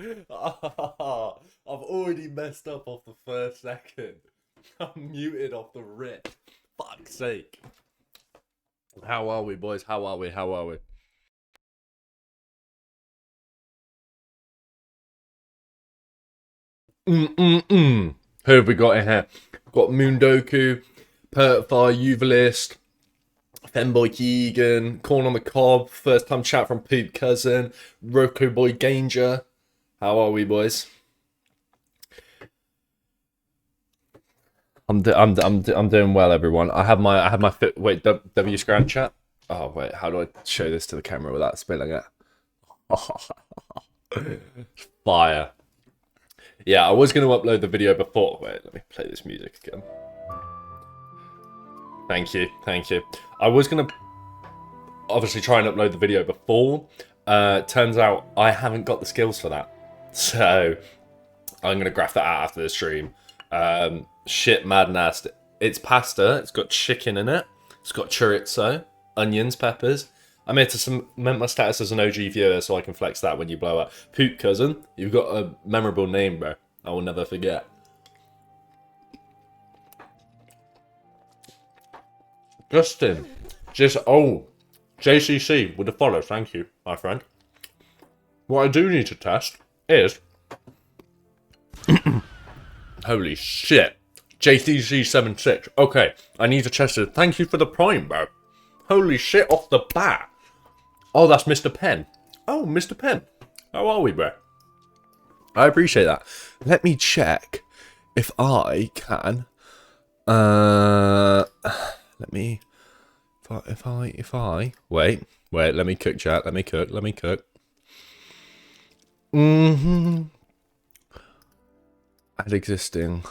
I've already messed up off the first second. I'm muted off the rip. Fuck's sake. How are we, boys? How are we? How are we? Mm-mm-mm. Who have we got in here? Got Moondoku, Pertfire, Uvalist, Femboy Keegan, Corn on the Cob, first time chat from Poop Cousin, Roku Boy Danger. How are we, boys? I'm doing well, everyone. I have my fit. Wait, W scram chat. Oh wait, how do I show this to the camera without spilling it? Fire. Yeah, I was going to upload the video before. Wait, let me play this music again. Thank you, thank you. I was going to obviously try and upload the video before. Turns out I haven't got the skills for that. So I'm going to graph that out after the stream. Shit, mad nasty. It's pasta. It's got chicken in it. It's got chorizo, onions, peppers. I'm here to cement my status as an OG viewer so I can flex that when you blow up. Poop Cousin, you've got a memorable name, bro. I will never forget. Justin, JCC with a follow. Thank you, my friend. What I do need to test is... Holy shit. JCC76. Okay, I need to test it. Thank you for the prime, bro. Holy shit, off the bat. Oh, that's Mr. Penn. Oh, Mr. Penn. How are we, bro? I appreciate that. Let me check if I can... Let me... If I... Wait, let me cook, chat. Let me cook. Add existing.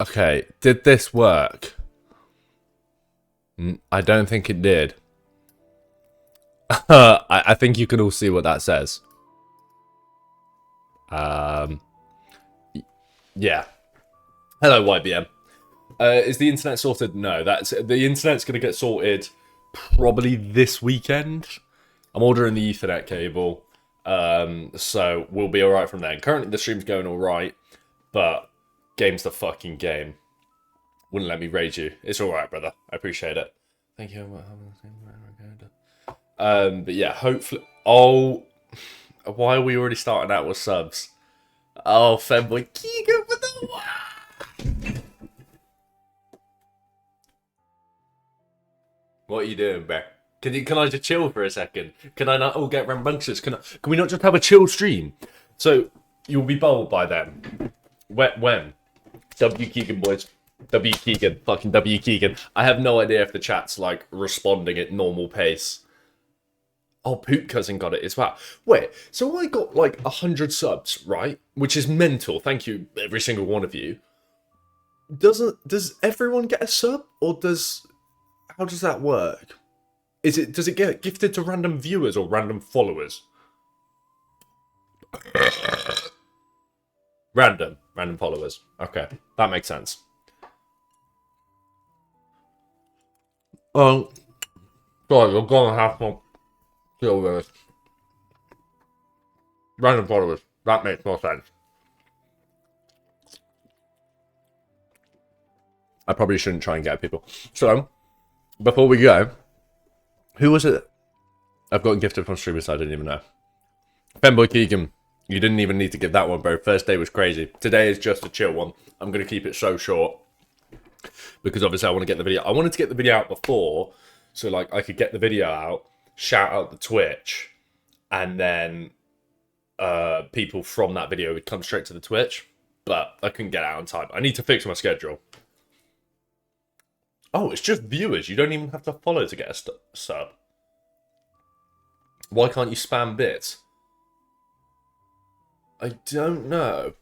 Okay, did this work? I don't think it did. I think you can all see what that says. Yeah. Hello, YBM. Is the internet sorted? No, the internet's gonna get sorted probably this weekend. I'm ordering the Ethernet cable, so we'll be alright from there. Currently, the stream's going alright, but game's the fucking game. Wouldn't let me raid you. It's alright, brother. I appreciate it. Thank you. But yeah, hopefully... Oh, why are we already starting out with subs? Oh, Femboy Keegan with the... What are you doing, bro? Can I just chill for a second? Can I not all get rambunctious? Can we not just have a chill stream? So, you'll be bold by then. When? W Keegan, boys. W Keegan. Fucking W Keegan. I have no idea if the chat's, like, responding at normal pace. Oh, Poop Cousin got it as well. Wait, so I got, like, 100 subs, right? Which is mental. Thank you, every single one of you. Does everyone get a sub? Or how does that work? Does it get gifted to random viewers or random followers? Random followers. Okay, that makes sense. Sorry, you're gonna have to deal with it. Random followers. That makes more sense. I probably shouldn't try and get people. So, before we go, who was it I've gotten gifted from streamers I didn't even know? Femboy Keegan, you didn't even need to give that one, bro. First day was crazy. Today is just a chill one. I'm going to keep it so short. Because obviously I want to get the video. I wanted to get the video out before. So like I could get the video out, shout out the Twitch. And then people from that video would come straight to the Twitch. But I couldn't get out on time. I need to fix my schedule. Oh, it's just viewers. You don't even have to follow to get a sub. Why can't you spam bits? I don't know.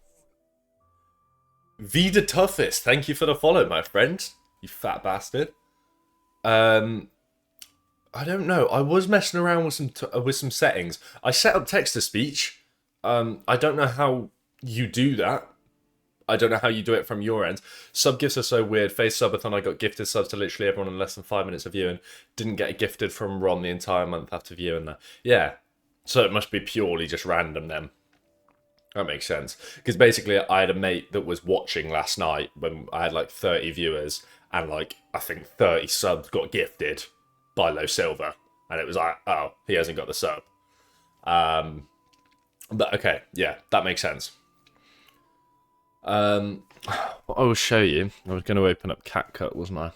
V the Toughest, thank you for the follow, my friend. You fat bastard. I don't know. I was messing around with some settings. I set up text to speech. I don't know how you do that. I don't know how you do it from your end. Sub gifts are so weird. Face subathon, I got gifted subs to literally everyone in less than 5 minutes of viewing. Didn't get gifted from Ron the entire month after viewing that. Yeah. So it must be purely just random then. That makes sense. Because basically, I had a mate that was watching last night when I had like 30 viewers, and like, I think 30 subs got gifted by Low Silver. And it was like, oh, he hasn't got the sub. But okay, yeah, that makes sense. What I will show you, I was going to open up CapCut, wasn't I?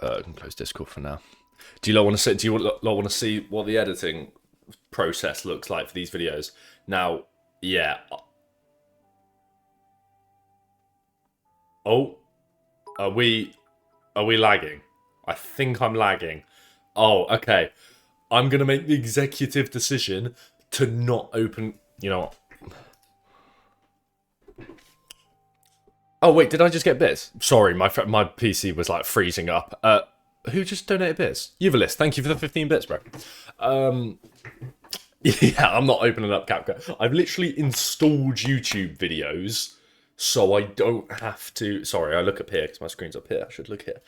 I can close Discord for now. Do you want to see what the editing process looks like for these videos? Now, yeah. Oh, are we lagging? I think I'm lagging. Oh, okay. I'm gonna make the executive decision to not open. You know what? Oh wait, did I just get bits? Sorry, my PC was like freezing up. Who just donated bits? Uvalis, thank you for the 15 bits, bro. Yeah, I'm not opening up CapCut. I've literally installed YouTube videos, so I don't have to. Sorry, I look up here because my screen's up here. I should look here.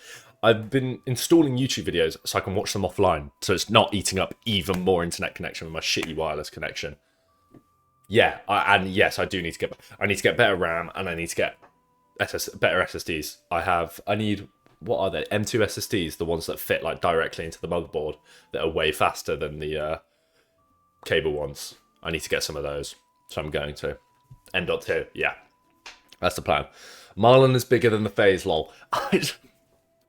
I've been installing YouTube videos so I can watch them offline, so it's not eating up even more internet connection with my shitty wireless connection. Yeah, and yes, I do need to get. I need to get better RAM, and I need to get better SSDs. I need, what are they? M2 SSDs, the ones that fit like directly into the motherboard, that are way faster than the cable ones. I need to get some of those, so I'm going to. M.2, yeah, that's the plan. Marlon is bigger than the phase, lol.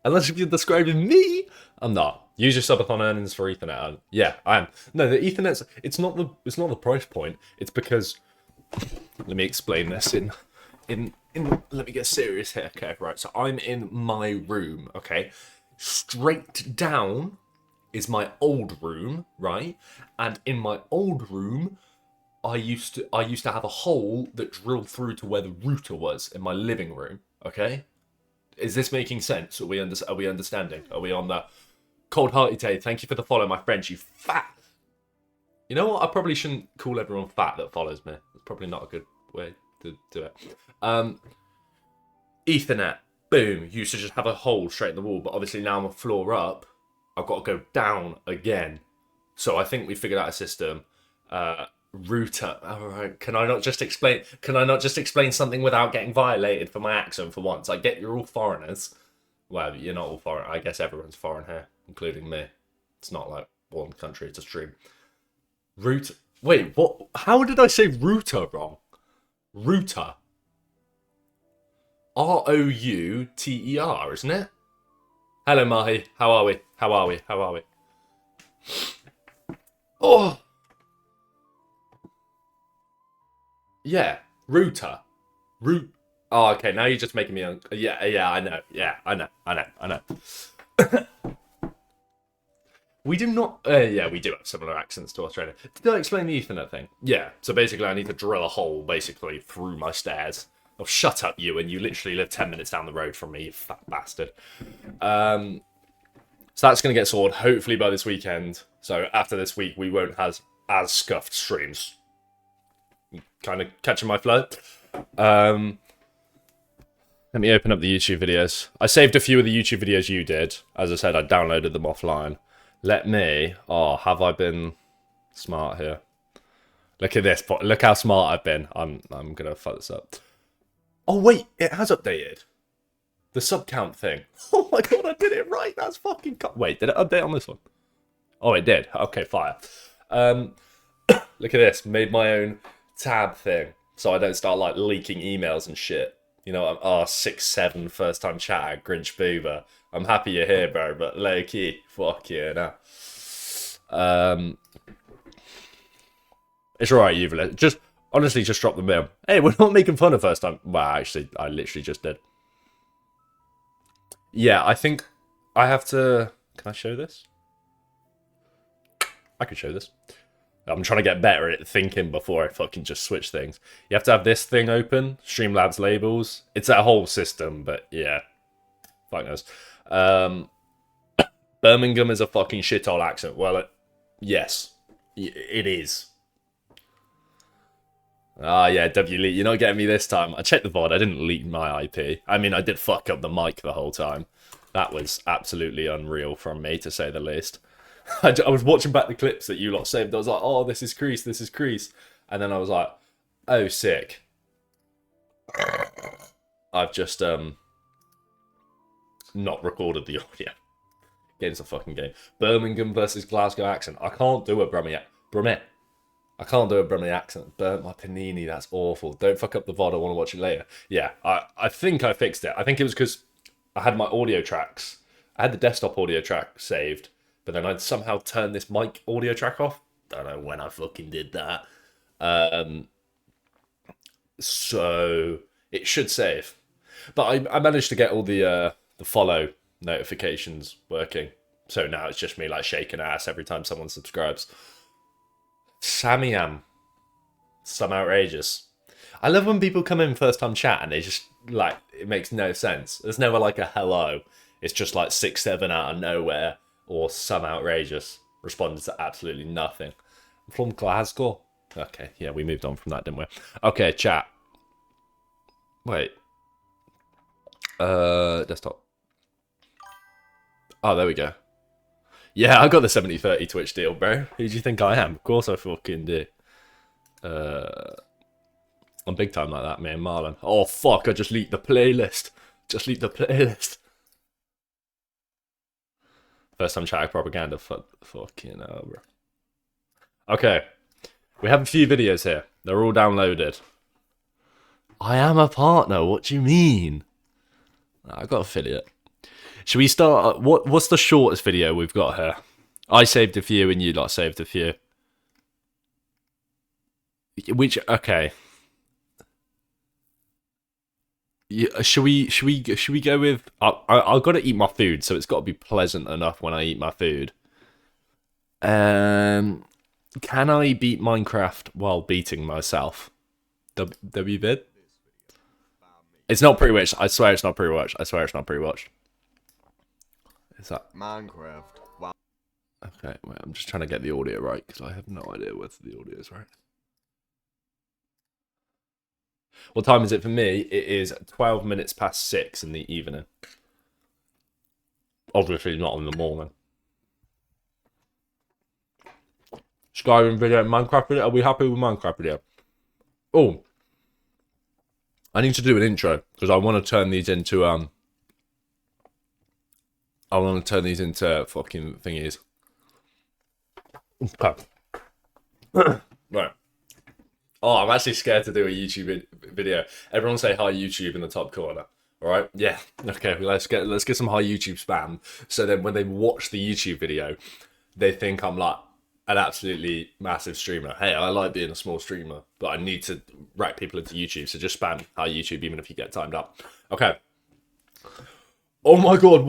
Unless if you're describing me, I'm not. Use your subathon earnings for Ethernet. Yeah, I am. No, the Ethernet's it's not the price point. It's because, let me explain this in let me get serious here. Okay, right. So I'm in my room. Okay, straight down is my old room, right? And in my old room, I used to have a hole that drilled through to where the router was in my living room. Okay. Is this making sense? Are we understanding? Are we on the cold hearty day? Thank you for the follow, my friend. You fat. You know what? I probably shouldn't call everyone fat that follows me. It's probably not a good way to do it. Ethernet. Boom. Used to just have a hole straight in the wall, but obviously now I'm a floor up. I've got to go down again. So I think we figured out a system. Router. All right. Can I not just explain something without getting violated for my accent for once? I get you're all foreigners. Well, you're not all foreign. I guess everyone's foreign here, including me. It's not like one country, it's a stream. Root. Wait, what? How did I say router wrong? Router. Router, isn't it? Hello, Mahi. How are we? Oh. Yeah, router. Oh, okay, now you're just making me... Yeah, I know. Yeah, I know. We do not... yeah, we do have similar accents to Australia. Did I explain the Ethernet thing? Yeah, so basically I need to drill a hole, basically, through my stairs. Oh, shut up, you, and you literally live 10 minutes down the road from me, you fat bastard. So that's going to get sorted, hopefully by this weekend. So after this week, we won't have as scuffed streams. Kind of catching my flow. Let me open up the YouTube videos. I saved a few of the YouTube videos you did. As I said, I downloaded them offline. Let me... Oh, have I been smart here? Look at this. Look how smart I've been. I'm going to fuck this up. Oh, wait. It has updated. The sub count thing. Oh my god, I did it right. That's fucking... Wait, did it update on this one? Oh, it did. Okay, fire. Look at this. Made my own tab thing. So I don't start, like, leaking emails and shit. You know, I'm R67 first time chat, Grinch Boober. I'm happy you're here, bro, but low key, fuck you, nah. It's alright, Uvalet. Just, honestly, just drop them in. Hey, we're not making fun of first time. Well, actually, I literally just did. Yeah, I think I have to... Can I show this? I can show this. I'm trying to get better at thinking before I fucking just switch things. You have to have this thing open, Streamlabs labels. It's that whole system, but yeah. Fuck knows. Birmingham is a fucking shithole accent. Well, yes, it is. Ah, yeah, W-leak. You're not getting me this time. I checked the VOD. I didn't leak my IP. I mean, I did fuck up the mic the whole time. That was absolutely unreal from me, to say the least. I was watching back the clips that you lot saved. I was like, oh, this is Crease, this is Crease. And then I was like, oh, sick. I've just not recorded the audio. Game's a fucking game. Birmingham versus Glasgow accent. I can't do a Brummie. I can't do a Brummie accent. Burnt my panini. That's awful. Don't fuck up the VOD. I want to watch it later. Yeah, I think I fixed it. I think it was because I had my audio tracks. I had the desktop audio track saved, but then I'd somehow turned this mic audio track off. Don't know when I fucking did that. So it should save. But I managed to get all the follow notifications working. So now it's just me like shaking ass every time someone subscribes. Sammy some outrageous. I love when people come in first time chat and they just like, it makes no sense. There's never like a hello. It's just like 6, 7 out of nowhere or some outrageous. Responded to absolutely nothing. I'm from Glasgow. Okay, yeah, we moved on from that, didn't we? Okay, chat. Wait. Desktop. Oh, there we go. Yeah, I got the 70-30 Twitch deal, bro. Who do you think I am? Of course I fucking do. I'm big time like that, man, Marlon. Oh, fuck, I just leaked the playlist. First time chatting propaganda. Fucking hell, bro. Okay. We have a few videos here. They're all downloaded. I am a partner. What do you mean? I got affiliate. Should we start? What's the shortest video we've got here? I saved a few and you lot saved a few. Which, okay. Yeah, should we go with? I've got to eat my food, so it's got to be pleasant enough when I eat my food. Can I beat Minecraft while beating myself? WVid? It's not pre-watched. I swear it's not pre-watched. Is that Minecraft? Wow. Okay, wait, I'm just trying to get the audio right because I have no idea whether the audio is right. What time is it for me? It is 12 minutes past 6 in the evening. Obviously not in the morning. Skyrim video, Minecraft video. Are we happy with Minecraft video? Oh, I need to do an intro because I want to turn these into fucking thingies. Okay. Right. Oh, I'm actually scared to do a YouTube video. Everyone say hi YouTube in the top corner. All right? Yeah. Okay. Let's get some high YouTube spam. So then when they watch the YouTube video, they think I'm like an absolutely massive streamer. Hey, I like being a small streamer, but I need to rack people into YouTube. So just spam high YouTube even if you get timed up. Okay. Oh my god!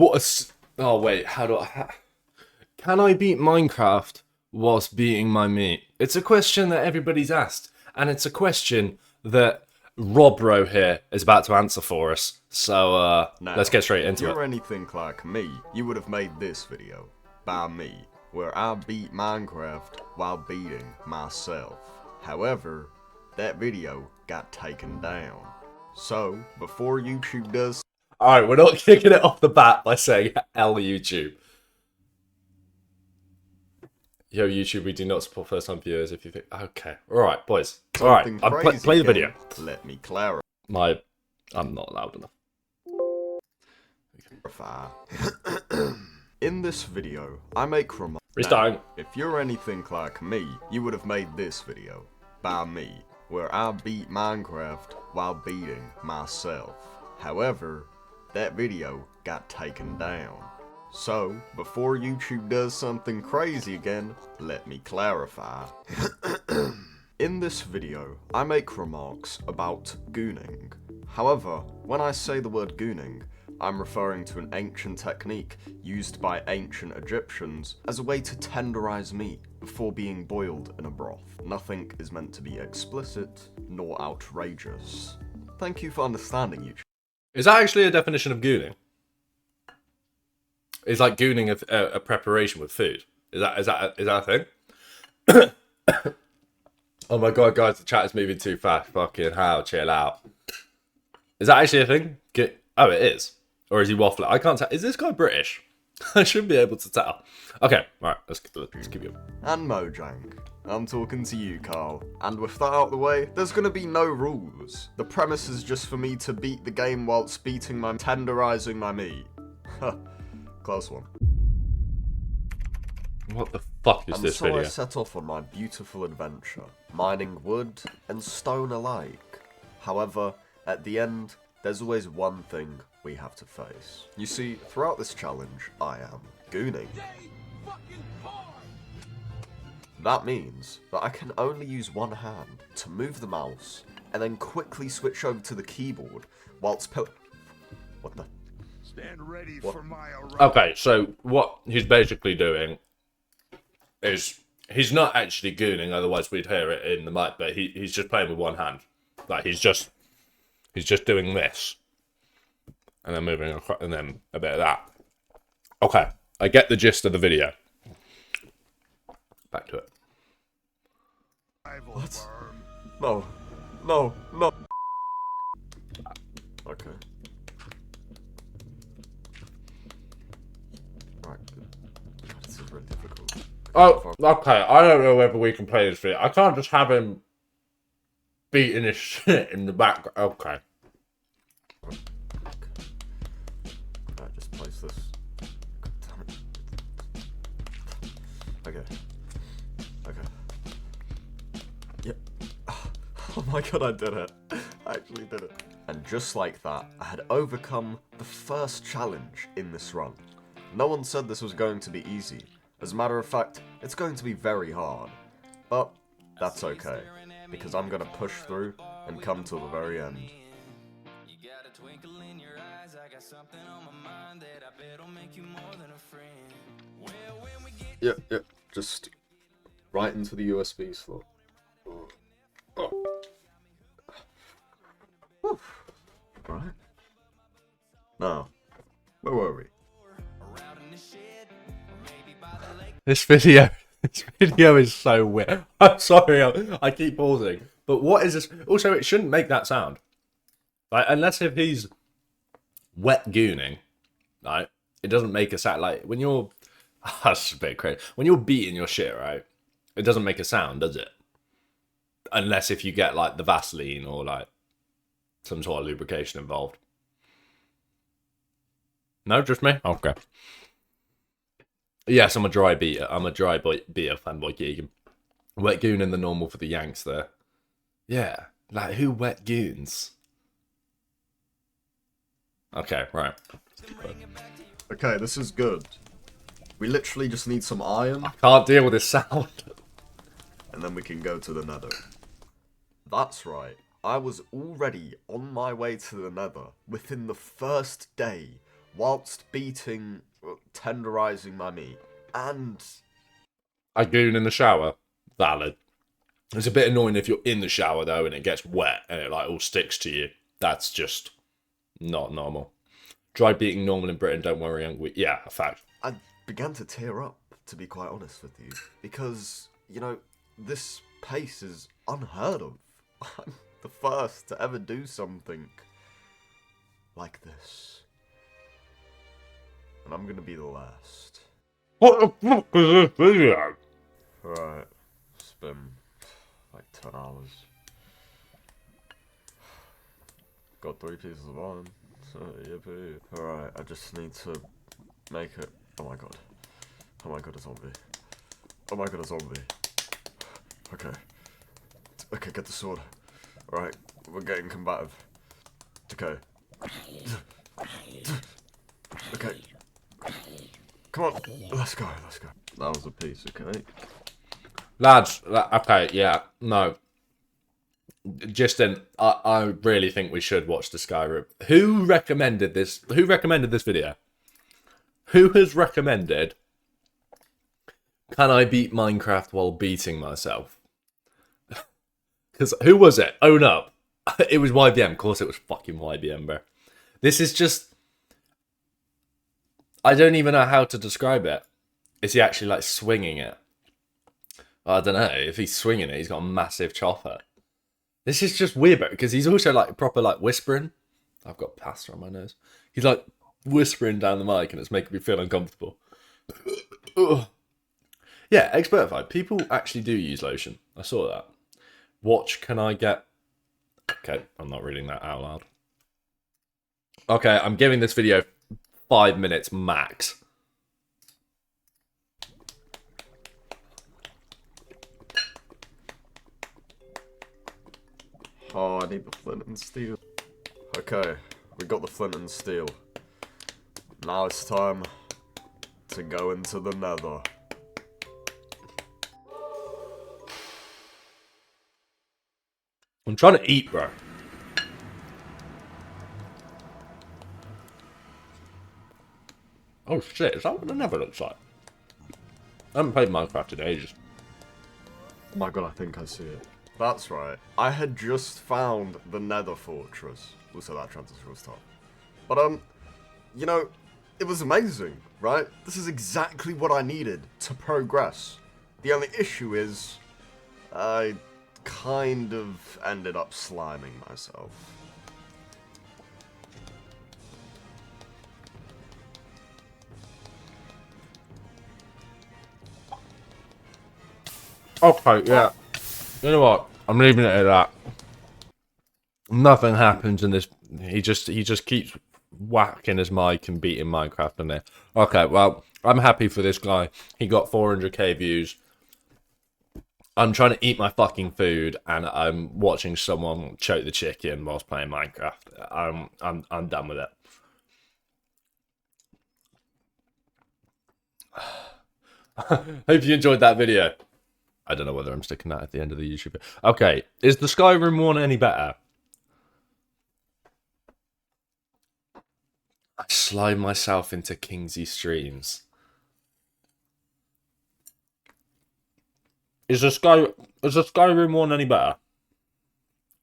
Oh wait. Can I beat Minecraft whilst beating my meat? It's a question that everybody's asked. And it's a question that Robro here is about to answer for us. So, now, let's get straight into it. If you're anything like me, you would have made this video, by me, where I beat Minecraft while beating myself. However, that video got taken down. So, before YouTube does... Alright, we're not kicking it off the bat by saying L YouTube. Yo, YouTube, we do not support first-time viewers if you think... Okay. Alright, boys. Alright, play the video. Let me clarify. I'm not loud enough. In this video, I make remarks. Restarting. If you're anything like me, you would have made this video, by me, where I beat Minecraft while beating myself. However, that video got taken down. So, before YouTube does something crazy again, let me clarify. In this video, I make remarks about gooning. However, when I say the word gooning, I'm referring to an ancient technique used by ancient Egyptians as a way to tenderize meat before being boiled in a broth. Nothing is meant to be explicit nor outrageous. Thank you for understanding, YouTube. Is that actually a definition of gooning? Is like gooning a preparation with food? Is that a thing? Oh my god, guys, the chat is moving too fast. Fucking hell, chill out. Is that actually a thing? Oh, it is. Or is he waffling? I can't tell. Is this guy British? I should be able to tell. Okay, right, let's keep you. And Mojang. I'm talking to you, Carl. And with that out of the way, there's gonna be no rules. The premise is just for me to beat the game whilst tenderizing my meat. Close one. What the fuck is this video? I set off on my beautiful adventure, mining wood and stone alike. However, at the end, there's always one thing we have to face. You see, throughout this challenge, I am gooning. That means that I can only use one hand to move the mouse, and then quickly switch over to the keyboard whilst What the? Stand ready What? for my arrival. Okay, so what he's basically doing is he's not actually gooning, otherwise we'd hear it in the mic, but he's just playing with one hand. Like he's just doing this. And then moving across, and then a bit of that. Okay, I get the gist of the video. Back to it. What? No. No. No. Okay. Right. God, this is really difficult. Oh, okay, I don't know whether we can play this video. I can't just have him beating his shit in the back. Okay. Right, just place this. God damn it. Okay. Okay. Yep. Oh my god, I did it. I actually did it. And just like that, I had overcome the first challenge in this run. No one said this was going to be easy. As a matter of fact, it's going to be very hard. But that's okay, because I'm gonna push through and come to the very end. Yep, just right into the USB slot. Oh. Right. Now, where were we? This video is so weird. I'm sorry, I keep pausing. But what is this? Also, it shouldn't make that sound. Like, unless if he's wet gooning, right? It doesn't make a sound. Like, when you're... That's a bit crazy. When you're beating your shit, right? It doesn't make a sound, does it? Unless if you get, like, the Vaseline or, like, some sort of lubrication involved. No, just me? Okay. Yes, I'm a dry beater. I'm a dry beater fanboy Keegan. Wet gooning the normal for the Yanks there. Yeah, like who wet goons? Okay, right. Okay, this is good. We literally just need some iron, I can't deal with this sound. and then we can go to the nether. That's right. I was already on my way to the nether within the first day, whilst tenderizing my meat. And I goon in the shower. Valid. It's a bit annoying if you're in the shower though and it gets wet and it like all sticks to you. That's just not normal. Dry beating normal in Britain, don't worry, young. Yeah, a fact. I began to tear up, to be quite honest with you, because, you know, this pace is unheard of. I'm the first to ever do something like this. And I'm gonna be the last. What the fuck is this video? Right, it's been like 10 hours. Got 3 pieces of iron. So, yippee. Alright, I just need to make it. Oh my god. Oh my god, a zombie. Oh my god, a zombie. Okay. Okay, get the sword. Alright, we're getting combative. Okay. Okay. Come on, let's go. That was a piece, okay? Lads, okay, yeah, no. Justin, I really think we should watch the Skyrim. Who recommended this? Who recommended this video? Who has recommended can I beat Minecraft while beating myself? Because who was it? Own up. It was YBM. Of course it was fucking YBM, bro. This is just... I don't even know how to describe it. Is he actually like swinging it? I don't know. If he's swinging it, he's got a massive chopper. This is just weird, because he's also like proper like whispering. I've got pasta on my nose. He's like whispering down the mic and it's making me feel uncomfortable. Ugh. Yeah, Expertify. People actually do use lotion. I saw that. Watch, can I get... Okay, I'm not reading that out loud. Okay, I'm giving this video 5 minutes max. Oh, I need the flint and steel. Okay, we got the flint and steel. Now it's time to go into the nether. I'm trying to eat, bro. Oh shit, is that what the nether looks like? I haven't played Minecraft in ages. Oh my god, I think I see it. That's right. I had just found the nether fortress. Also, that transition was tough. But, you know, it was amazing, right? This is exactly what I needed to progress. The only issue is, I kind of ended up sliming myself. Okay, yeah. You know what? I'm leaving it at that. Nothing happens in this. He just keeps whacking his mic and beating Minecraft in there. Okay, well, I'm happy for this guy. He got 400k views. I'm trying to eat my fucking food and I'm watching someone choke the chicken whilst playing Minecraft. I'm done with it. Hope you enjoyed that video. I don't know whether I'm sticking that at the end of the YouTube. Okay, is the Skyrim one any better? I slide myself into Kingzy streams. Is the Skyrim one any better?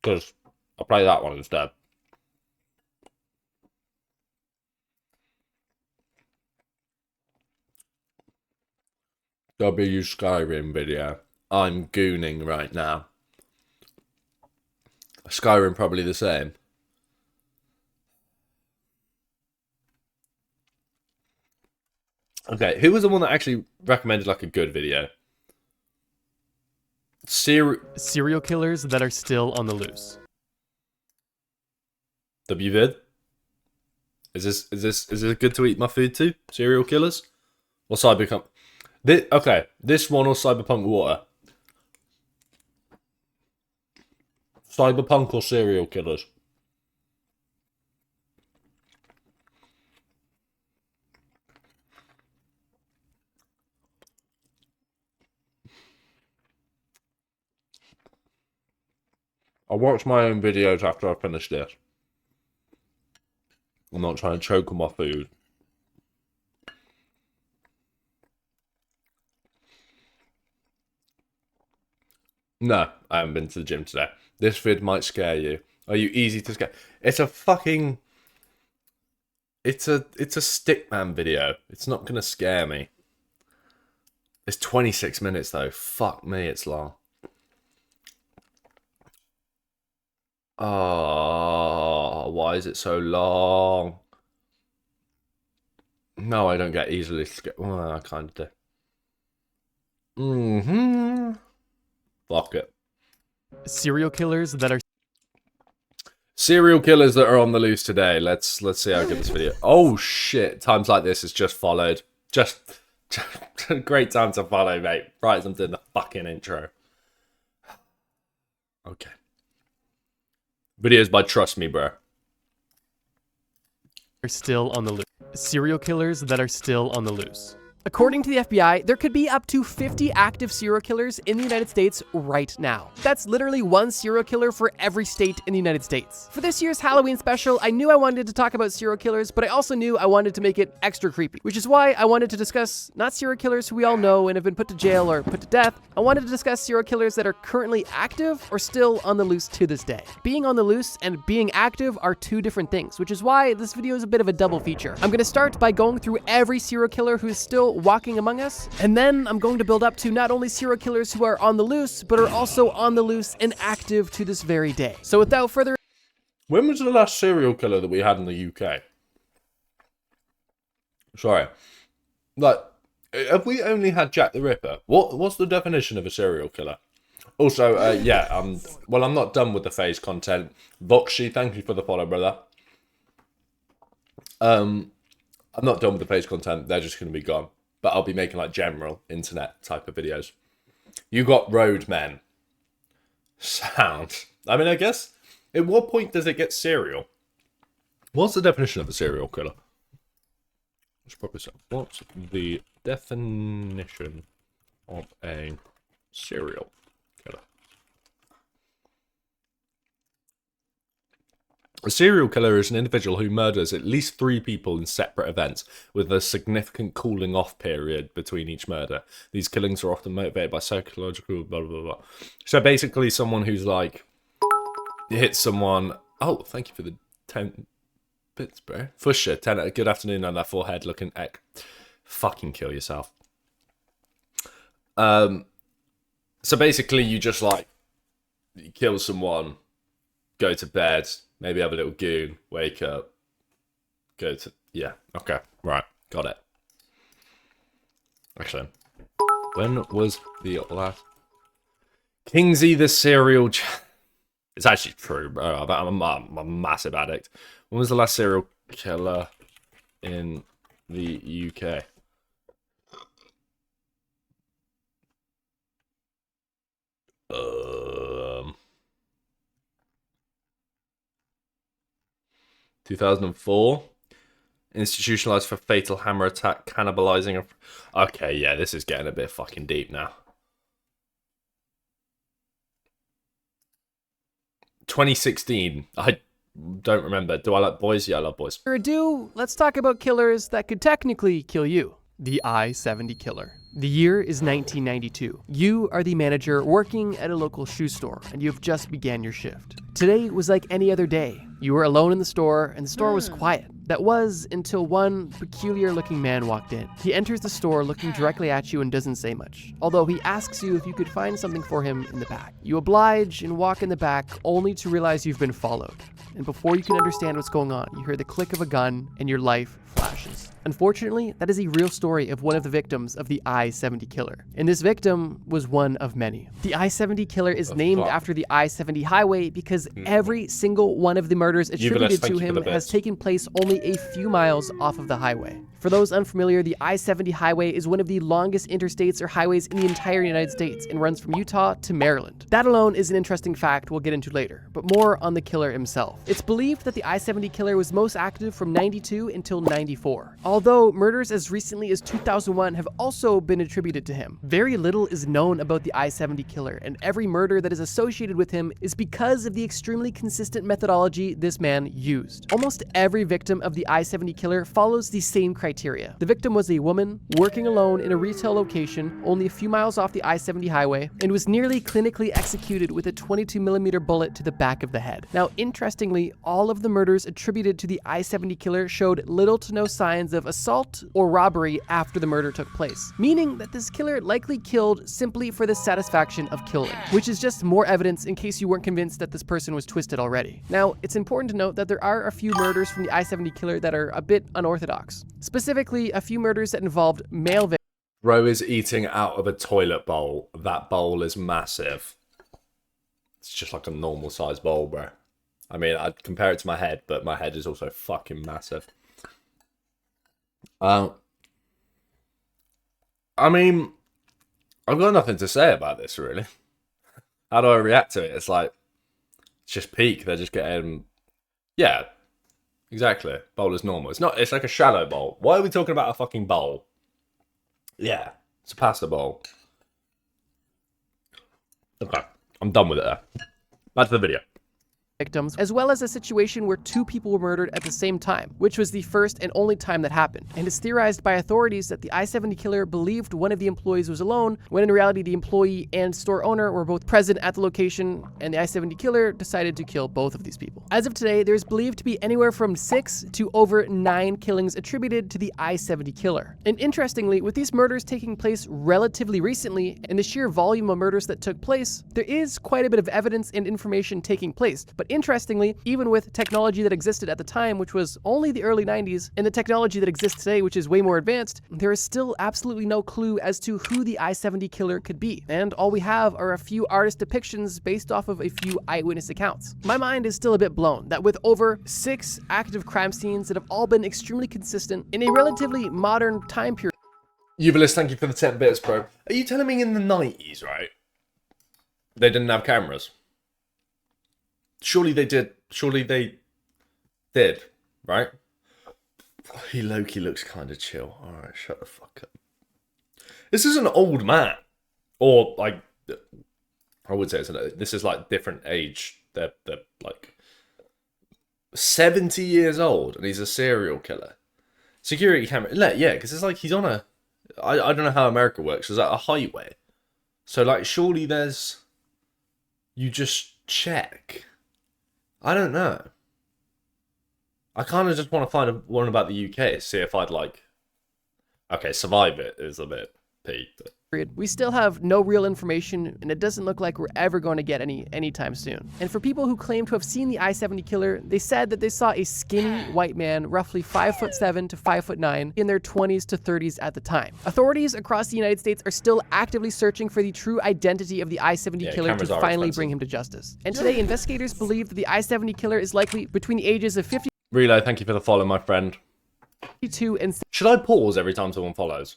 Because I'll play that one instead. W Skyrim video. I'm gooning right now. Skyrim probably the same. Okay, who was the one that actually recommended like a good video? Serial killers that are still on the loose. WVid? Is this good to eat my food too? Serial killers? Or Cyberpunk? This one or Cyberpunk Water? Cyberpunk or serial killers? I'll watch my own videos after I finish this. I'm not trying to choke on my food. No, I haven't been to the gym today. This vid might scare you. Are you easy to scare? It's a fucking... It's a stickman video. It's not gonna scare me. It's 26 minutes though. Fuck me, it's long. Oh, why is it so long? No, I don't get easily scared. Well, I kind of do. Fuck it. Serial killers that are on the loose today. Let's see how good this video. Oh shit! Times like this is just followed. Just a great time to follow, mate. Right as I'm doing the fucking intro. Okay. Videos by Trust Me, bro. still on the loose. Serial killers that are still on the loose. According to the FBI, there could be up to 50 active serial killers in the United States right now. That's literally one serial killer for every state in the United States. For this year's Halloween special, I knew I wanted to talk about serial killers, but I also knew I wanted to make it extra creepy, which is why I wanted to discuss not serial killers who we all know and have been put to jail or put to death. I wanted to discuss serial killers that are currently active or still on the loose to this day. Being on the loose and being active are two different things, which is why this video is a bit of a double feature. I'm gonna start by going through every serial killer who is still walking among us, and then I'm going to build up to not only serial killers who are on the loose, but are also on the loose and active to this very day. So without further... When was the last serial killer that we had in the UK? Sorry. Like, have we only had Jack the Ripper? What's the definition of a serial killer? Also, yeah, well, I'm not done with the phase content. Voxy, thank you for the follow, brother. I'm not done with the phase content. They're just going to be gone. But I'll be making, like, general internet type of videos. You got Roadmen. Sound. I mean, I guess, at what point does it get serial? What's the definition of a serial killer? Let's probably say, what's the definition of a serial killer? A serial killer is an individual who murders at least 3 people in separate events, with a significant cooling off period between each murder. These killings are often motivated by psychological blah blah blah. So basically, someone who's like hits someone. Oh, thank you for the 10 bits, bro. Fusha, 10. Good afternoon on that forehead looking egg. Fucking kill yourself. So basically, you just like you kill someone, go to bed. Maybe have a little goon, wake up, go to... Yeah, okay, right, got it. Actually, when was the last... Kingzy the serial... It's actually true, bro. I'm a massive addict. When was the last serial killer in the UK? 2004. Institutionalized for fatal hammer attack, cannibalizing. Okay, yeah, this is getting a bit fucking deep now. 2016. I don't remember. Do I like boys? Yeah, I love boys. Ado, let's talk about killers that could technically kill you. The I-70 killer. The year is 1992. You are the manager working at a local shoe store, and you've just began your shift. Today was like any other day. You were alone in the store, and the store was quiet. That was until one peculiar-looking man walked in. He enters the store looking directly at you and doesn't say much, although he asks you if you could find something for him in the back. You oblige and walk in the back, only to realize you've been followed. And before you can understand what's going on, you hear the click of a gun, and your life flashes. Unfortunately, that is a real story of one of the victims of the I-70 killer. And this victim was one of many. The I-70 killer is named after the I-70 highway because every single one of the murders attributed to him has taken place only a few miles off of the highway. For those unfamiliar, the I-70 highway is one of the longest interstates or highways in the entire United States and runs from Utah to Maryland. That alone is an interesting fact we'll get into later, but more on the killer himself. It's believed that the I-70 killer was most active from 92 until 94. Although murders as recently as 2001 have also been attributed to him. Very little is known about the I-70 killer, and every murder that is associated with him is because of the extremely consistent methodology this man used. Almost every victim of the I-70 killer follows the same criteria. The victim was a woman working alone in a retail location only a few miles off the I-70 highway and was nearly clinically executed with a 22mm bullet to the back of the head. Now, interestingly, all of the murders attributed to the I-70 killer showed little to no signs of assault or robbery after the murder took place, meaning that this killer likely killed simply for the satisfaction of killing, which is just more evidence in case you weren't convinced that this person was twisted already. Now, it's important to note that there are a few murders from the I-70 killer that are a bit unorthodox. Specifically, a few murders that involved male victims. Bro is eating out of a toilet bowl. That bowl is massive. It's just like a normal size bowl, bro. I mean, I'd compare it to my head, but my head is also fucking massive. I mean, I've got nothing to say about this, really. How do I react to it? It's like, it's just peak. They're just getting, yeah, exactly. Bowl is normal. It's like a shallow bowl. Why are we talking about a fucking bowl? Yeah, it's a pasta bowl. Okay, I'm done with it there. Back to the video. Victims, as well as a situation where 2 people were murdered at the same time, which was the first and only time that happened. And it's theorized by authorities that the I-70 killer believed one of the employees was alone, when in reality the employee and store owner were both present at the location, and the I-70 killer decided to kill both of these people. As of today, there's believed to be anywhere from 6 to over 9 killings attributed to the I-70 killer. And interestingly, with these murders taking place relatively recently, and the sheer volume of murders that took place, there is quite a bit of evidence and information taking place, but interestingly, even with technology that existed at the time, which was only the early 90s, and the technology that exists today, which is way more advanced, there is still absolutely no clue as to who the I-70 killer could be. And all we have are a few artist depictions based off of a few eyewitness accounts. My mind is still a bit blown that with over 6 active crime scenes that have all been extremely consistent in a relatively modern time period. Ubilis, thank you for the 10 bits, bro. Are you telling me in the 90s, right? They didn't have cameras? Surely they did. Surely they did, right? He Loki looks kind of chill. Alright, shut the fuck up. This is an old man. Or, like, I would say this is, like, different age. They're like, 70 years old, and he's a serial killer. Security camera. Yeah, because it's like he's on a... I don't know how America works. Is that a highway? So, like, surely there's... You just check. I don't know. I kind of just want to find one about the UK, see if I'd, like... Okay, survive it is a bit peak. But... We still have no real information, and it doesn't look like we're ever going to get any anytime soon. And for people who claim to have seen the I-70 killer, they said that they saw a skinny white man, roughly 5'7" to 5'9", in their 20s to 30s at the time. Authorities across the United States are still actively searching for the true identity of the I-70 killer to finally bring him to justice. And today, investigators believe that the I-70 killer is likely between the ages of 50. Reload, thank you for the follow, my friend. 52 and... Should I pause every time someone follows?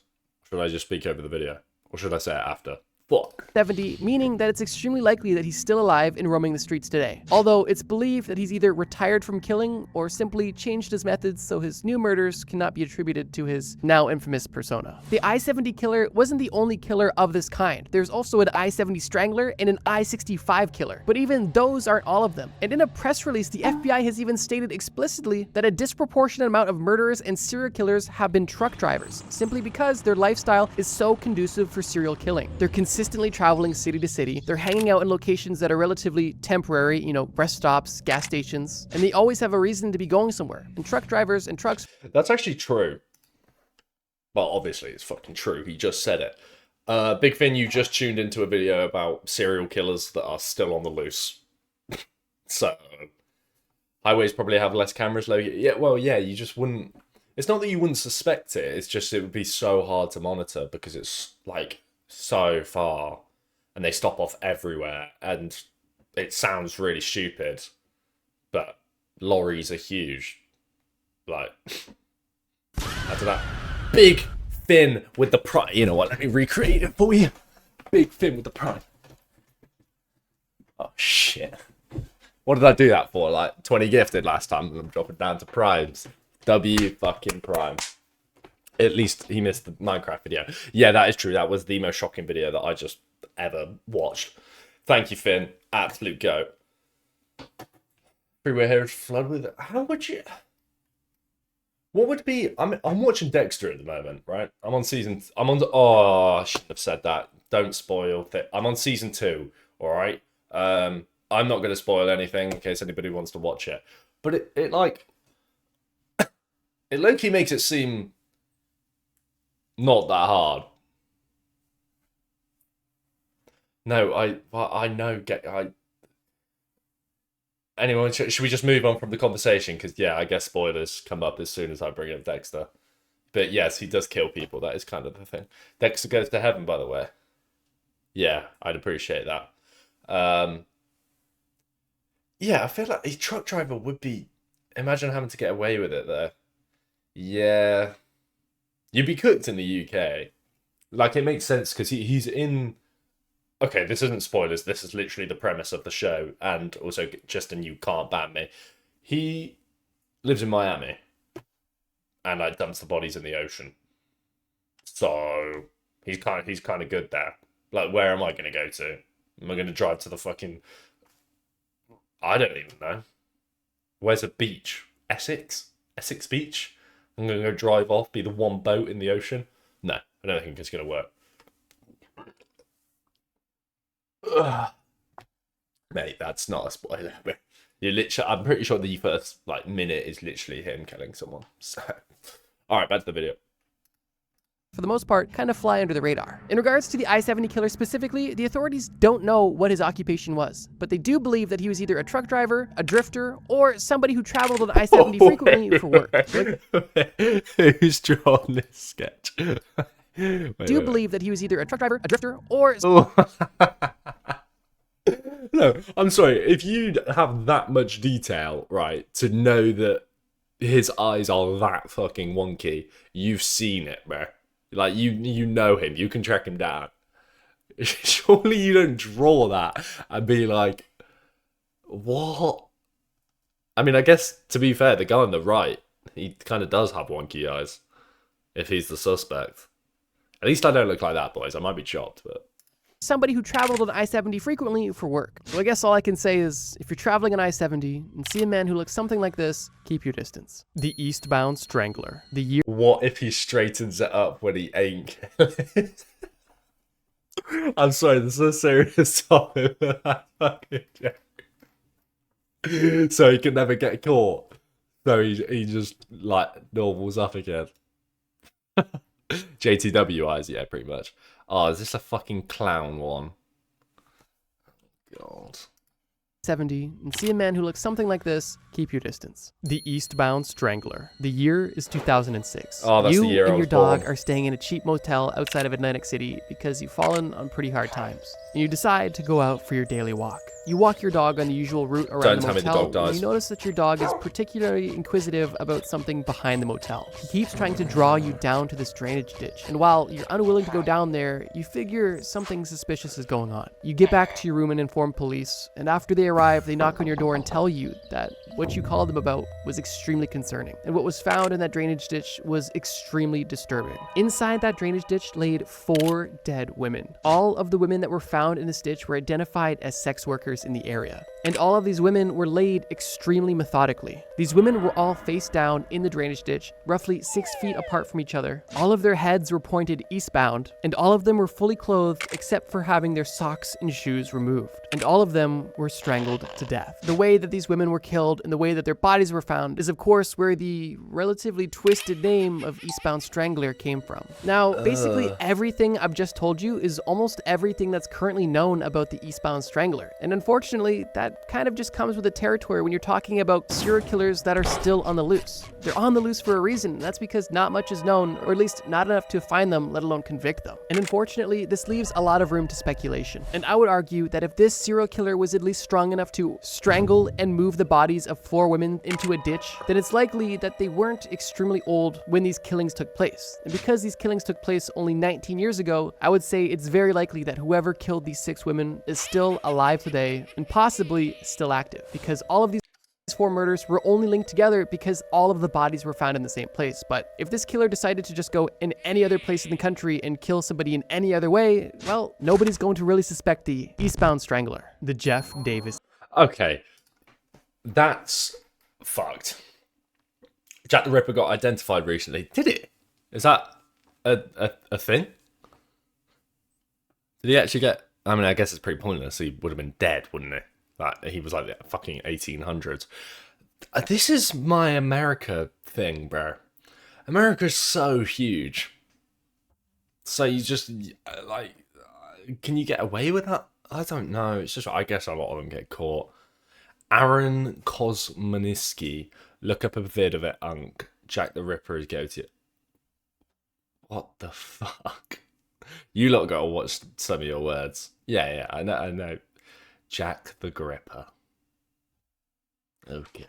Should I just speak over the video? Or should I say it after? Fuck. 70, meaning that it's extremely likely that he's still alive and roaming the streets today. Although it's believed that he's either retired from killing or simply changed his methods so his new murders cannot be attributed to his now infamous persona. The I-70 killer wasn't the only killer of this kind. There's also an I-70 strangler and an I-65 killer. But even those aren't all of them. And in a press release, the FBI has even stated explicitly that a disproportionate amount of murderers and serial killers have been truck drivers, simply because their lifestyle is so conducive for serial killing. They're consistently traveling city to city. They're hanging out in locations that are relatively temporary, rest stops, gas stations, and they always have a reason to be going somewhere. And truck drivers and trucks... That's actually true. Well, obviously, it's fucking true. He just said it. Big Finn, you just tuned into a video about serial killers that are still on the loose. So, highways probably have less cameras. Yeah, well, yeah, you just wouldn't... It's not that you wouldn't suspect it. It's just it would be so hard to monitor because it's, like... so far, and they stop off everywhere, and it sounds really stupid, but lorries are huge. Like, after that, Big Finn with the pride. You know what? Let me recreate it for you. Big Finn with the pride. Oh shit! What did I do that for? Like 20 gifted last time, and I'm dropping down to primes. W fucking prime. At least he missed the Minecraft video. Yeah, that is true. That was the most shocking video that I just ever watched. Thank you, Finn. Absolute goat. Freeway here is flooded with... How would you... What would be... I'm watching Dexter at the moment, right? I'm on season... Oh, I shouldn't have said that. Don't spoil... I'm on season 2, alright? I'm not going to spoil anything in case anybody wants to watch it. But it like... It low-key makes it seem... not that hard. No, I know. Anyway, should we just move on from the conversation? Because yeah, I guess spoilers come up as soon as I bring up Dexter. But yes, he does kill people. That is kind of the thing. Dexter goes to heaven, by the way. Yeah, I'd appreciate that. Yeah, I feel like a truck driver would be... Imagine having to get away with it there. Yeah. You'd be cooked in the UK. Like, it makes sense because he's in... Okay, this isn't spoilers. This is literally the premise of the show. And also, Justin, you can't ban me. He lives in Miami. And, like, dumps the bodies in the ocean. So, he's kind of good there. Like, where am I going to go to? Am I going to drive to the fucking... I don't even know. Where's a beach? Essex? Essex Beach? I'm going to go drive off, be the one boat in the ocean? No, I don't think it's going to work. Ugh. Mate, that's not a spoiler. You're literally, I'm pretty sure the first minute is literally him killing someone. So, all right, back to the video. for the most part, kind of fly under the radar. In regards to the I-70 killer specifically, the authorities don't know what his occupation was, but they do believe that he was either a truck driver, a drifter, or somebody who traveled on I-70 frequently for work. Who's drawn this sketch? Believe that he was either a truck driver, a drifter, or... No, I'm sorry. If you have that much detail, right, to know that his eyes are that fucking wonky, you've seen it, bro. Like, you know him. You can track him down. Surely you don't draw that and be like, what? I mean, I guess, to be fair, the guy on the right, he kind of does have wonky eyes. If he's the suspect. At least I don't look like that, boys. I might be chopped, but... somebody who traveled on I-70 frequently for work. So I guess all I can say is, if you're traveling on I-70 and see a man who looks something like this, keep your distance. The Eastbound Strangler. The year... What if he straightens it up when he ain't? I'm sorry, this is a serious topic, but I fucking joke. So he can never get caught. So he just, like, normals up again. JTW eyes, yeah, pretty much. Oh, is this a fucking clown one? God. 70 and see a man who looks something like this, keep your distance. The Eastbound Strangler. The year is 2006. Oh, that's you the year I and your was dog born. are staying in a cheap motel outside of Atlantic City because you've fallen on pretty hard times. And you decide to go out for your daily walk. You walk your dog on the usual route around Don't the tell me the motel, dog dies. and you notice that your dog is particularly inquisitive about something behind the motel. He keeps trying to draw you down to this drainage ditch, and while you're unwilling to go down there, you figure something suspicious is going on. You get back to your room and inform police, and after they arrive, they knock on your door and tell you that what you called them about was extremely concerning, and what was found in that drainage ditch was extremely disturbing. Inside that drainage ditch laid 4 dead women. All of the women that were found in this ditch were identified as sex workers in the area, and all of these women were laid extremely methodically. These women were all face down in the drainage ditch, roughly 6 feet apart from each other. All of their heads were pointed eastbound, and all of them were fully clothed except for having their socks and shoes removed. And all of them were strangled to death. The way that these women were killed and the way that their bodies were found is of course where the relatively twisted name of Eastbound Strangler came from. Now, basically everything I've just told you is almost everything that's currently known about the Eastbound Strangler. And unfortunately, that kind of just comes with the territory when you're talking about serial killers that are still on the loose. They're on the loose for a reason, and that's because not much is known, or at least not enough to find them, let alone convict them. And unfortunately, this leaves a lot of room to speculation. And I would argue that if this serial killer was at least strong enough to strangle and move the bodies of 4 women into a ditch, then it's likely that they weren't extremely old when these killings took place. And because these killings took place only 19 years ago, I would say it's very likely that whoever killed these 6 women is still alive today and possibly still active, because all of these 4 murders were only linked together because all of the bodies were found in the same place. But if this killer decided to just go in any other place in the country and kill somebody in any other way, well, nobody's going to really suspect the Eastbound Strangler. The Jeff Davis. Okay. That's fucked. Jack the Ripper got identified recently. Did it? Is that a thing? Did he actually get... I mean, I guess it's pretty pointless. He would have been dead, wouldn't he? Like, he was like the fucking 1800s. This is my America thing, bro. America's so huge. So you just, like, can you get away with that? I don't know. It's just, I guess a lot of them get caught. Aaron Kosmaniski. Look up a vid of it, Unk. Jack the Ripper is guilty. What the fuck? You lot gotta watch some of your words. Yeah, I know. Jack the Gripper. Okay.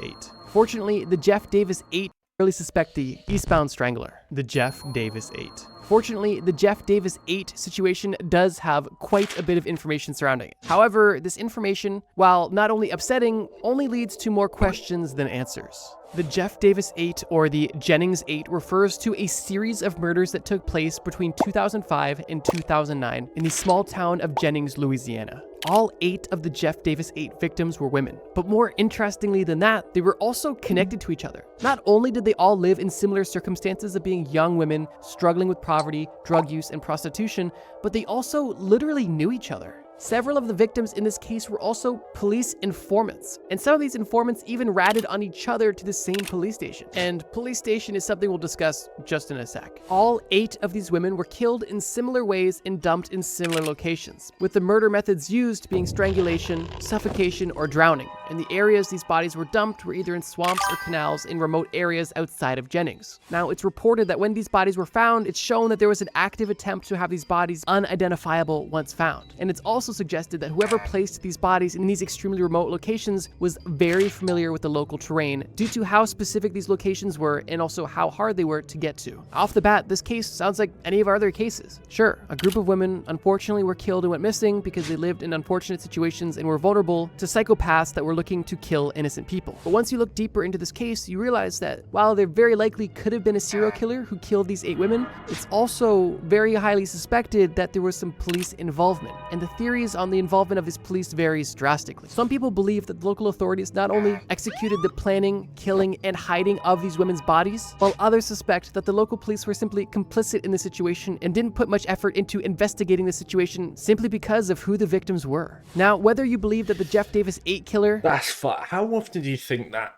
8. Fortunately, the Jeff Davis 8 really suspect the Eastbound Strangler. The Jeff Davis 8. Fortunately, the Jeff Davis 8 situation does have quite a bit of information surrounding it. However, this information, while not only upsetting, only leads to more questions than answers. The Jeff Davis 8, or the Jennings 8, refers to a series of murders that took place between 2005 and 2009 in the small town of Jennings, Louisiana. All 8 of the Jeff Davis 8 victims were women. But more interestingly than that, they were also connected to each other. Not only did they all live in similar circumstances of being young women, struggling with poverty, drug use, and prostitution, but they also literally knew each other. Several of the victims in this case were also police informants, and some of these informants even ratted on each other to the same police station. And police station is something we'll discuss just in a sec. All 8 of these women were killed in similar ways and dumped in similar locations, with the murder methods used being strangulation, suffocation, or drowning. And the areas these bodies were dumped were either in swamps or canals in remote areas outside of Jennings. Now, it's reported that when these bodies were found, it's shown that there was an active attempt to have these bodies unidentifiable once found. And it's also suggested that whoever placed these bodies in these extremely remote locations was very familiar with the local terrain due to how specific these locations were and also how hard they were to get to. Off the bat, this case sounds like any of our other cases. Sure, a group of women unfortunately were killed and went missing because they lived in unfortunate situations and were vulnerable to psychopaths that were looking to kill innocent people. But once you look deeper into this case, you realize that while there very likely could have been a serial killer who killed these 8 women, it's also very highly suspected that there was some police involvement. And the theories on the involvement of these police varies drastically. Some people believe that the local authorities not only executed the planning, killing, and hiding of these women's bodies, while others suspect that the local police were simply complicit in the situation and didn't put much effort into investigating the situation simply because of who the victims were. Now, whether you believe that the Jeff Davis 8 killer... That's fine. How often do you think that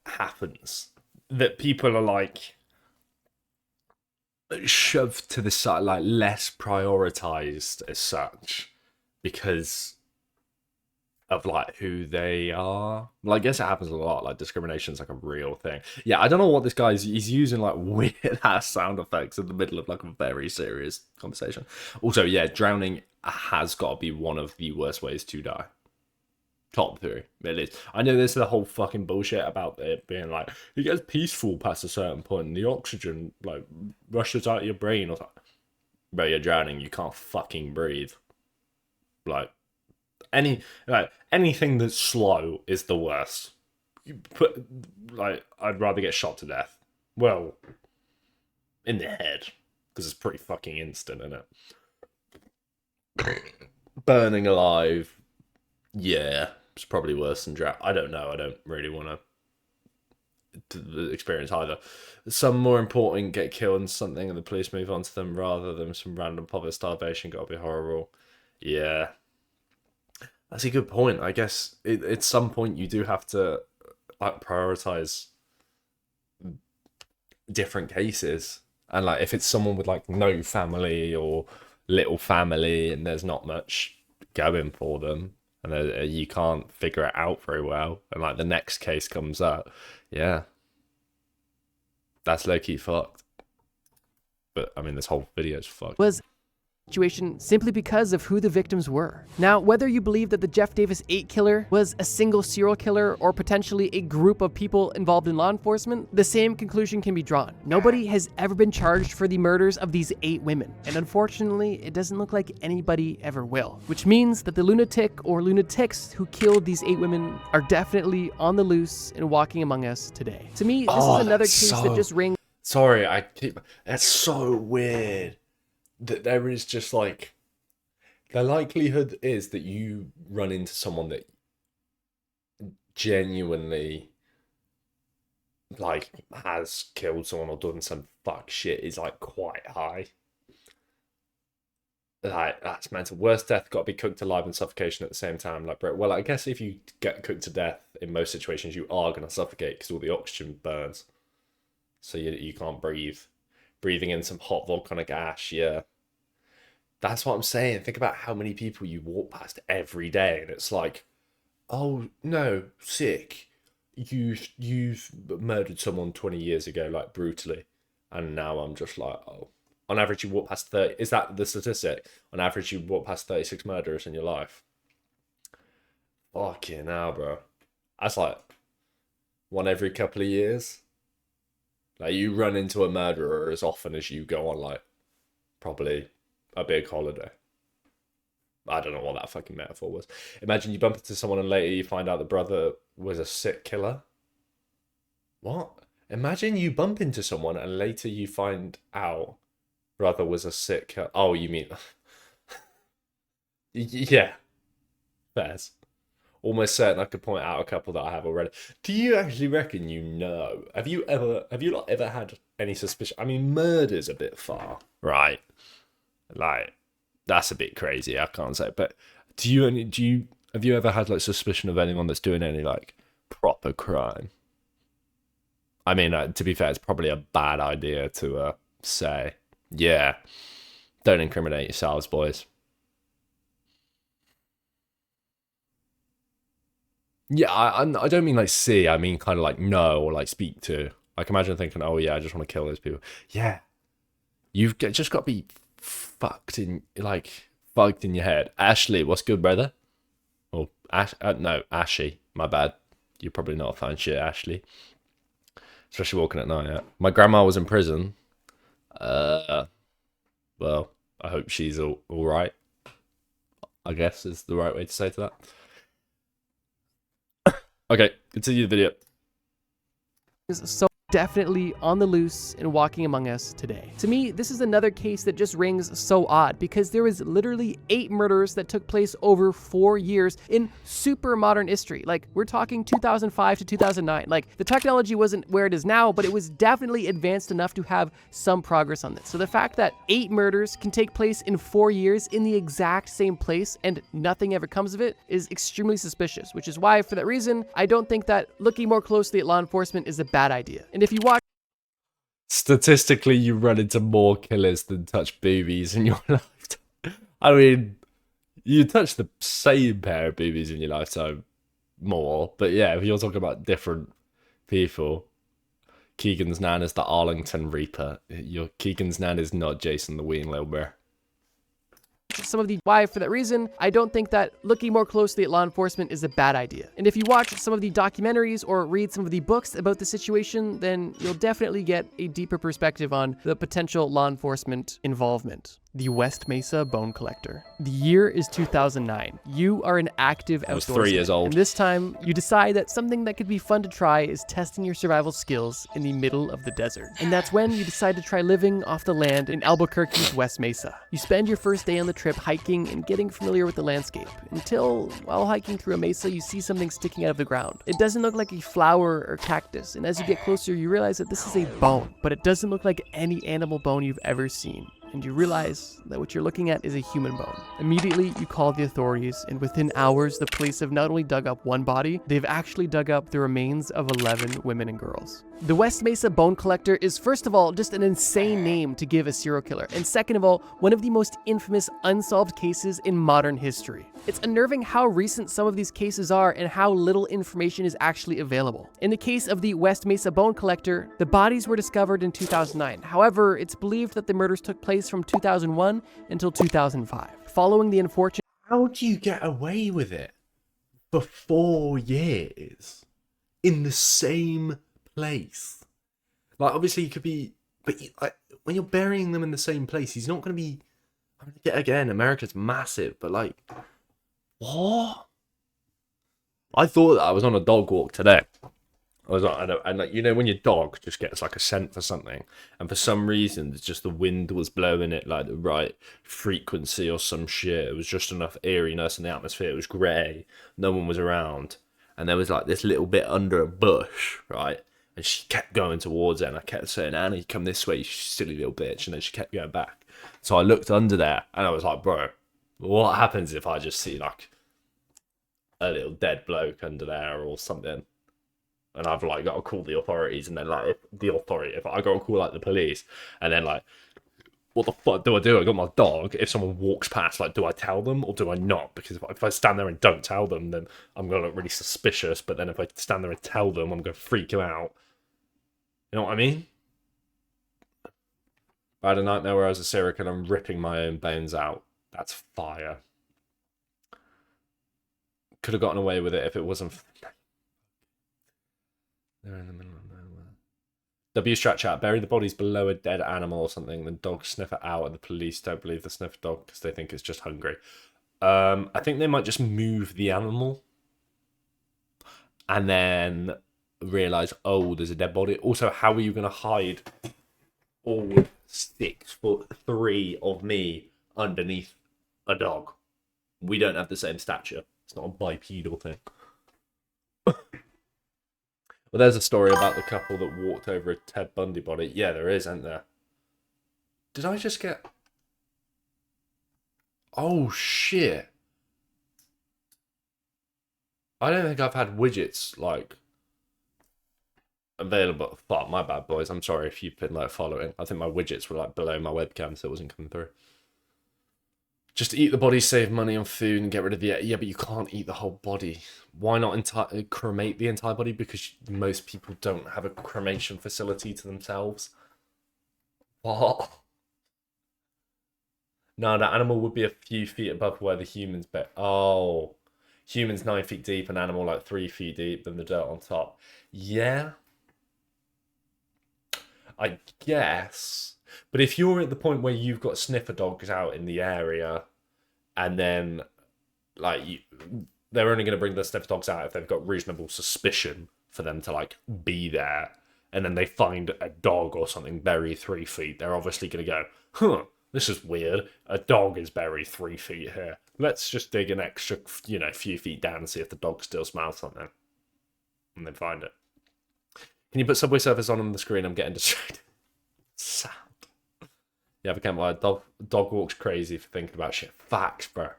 happens? That people are like shoved to the side, like less prioritized as such because of like who they are. Well, I guess it happens a lot. Like discrimination is like a real thing. Yeah, I don't know what this guy's. He's using like weird ass sound effects in the middle of like a very serious conversation. Also, yeah, drowning has got to be one of the worst ways to die. Top 3, it is. I know there's the whole fucking bullshit about it being like, it gets peaceful past a certain point and the oxygen like rushes out of your brain or something. Bro, you're drowning, you can't fucking breathe. Like anything that's slow is the worst. I'd rather get shot to death. Well, in the head, because it's pretty fucking instant, isn't it? Burning alive, yeah. It's probably worse than draft. I don't know. I don't really want to experience either. Some more important get killed in something and the police move on to them rather than some random poverty starvation. Gotta be horrible. Yeah. That's a good point. I guess at some point you do have to like prioritize different cases. And like if it's someone with like no family or little family and there's not much going for them, and you can't figure it out very well, and like the next case comes up, yeah, that's low-key fucked. But I mean, this whole video is fucked. Was situation simply because of who the victims were. Now, whether you believe that the Jeff Davis 8 killer was a single serial killer or potentially a group of people involved in law enforcement, the same conclusion can be drawn. Nobody has ever been charged for the murders of these 8 women, and unfortunately, it doesn't look like anybody ever will, which means that the lunatic or lunatics who killed these 8 women are definitely on the loose and walking among us today. To me, this is another case that just rings... Sorry, that's so weird. That there is just like the likelihood is that you run into someone that genuinely like has killed someone or done some fuck shit is like quite high. Like that's mental. Worst death got to be cooked alive and suffocation at the same time. Like, bro, well, I guess if you get cooked to death in most situations, you are gonna suffocate because all the oxygen burns, so you can't breathe. Breathing in some hot volcanic ash, yeah. That's what I'm saying. Think about how many people you walk past every day, and it's like, oh no, sick. You've murdered someone 20 years ago, like brutally, and now I'm just like, oh. On average, you walk past 30. Is that the statistic? On average, you walk past 36 murderers in your life. Fucking hell, bro. That's like one every couple of years. Like you run into a murderer as often as you go on like probably a big holiday. I don't know what that fucking metaphor was. Imagine you bump into someone and later you find out the brother was a sick killer. What? Imagine you bump into someone and later you find out brother was a sick killer. Oh, you mean... yeah. Fairs. Almost certain I could point out a couple that I have already. Do you actually reckon you know? Have you not ever had any suspicion? I mean, murder's a bit far, right? Like, that's a bit crazy, I can't say. But have you ever had like suspicion of anyone that's doing any like proper crime? I mean, to be fair, it's probably a bad idea to say. Yeah, don't incriminate yourselves, boys. Yeah, I don't mean like see, I mean kind of like know or like speak to. Like imagine thinking, oh yeah, I just want to kill those people. Yeah, just got to be fucked in your head. Ashley, what's good, brother? Oh, no, Ashy, my bad. You're probably not a fan shit, Ashley. Especially walking at night. Yeah. My grandma was in prison. Well, I hope she's all right. I guess is the right way to say to that. Okay, continue the video. So definitely on the loose and walking among us today. To me, this is another case that just rings so odd because there was literally 8 murders that took place over 4 years in super modern history. Like we're talking 2005 to 2009. Like the technology wasn't where it is now, but it was definitely advanced enough to have some progress on this. So the fact that 8 murders can take place in 4 years in the exact same place and nothing ever comes of it is extremely suspicious, which is why for that reason, I don't think that looking more closely at law enforcement is a bad idea. And if you watch Statistically, you run into more killers than touch boobies in your lifetime. I mean, you touch the same pair of boobies in your lifetime more, but yeah, if you're talking about different people, Keegan's nan is the Arlington Reaper. Your Keegan's nan is not Jason the Ween Little Bear. some of the why for that reason, I don't think that looking more closely at law enforcement is a bad idea. And if you watch some of the documentaries or read some of the books about the situation, then you'll definitely get a deeper perspective on the potential law enforcement involvement. The West Mesa Bone Collector. The year is 2009. You are an active outdoorsman. I was 3 years old. And this time, you decide that something that could be fun to try is testing your survival skills in the middle of the desert. And that's when you decide to try living off the land in Albuquerque's West Mesa. You spend your first day on the trip hiking and getting familiar with the landscape, until, while hiking through a mesa, you see something sticking out of the ground. It doesn't look like a flower or cactus, and as you get closer, you realize that this is a bone, but it doesn't look like any animal bone you've ever seen. And you realize that what you're looking at is a human bone. Immediately, you call the authorities, and within hours, the police have not only dug up one body, they've actually dug up the remains of 11 women and girls. The West Mesa Bone Collector is, first of all, just an insane name to give a serial killer, and second of all, one of the most infamous unsolved cases in modern history. It's unnerving how recent some of these cases are and how little information is actually available. In the case of the West Mesa Bone Collector, the bodies were discovered in 2009. However, it's believed that the murders took place from 2001 until 2005. Following the unfortunate... How do you get away with it for 4 years in the same place? Like, obviously, you could be... But when you're burying them in the same place, he's not going to be... I mean, again, America's massive, but like... What? I thought that I was on a dog walk today. I was on, and like, you know, when your dog just gets like a scent for something, and for some reason it's just the wind was blowing it like the right frequency or some shit. It was just enough eeriness in the atmosphere. It was grey, no one was around, and there was like this little bit under a bush, right? And she kept going towards it, and I kept saying, "Annie, come this way, you silly little bitch." And then she kept going back. So I looked under there, and I was like, "Bro, what happens if I just see like a little dead bloke under there or something?" And I've like got to call the authorities, and then like if I got to call like the police, and then like, what the fuck do I do? I got my dog. If someone walks past, like, do I tell them or do I not? Because if I stand there and don't tell them, then I'm gonna look really suspicious. But then if I stand there and tell them, I'm gonna freak them out. You know what I mean? I had a nightmare where I was a serial killer and ripping my own bones out. That's fire. Could have gotten away with it if it wasn't. They're in the middle of nowhere. W strat chat. Bury the bodies below a dead animal or something. The dogs sniff it out, and the police don't believe the sniff dog because they think it's just hungry. I think they might just move the animal and then realize, oh, there's a dead body. Also, how are you going to hide all 6'3" of me underneath a dog? We don't have the same stature. It's not a bipedal thing. Well, there's a story about the couple that walked over a Ted Bundy body. Yeah, there is, isn't there? Did I just get... Oh, shit. I don't think I've had widgets like available. Fuck, my bad, boys. I'm sorry if you've been like following. I think my widgets were like below my webcam, so it wasn't coming through. Just eat the body, save money on food, and get rid of the... Yeah, but you can't eat the whole body. Why not cremate the entire body? Because most people don't have a cremation facility to themselves. What? No, the animal would be a few feet above where the humans... Oh. Humans 9 feet deep, an animal like 3 feet deep, then the dirt on top. Yeah. I guess... But if you're at the point where you've got sniffer dogs out in the area, and then, like, they're only going to bring the sniffer dogs out if they've got reasonable suspicion for them to, like, be there, and then they find a dog or something buried 3 feet, they're obviously going to go, huh, this is weird. A dog is buried 3 feet here. Let's just dig an extra, few feet down and see if the dog still smells something. And then find it. Can you put Subway Surfers on the screen? I'm getting distracted. Sound. Yeah, but can't lie. Dog walks crazy for thinking about shit. Facts, bro.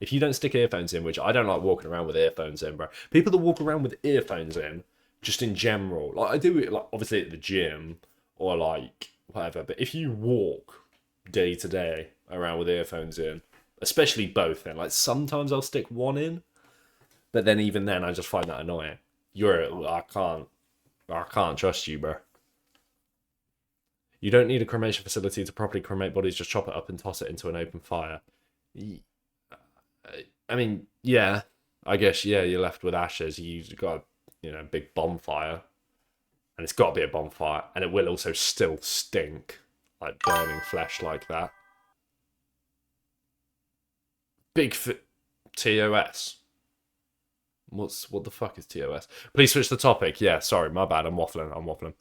If you don't stick earphones in, which I don't like walking around with earphones in, bro. People that walk around with earphones in, just in general, like I do it, like obviously at the gym or like whatever. But if you walk day to day around with earphones in, especially both, then like sometimes I'll stick one in, but then even then I just find that annoying. I can't trust you, bro. You don't need a cremation facility to properly cremate bodies, just chop it up and toss it into an open fire. I mean, yeah, I guess, yeah, you're left with ashes. You've got, a big bonfire. And it's got to be a bonfire. And it will also still stink, like burning flesh like that. Bigfoot TOS. What the fuck is TOS? Please switch the topic. Yeah, sorry, my bad. I'm waffling.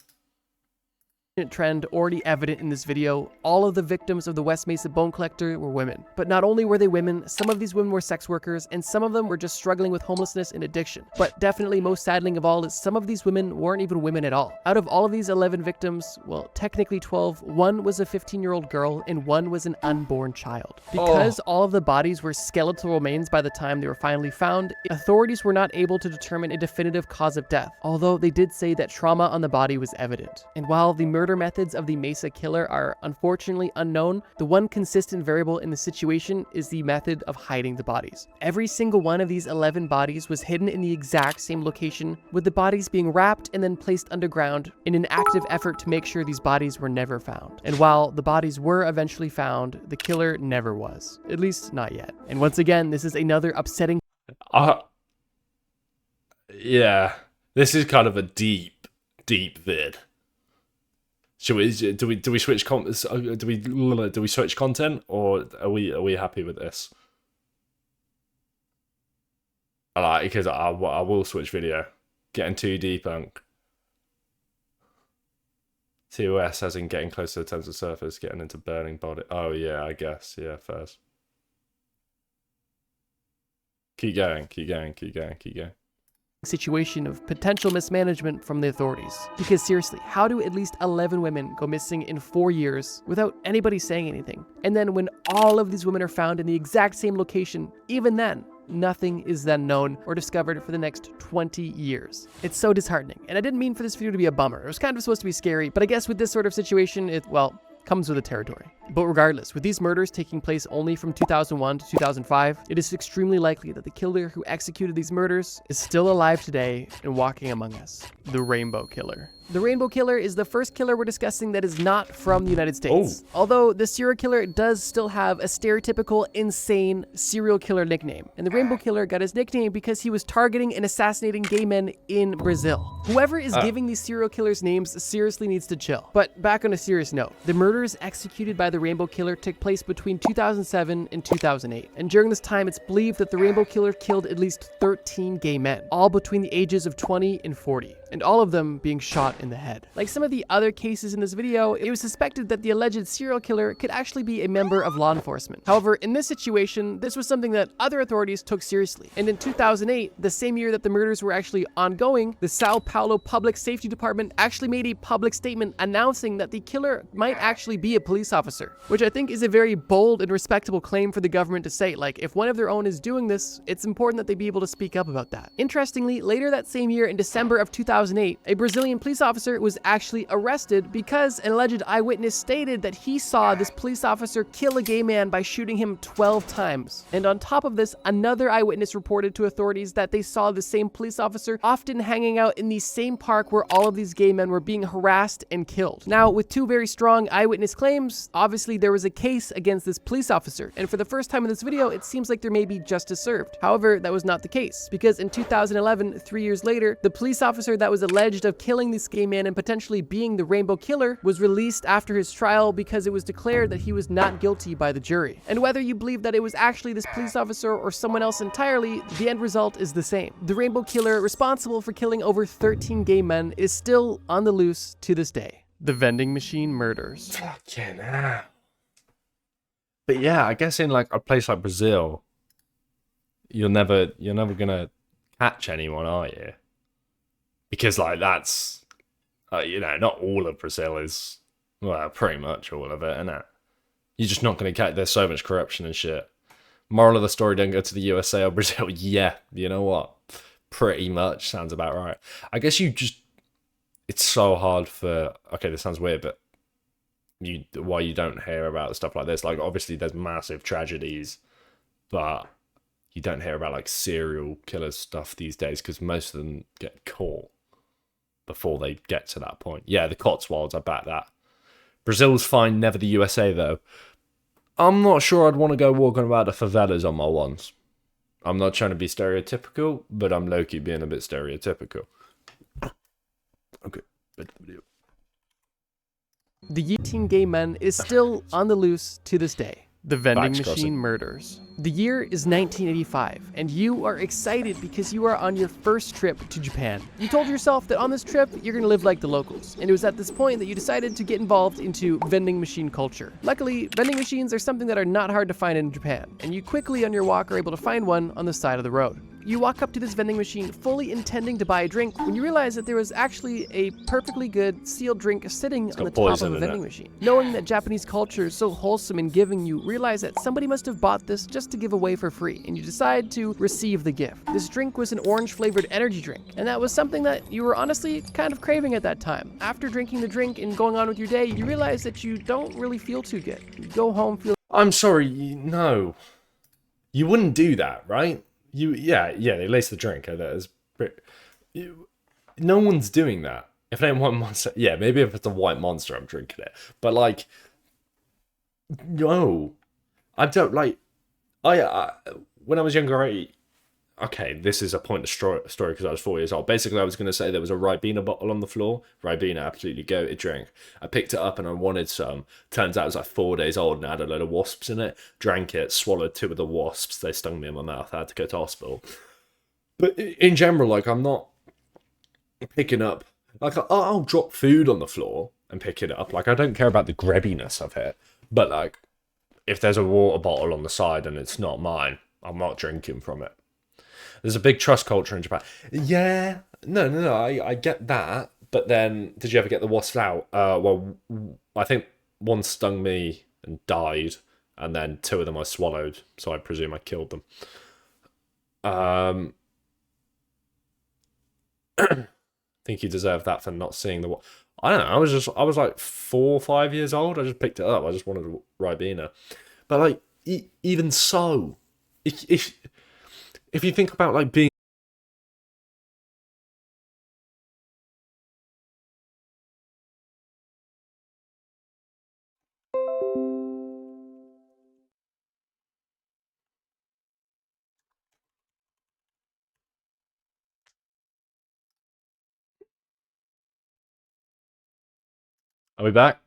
Trend already evident in this video, all of the victims of the West Mesa bone collector were women. But not only were they women, some of these women were sex workers, and some of them were just struggling with homelessness and addiction. But definitely most saddening of all is some of these women weren't even women at all. Out of all of these 11 victims, well, technically 12, one was a 15-year-old girl and one was an unborn child. Because all of the bodies were skeletal remains by the time they were finally found, authorities were not able to determine a definitive cause of death, although they did say that trauma on the body was evident. And while the murder methods of the Mesa killer are unfortunately unknown, the one consistent variable in the situation is the method of hiding the bodies. Every single one of these 11 bodies was hidden in the exact same location, with the bodies being wrapped and then placed underground in an active effort to make sure these bodies were never found. And while the bodies were eventually found, the killer never was. At least not yet. And once again, this is another upsetting... Yeah, this is kind of a deep vid. Do we switch do we switch content, or are we happy with this? I like, because I will switch video. Getting too deep, TOS as in getting close to the tensor surface, getting into burning body. Oh yeah, I guess, yeah, first. Keep going. Situation of potential mismanagement from the authorities. Because seriously, how do at least 11 women go missing in 4 years without anybody saying anything? And then when all of these women are found in the exact same location, even then, nothing is then known or discovered for the next 20 years. It's so disheartening. And I didn't mean for this video to be a bummer. It was kind of supposed to be scary, but I guess with this sort of situation, comes with the territory. But regardless, with these murders taking place only from 2001 to 2005, it is extremely likely that the killer who executed these murders is still alive today and walking among us. The Rainbow Killer. The Rainbow Killer is the first killer we're discussing that is not from the United States. Although the serial killer does still have a stereotypical insane serial killer nickname. And the Rainbow Killer got his nickname because he was targeting and assassinating gay men in Brazil. Whoever is giving these serial killers names seriously needs to chill. But back on a serious note, the murders executed by the Rainbow Killer took place between 2007 and 2008. And during this time, it's believed that the Rainbow Killer killed at least 13 gay men, all between the ages of 20 and 40, and all of them being shot in the head. Like some of the other cases in this video, it was suspected that the alleged serial killer could actually be a member of law enforcement. However, in this situation, this was something that other authorities took seriously. And in 2008, the same year that the murders were actually ongoing, the Sao Paulo Public Safety Department actually made a public statement announcing that the killer might actually be a police officer, which I think is a very bold and respectable claim for the government to say. Like, if one of their own is doing this, it's important that they be able to speak up about that. Interestingly, later that same year, in December of 2008, a Brazilian police officer was actually arrested because an alleged eyewitness stated that he saw this police officer kill a gay man by shooting him 12 times. And on top of this, another eyewitness reported to authorities that they saw the same police officer often hanging out in the same park where all of these gay men were being harassed and killed. Now, with two very strong eyewitness claims, obviously there was a case against this police officer, and for the first time in this video, it seems like there may be justice served. However, that was not the case, because in 2011, 3 years later, the police officer that was alleged of killing this gay man and potentially being the Rainbow Killer was released after his trial because it was declared that he was not guilty by the jury. And whether you believe that it was actually this police officer or someone else entirely, the end result is the same. The Rainbow Killer, responsible for killing over 13 gay men, is still on the loose to this day. The vending machine murders. Fucking hell. But yeah, I guess in like a place like Brazil, you're never gonna catch anyone, are you? Because like that's, you know, not all of Brazil is, well, pretty much all of it, isn't it? You're just not gonna catch. There's so much corruption and shit. Moral of the story: don't go to the USA or Brazil. Yeah, you know what? Pretty much sounds about right. I guess you just. It's so hard for. Okay, this sounds weird, but why you don't hear about stuff like this? Like, obviously, there's massive tragedies, but you don't hear about like serial killer stuff these days because most of them get caught before they get to that point. Yeah, the Cotswolds, I back that. Brazil's fine, never the USA though. I'm not sure I'd want to go walking about the favelas on my ones. I'm not trying to be stereotypical, but I'm low-key being a bit stereotypical. Okay, back to the video. The 18 gay men is still on the loose to this day. The vending Facts machine crossing. murders. The year is 1985, and you are excited because you are on your first trip to Japan. You told yourself that on this trip, you're going to live like the locals, and it was at this point that you decided to get involved into vending machine culture. Luckily, vending machines are something that are not hard to find in Japan, and you quickly on your walk are able to find one on the side of the road. You walk up to this vending machine fully intending to buy a drink when you realize that there was actually a perfectly good sealed drink sitting on the top of a vending machine. Knowing that Japanese culture is so wholesome and giving, you realize that somebody must have bought this just to give away for free, and you decide to receive the gift. This drink was an orange flavored energy drink, and that was something that you were honestly kind of craving at that time. After drinking the drink and going on with your day, you realize that you don't really feel too good. You go home feel. I'm sorry, no. You wouldn't do that, right? Yeah, they lace the drink. No one's doing that. If it ain't White Monster, yeah, maybe if it's a White Monster, I'm drinking it. But like, no, I don't like. I when I was younger, okay, this is a pointless story because I was 4 years old. Basically, I was going to say there was a Ribena bottle on the floor. Ribena, absolutely goated drink. I picked it up and I wanted some. Turns out it was like 4 days old and it had a load of wasps in it. Drank it, swallowed 2 of the wasps. They stung me in my mouth. I had to go to hospital. But in general, like, I'm not picking up. Like, I'll drop food on the floor and pick it up. Like, I don't care about the grebbiness of it. But like, if there's a water bottle on the side and it's not mine, I'm not drinking from it. There's a big trust culture in Japan. Yeah, no, I get that. But then, did you ever get the wasps out? Well, I think one stung me and died, and then 2 of them I swallowed, so I presume I killed them. I think you deserve that for not seeing the. I don't know. I was like 4 or 5 years old. I just picked it up. I just wanted a Ribena, but like even so, if you think about like being. Are we back?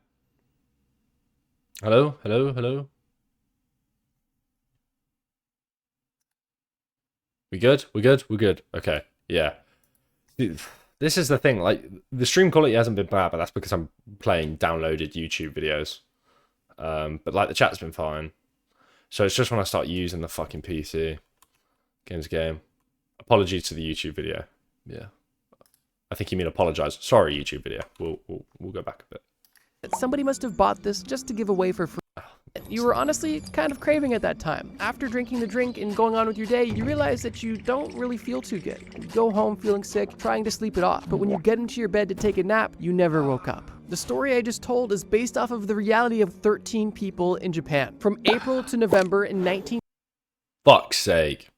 Hello? Hello? Hello? We good? We good? We're good. Okay. Yeah. This is the thing, like, the stream quality hasn't been bad, but that's because I'm playing downloaded YouTube videos. But, like, the chat's been fine. So it's just when I start using the fucking PC. Game's game. Apologies to the YouTube video. Yeah. I think you mean apologize. Sorry, YouTube video. We'll go back a bit. Somebody must have bought this just to give away for free. You were honestly kind of craving at that time. After drinking the drink and going on with your day, you realize that you don't really feel too good. You go home feeling sick, trying to sleep it off. But when you get into your bed to take a nap, you never woke up. The story I just told is based off of the reality of 13 people in Japan. From April to November in 19... Fuck's sake.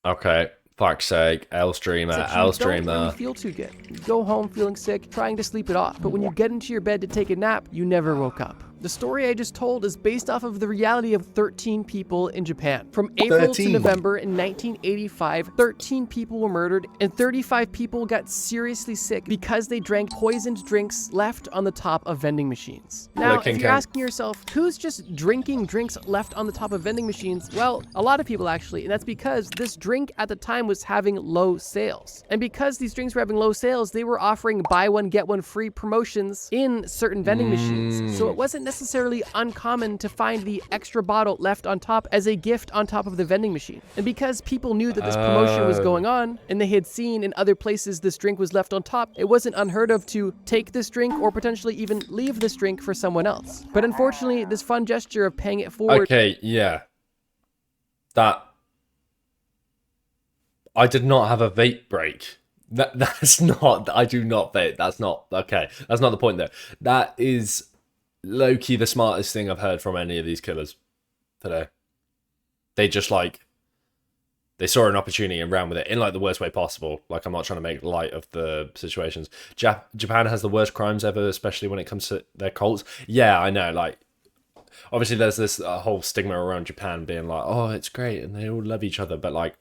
Okay. Fuck's sake. L streamer. L streamer. Don't really feel too good. You go home feeling sick, trying to sleep it off. But when you get into your bed to take a nap, you never woke up. The story I just told is based off of the reality of 13 people in Japan. From April to November in 1985, 13 people were murdered and 35 people got seriously sick because they drank poisoned drinks left on the top of vending machines. Now, if you're asking yourself, who's just drinking drinks left on the top of vending machines? Well, a lot of people actually, and that's because this drink at the time was having low sales. And because these drinks were having low sales, they were offering buy one, get one free promotions in certain vending machines. So it wasn't necessarily uncommon to find the extra bottle left on top as a gift on top of the vending machine. And because people knew that this promotion was going on, and they had seen in other places this drink was left on top, it wasn't unheard of to take this drink or potentially even leave this drink for someone else. But unfortunately, this fun gesture of paying it forward... Okay, yeah. I did not have a vape break. That's not... I do not vape. That's not... Okay, that's not the point there. That is... low-key the smartest thing I've heard from any of these killers today. They just, like, they saw an opportunity and ran with it in, like, the worst way possible. Like, I'm not trying to make light of the situations. Japan has the worst crimes ever, especially when it comes to their cults. Yeah, I know, like, obviously there's this whole stigma around Japan being like, oh, it's great, and they all love each other, but, like,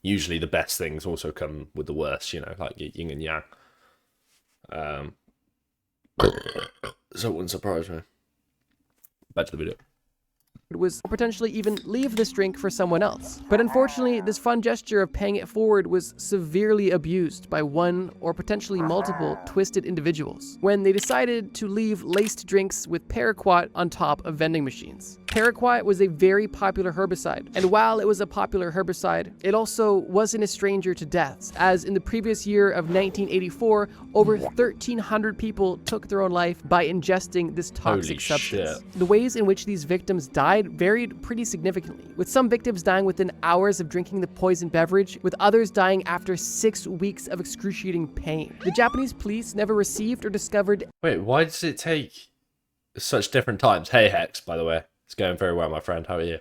usually the best things also come with the worst, you know, like yin and yang. So it wouldn't surprise me. Back to the video. Was potentially even leave this drink for someone else. But unfortunately, this fun gesture of paying it forward was severely abused by one or potentially multiple twisted individuals when they decided to leave laced drinks with paraquat on top of vending machines. Paraquat was a very popular herbicide, and while it was a popular herbicide, it also wasn't a stranger to deaths, as in the previous year of 1984, over 1,300 people took their own life by ingesting this toxic substance. Shit. The ways in which these victims died varied pretty significantly, with some victims dying within hours of drinking the poisoned beverage, with others dying after 6 weeks of excruciating pain. The Japanese police never received or discovered... Wait, why does it take such different times? Hey, Hex, by the way. It's going very well, my friend. How are you?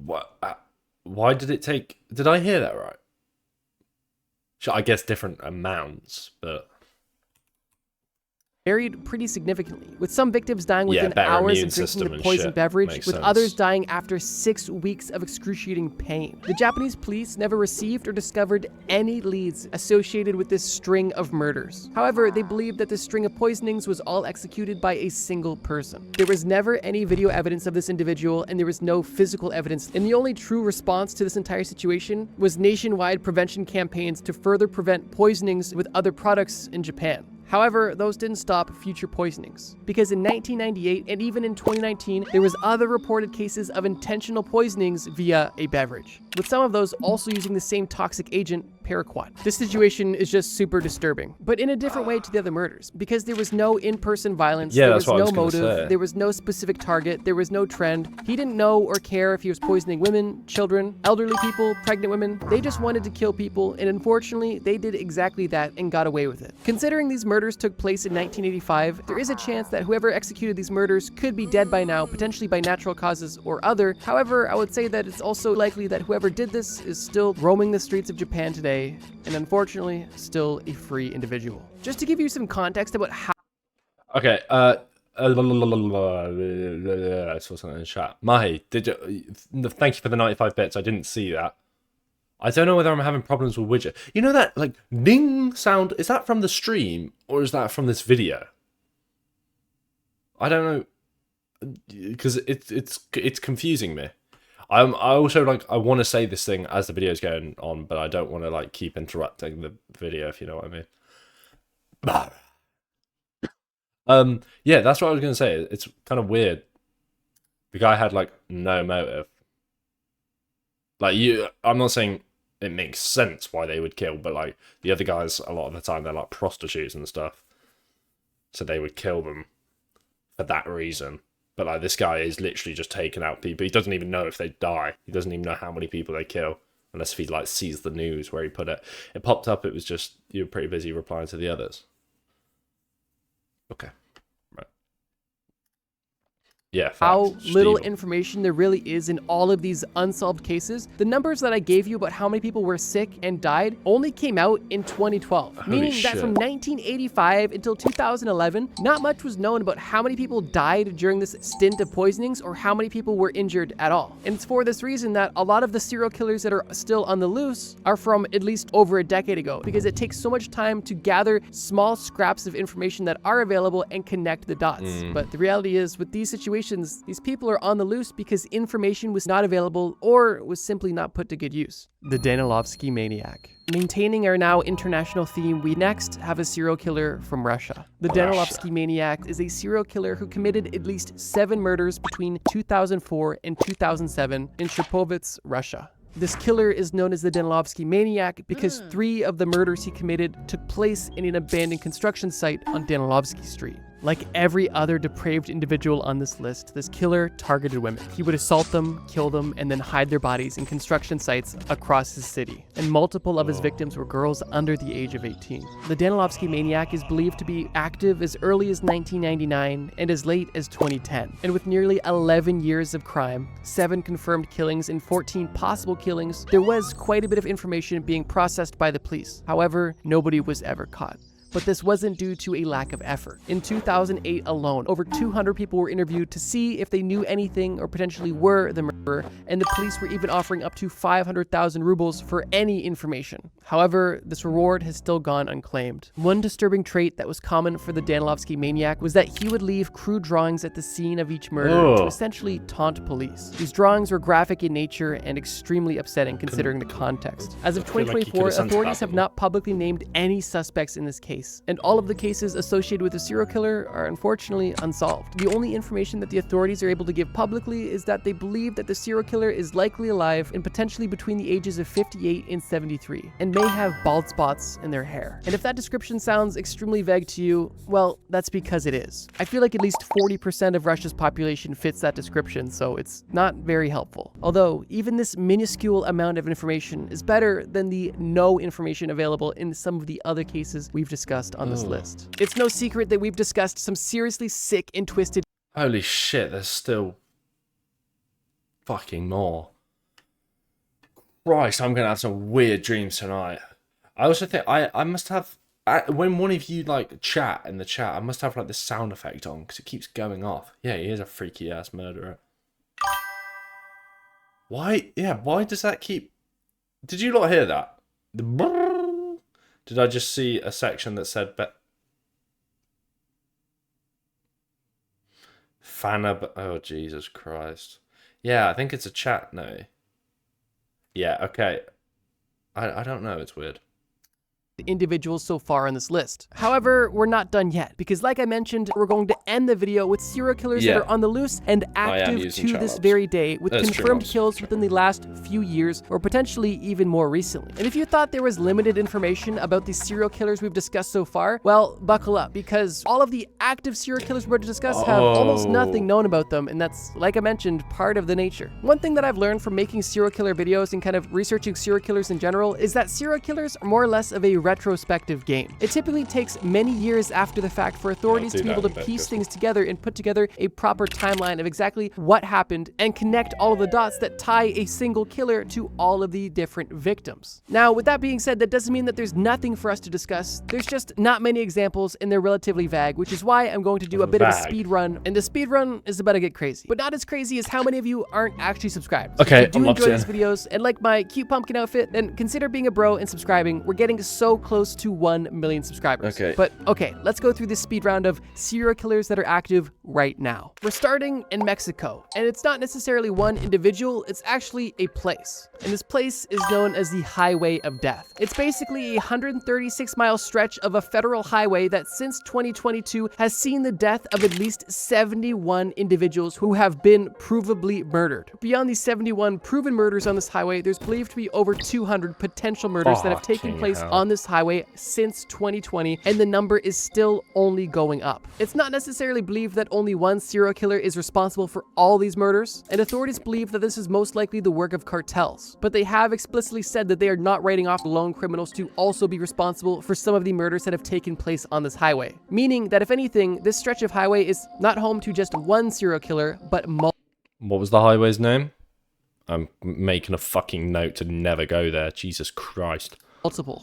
What? Why did it take... Did I hear that right? I guess different amounts, but... varied pretty significantly, with some victims dying within hours of drinking the poisoned beverage, with others dying after 6 weeks of excruciating pain. The Japanese police never received or discovered any leads associated with this string of murders. However, they believed that this string of poisonings was all executed by a single person. There was never any video evidence of this individual, and there was no physical evidence, and the only true response to this entire situation was nationwide prevention campaigns to further prevent poisonings with other products in Japan. However, those didn't stop future poisonings, because in 1998 and even in 2019, there was other reported cases of intentional poisonings via a beverage, with some of those also using the same toxic agent, paraquat. This situation is just super disturbing, but in a different way to the other murders, because there was no in-person violence, there was no motive, there was no specific target, there was no trend. He didn't know or care if he was poisoning women, children, elderly people, pregnant women. They just wanted to kill people, and unfortunately, they did exactly that and got away with it. Considering these murders took place in 1985, there is a chance that whoever executed these murders could be dead by now, potentially by natural causes or other. However, I would say that it's also likely that whoever did this is still roaming the streets of Japan today, and unfortunately, still a free individual. Just to give you some context about how... Okay, I saw something in the chat. Mahi, did you... Thank you for the 95 bits, I didn't see that. I don't know whether I'm having problems with widget. You know that, like, ding sound, is that from the stream, or is that from this video? I don't know, because it's confusing me. I also like I want to say this thing as the video's going on, but I don't want to like keep interrupting the video, if you know what I mean. Yeah, that's what I was gonna say. It's kind of weird. The guy had like no motive. Like I'm not saying it makes sense why they would kill, but like the other guys, a lot of the time they're like prostitutes and stuff, so they would kill them for that reason. But like this guy is literally just taking out people. He doesn't even know if they die. He doesn't even know how many people they kill, unless if he like sees the news where he put it. It popped up. It was just you were pretty busy replying to the others. Okay, right. Yeah, how facts. little Steven. information there really is in all of these unsolved cases. The numbers that I gave you about how many people were sick and died only came out in 2012, Holy meaning shit. that from 1985 until 2011, not much was known about how many people died during this stint of poisonings or how many people were injured at all. And it's for this reason that a lot of the serial killers that are still on the loose are from at least over a decade ago, because it takes so much time to gather small scraps of information that are available and connect the dots. But the reality is, with these situations, these people are on the loose because information was not available or was simply not put to good use. The Danilovsky Maniac. Maintaining our now international theme, we next have a serial killer from Russia. The Danilovsky Maniac is a serial killer who committed at least 7 murders between 2004 and 2007 in Shapovets, Russia. This killer is known as the Danilovsky Maniac because 3 of the murders he committed took place in an abandoned construction site on Danilovsky Street. Like every other depraved individual on this list, this killer targeted women. He would assault them, kill them, and then hide their bodies in construction sites across his city. And multiple of his victims were girls under the age of 18. The Danilovsky Maniac is believed to be active as early as 1999 and as late as 2010. And with nearly 11 years of crime, 7 confirmed killings, and 14 possible killings, there was quite a bit of information being processed by the police. However, nobody was ever caught. But this wasn't due to a lack of effort. In 2008 alone, over 200 people were interviewed to see if they knew anything or potentially were the murderer, and the police were even offering up to 500,000 rubles for any information. However, this reward has still gone unclaimed. One disturbing trait that was common for the Danilovsky Maniac was that he would leave crude drawings at the scene of each murder to essentially taunt police. These drawings were graphic in nature and extremely upsetting considering the context. As of 2024, authorities have not publicly named any suspects in this case, and all of the cases associated with the serial killer are unfortunately unsolved. The only information that the authorities are able to give publicly is that they believe that the serial killer is likely alive and potentially between the ages of 58 and 73, and may have bald spots in their hair. And if that description sounds extremely vague to you, well, that's because it is. I feel like at least 40% of Russia's population fits that description, so it's not very helpful. Although, even this minuscule amount of information is better than the no information available in some of the other cases we've discussed on this list. It's no secret that we've discussed some seriously sick and twisted. Holy shit, there's still fucking more. Christ, I'm gonna have some weird dreams tonight. I also think I must have, when one of you like chat in the chat, I must have like this sound effect on because it keeps going off. Yeah, he is a freaky ass murderer. Why? Yeah, why does that keep? Did you not hear that? The brrr. Did I just see a section that said Fanab? Oh, Jesus Christ. Yeah, I think it's a chat now. Yeah, okay. I don't know, it's weird. Individuals so far on this list. However, we're not done yet, because like I mentioned, we're going to end the video with serial killers that are on the loose and active to this very day, with confirmed kills within the last few years or potentially even more recently. And if you thought there was limited information about these serial killers we've discussed so far, well, buckle up, because all of the active serial killers we're to discuss have almost nothing known about them, and that's, like I mentioned, part of the nature. One thing that I've learned from making serial killer videos and kind of researching serial killers in general is that serial killers are more or less of a retrospective game. It typically takes many years after the fact for authorities to be able to piece things together and put together a proper timeline of exactly what happened and connect all of the dots that tie a single killer to all of the different victims. Now, with that being said, that doesn't mean that there's nothing for us to discuss. There's just not many examples and they're relatively vague, which is why I'm going to do a bit of a speed run, and the speed run is about to get crazy. But not as crazy as how many of you aren't actually subscribed. Okay, so if you do enjoy these videos and like my cute pumpkin outfit, then consider being a bro and subscribing. We're getting so so close to 1 million subscribers. Okay. But okay, let's go through this speed round of serial killers that are active right now. We're starting in Mexico, and it's not necessarily one individual, it's actually a place. And this place is known as the Highway of Death. It's basically a 136-mile stretch of a federal highway that since 2022 has seen the death of at least 71 individuals who have been provably murdered. Beyond these 71 proven murders on this highway, there's believed to be over 200 potential murders that have taken Fucking place hell. on this highway since 2020, and the number is still only going up. It's not necessarily believed that only one serial killer is responsible for all these murders, and authorities believe that this is most likely the work of cartels, but they have explicitly said that they are not writing off lone criminals to also be responsible for some of the murders that have taken place on this highway. Meaning that if anything, this stretch of highway is not home to just one serial killer, but multiple. What was the highway's name? I'm making a fucking note to never go there. Jesus Christ.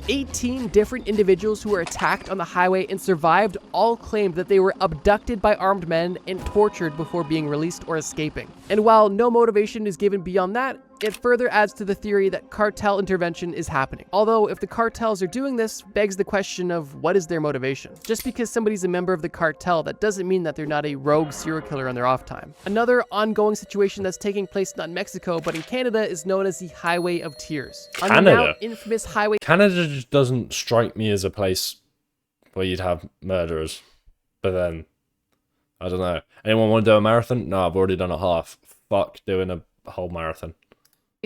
18 different individuals who were attacked on the highway and survived all claimed that they were abducted by armed men and tortured before being released or escaping. And while no motivation is given beyond that, it further adds to the theory that cartel intervention is happening. Although, if the cartels are doing this, begs the question of what is their motivation? Just because somebody's a member of the cartel, that doesn't mean that they're not a rogue serial killer on their off time. Another ongoing situation that's taking place not in Mexico, but in Canada is known as the Highway of Tears. On the now Canada? infamous Highway Canada just doesn't strike me as a place where you'd have murderers. But then, I don't know. Anyone want to do a marathon? No, I've already done a half. Fuck doing a whole marathon.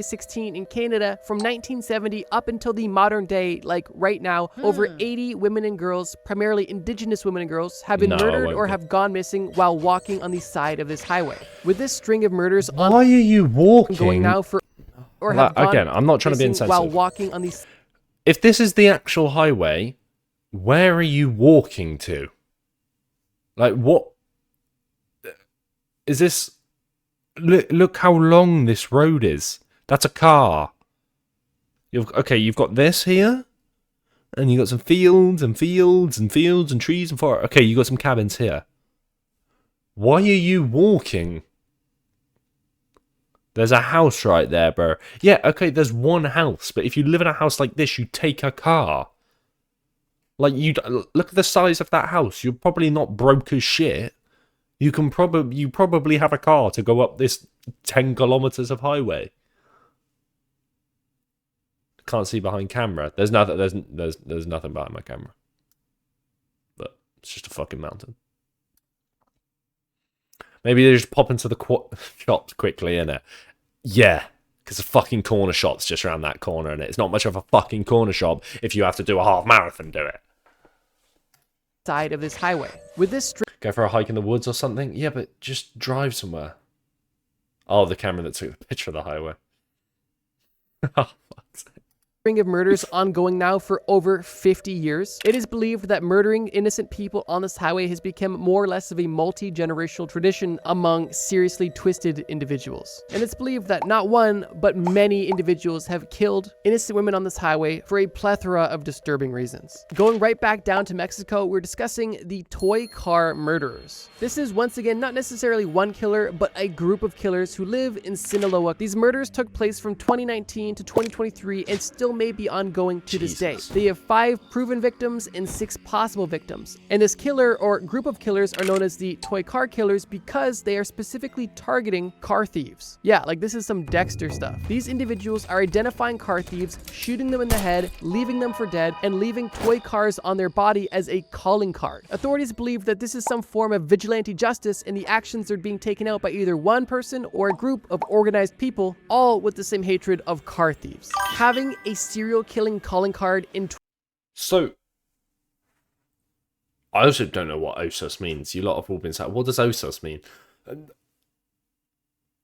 16 in Canada from 1970 up until the modern day, like right now, over 80 women and girls, primarily indigenous women and girls, have been No, I murdered won't or be. have gone missing while walking on the side of this highway. With this string of murders Why are you walking? ongoing now for or Like, have gone again, I'm not trying to be missing while insensitive. walking on the If this is the actual highway, where are you walking to? Like, what? Is this... Look how long this road is. That's a car. You've got this here. And you got some fields and fields and fields and trees and forest. Okay, you got some cabins here. Why are you walking? There's a house right there, bro. Yeah, okay, there's one house. But if you live in a house like this, you take a car. Like, you look at the size of that house. You're probably not broke as shit. You probably have a car to go up this 10 kilometers of highway. Can't see behind camera. There's nothing behind my camera. But it's just a fucking mountain. Maybe they just pop into the shops quickly, innit? Yeah, because the fucking corner shop's just around that corner, and it's not much of a fucking corner shop if you have to do a half marathon, do it. side of this highway. With this Go for a hike in the woods or something? Yeah, but just drive somewhere. Oh, the camera that took the picture of the highway. Oh, fuck's sake. string of murders ongoing now for over 50 years, it is believed that murdering innocent people on this highway has become more or less of a multi-generational tradition among seriously twisted individuals. And it's believed that not one, but many individuals have killed innocent women on this highway for a plethora of disturbing reasons. Going right back down to Mexico, we're discussing the toy car murderers. This is once again not necessarily one killer, but a group of killers who live in Sinaloa. These murders took place from 2019 to 2023 and still may be ongoing to this day. They have 5 proven victims and 6 possible victims. And this killer or group of killers are known as the toy car killers because they are specifically targeting car thieves. Yeah, like this is some Dexter stuff. These individuals are identifying car thieves, shooting them in the head, leaving them for dead, and leaving toy cars on their body as a calling card. Authorities believe that this is some form of vigilante justice and the actions are being taken out by either one person or a group of organized people, all with the same hatred of car thieves. Having a serial killing calling card in So, I also don't know what OSUS means. You lot have all been saying, what does OSUS mean?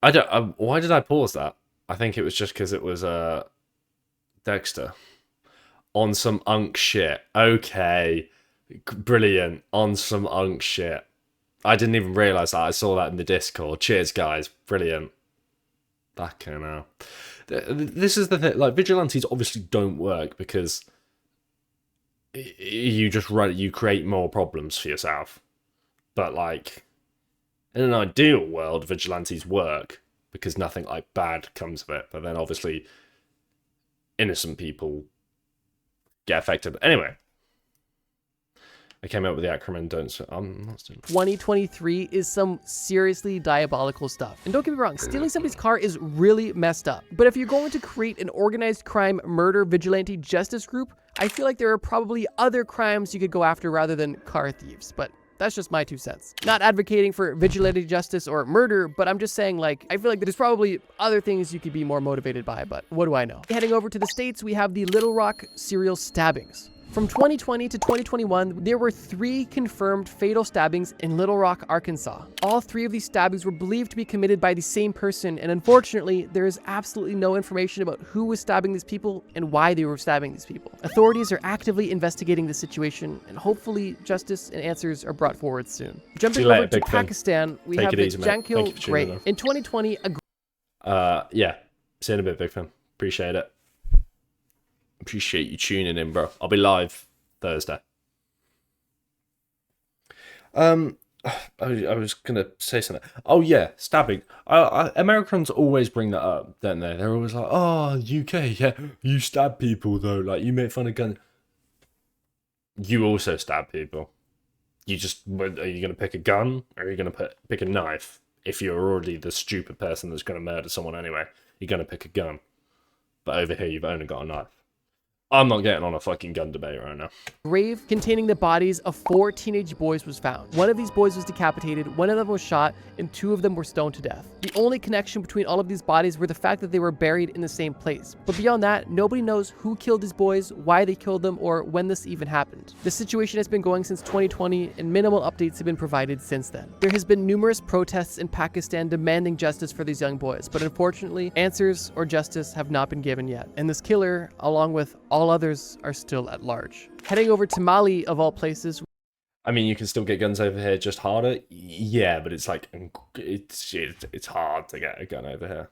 I don't. Why did I pause that? I think it was just because it was Dexter on some unk shit. Okay, brilliant. On some unk shit. I didn't even realize that. I saw that in the Discord. Cheers, guys. Brilliant. Back now. This is the thing. Like, vigilantes obviously don't work because you create more problems for yourself. But like, in an ideal world, vigilantes work because nothing like bad comes of it. But then obviously, innocent people get affected. Anyway, I came up with the acronym. Don't. I'm not doing. 2023 is some seriously diabolical stuff. And don't get me wrong, stealing somebody's car is really messed up. But if you're going to create an organized crime murder vigilante justice group, I feel like there are probably other crimes you could go after rather than car thieves. But that's just my 2 cents. Not advocating for vigilante justice or murder, but I'm just saying, like, I feel like there's probably other things you could be more motivated by, but what do I know? Heading over to the States, we have the Little Rock serial stabbings. From 2020 to 2021, there were 3 confirmed fatal stabbings in Little Rock, Arkansas. All 3 of these stabbings were believed to be committed by the same person, and unfortunately, there is absolutely no information about who was stabbing these people and why they were stabbing these people. Authorities are actively investigating the situation, and hopefully justice and answers are brought forward soon. Jumping over to Pakistan, we have the Jankil Grave. In 2020, yeah, see you in a bit, big fan. Appreciate it. Appreciate you tuning in, bro. I'll be live Thursday. I was gonna say something. Oh yeah, stabbing. Americans always bring that up, don't they? They're always like, "Oh, UK, yeah, you stab people though. Like you make fun of guns. You also stab people. You just are you gonna pick a gun or are you gonna pick a knife? If you're already the stupid person that's gonna murder someone anyway, you're gonna pick a gun. But over here, you've only got a knife." I'm not getting on a fucking gun debate right now. Grave containing the bodies of 4 teenage boys was found. One of these boys was decapitated, one of them was shot, and 2 of them were stoned to death. The only connection between all of these bodies were the fact that they were buried in the same place. But beyond that, nobody knows who killed these boys, why they killed them, or when this even happened. The situation has been going since 2020, and minimal updates have been provided since then. There has been numerous protests in Pakistan demanding justice for these young boys, but unfortunately, answers or justice have not been given yet. And this killer, along with all others, are still at large. Heading over to Mali, of all places. I mean, you can still get guns over here, just harder. Yeah, but it's like it's hard to get a gun over here,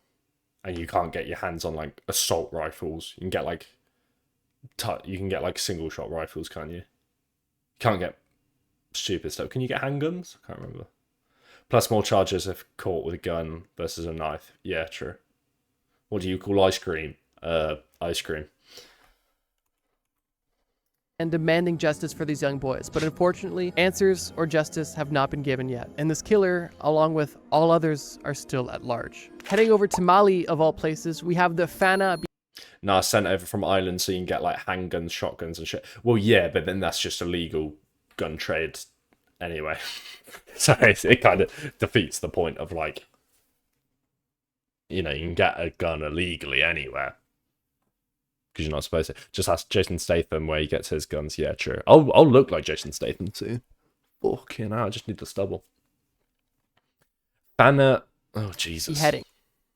and you can't get your hands on like assault rifles. You can get like single shot rifles, can't you? You can't get stupid stuff. Can you get handguns? I can't remember. Plus more charges if caught with a gun versus a knife. Yeah, true. What do you call ice cream? Ice cream. And demanding justice for these young boys, but unfortunately, answers or justice have not been given yet. And this killer, along with all others, are still at large. Heading over to Mali, of all places, we have the Fana. Nah, sent over from Ireland so you can get like handguns, shotguns and shit. Well, yeah, but then that's just illegal gun trade anyway. So it kind of defeats the point of like, you know, you can get a gun illegally anywhere. Because you're not supposed to. Just ask Jason Statham where he gets his guns. Yeah, true. I'll look like Jason Statham too. Fucking hell, I just need the stubble. Banner. Oh, Jesus. Beheading.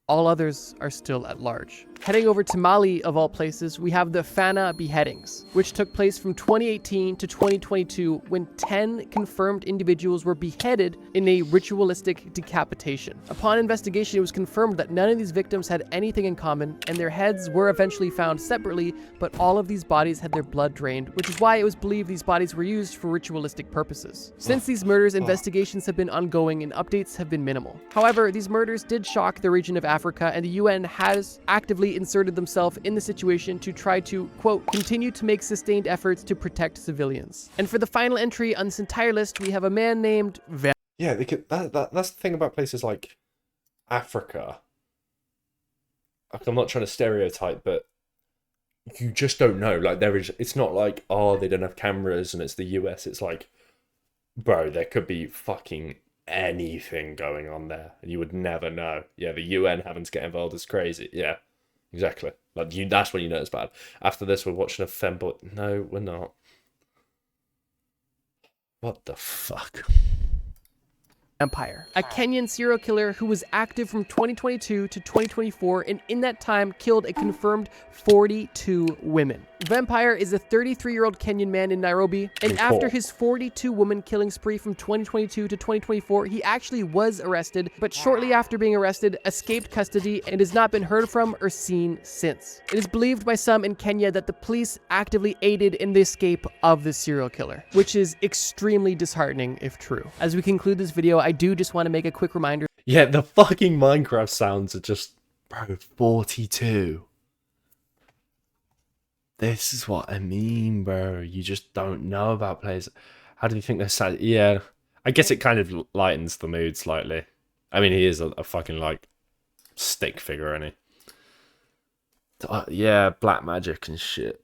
All others are still at large. Heading over to Mali, of all places, we have the Fana beheadings, which took place from 2018 to 2022 when 10 confirmed individuals were beheaded in a ritualistic decapitation. Upon investigation, it was confirmed that none of these victims had anything in common, and their heads were eventually found separately, but all of these bodies had their blood drained, which is why it was believed these bodies were used for ritualistic purposes. Since these murders, investigations have been ongoing and updates have been minimal. However, these murders did shock the region of Africa, and the UN has actively inserted themselves in the situation to try to, quote, continue to make sustained efforts to protect civilians. And for the final entry on this entire list, we have a man named Yeah, that's the thing about places like Africa. Like, I'm not trying to stereotype, but you just don't know. Like, it's not like, oh, they don't have cameras and it's the US. It's like, bro, there could be fucking anything going on there and you would never know. Yeah, the UN having to get involved is crazy. Yeah, exactly. Like, that's when you know it's bad. After this, we're watching a femboy. No, we're not. What the fuck? Empire, a Kenyan serial killer who was active from 2022 to 2024 and in that time killed a confirmed 42 women. Vampire is a 33-year-old Kenyan man in Nairobi, and after his 42-woman killing spree from 2022 to 2024, he actually was arrested, but shortly after being arrested, escaped custody and has not been heard from or seen since. It is believed by some in Kenya that the police actively aided in the escape of the serial killer, which is extremely disheartening if true. As we conclude this video, I do just want to make a quick reminder. Yeah, the fucking Minecraft sounds are just, bro, 42. This is what I mean, bro. You just don't know about players. How do you think they're sad? Yeah, I guess it kind of lightens the mood slightly. I mean, he is a fucking like stick figure, isn't he? Yeah, black magic and shit.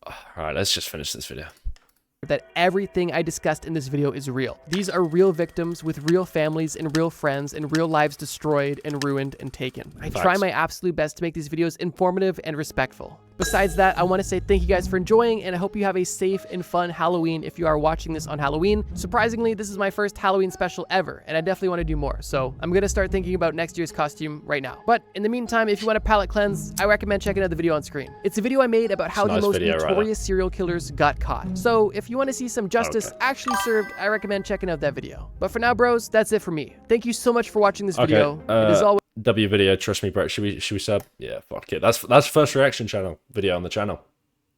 All right, let's just finish this video. That everything I discussed in this video is real. These are real victims with real families and real friends and real lives destroyed and ruined and taken. I try my absolute best to make these videos informative and respectful. Besides that, I want to say thank you guys for enjoying, and I hope you have a safe and fun Halloween if you are watching this on Halloween. Surprisingly, this is my first Halloween special ever, and I definitely want to do more, so I'm going to start thinking about next year's costume right now. But in the meantime, if you want a palate cleanse, I recommend checking out the video on screen. It's a video I made about how the most notorious serial killers got caught. So if you want to see some justice actually served, I recommend checking out that video. But for now, bros, that's it for me. Thank you so much for watching this video. It is always W video, trust me, bro. Should we sub? Yeah, fuck it. That's first reaction channel video on the channel,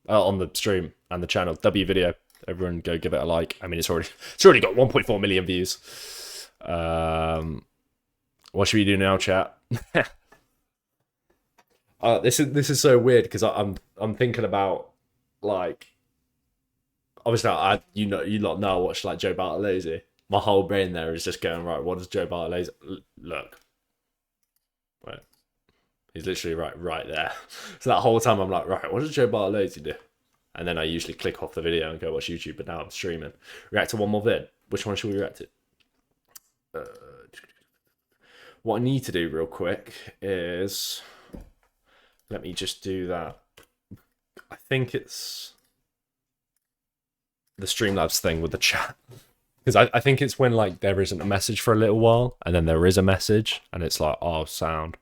on the stream and the channel. W video. Everyone go give it a like. I mean, it's already got 1.4 million views. What should we do now, chat? This is so weird because I'm thinking about like, obviously you lot know I watch like Joe Bartolozzi. My whole brain there is just going, right, what does Joe Bartolozzi look? Right. He's literally right there. So that whole time I'm like, right, what does Joe Bartolozzi do? And then I usually click off the video and go watch YouTube, but now I'm streaming. React to one more vid. Which one should we react to? What I need to do real quick is, let me just do that. I think it's the Streamlabs thing with the chat. Because I think it's when like there isn't a message for a little while, and then there is a message, and it's like, oh, sound.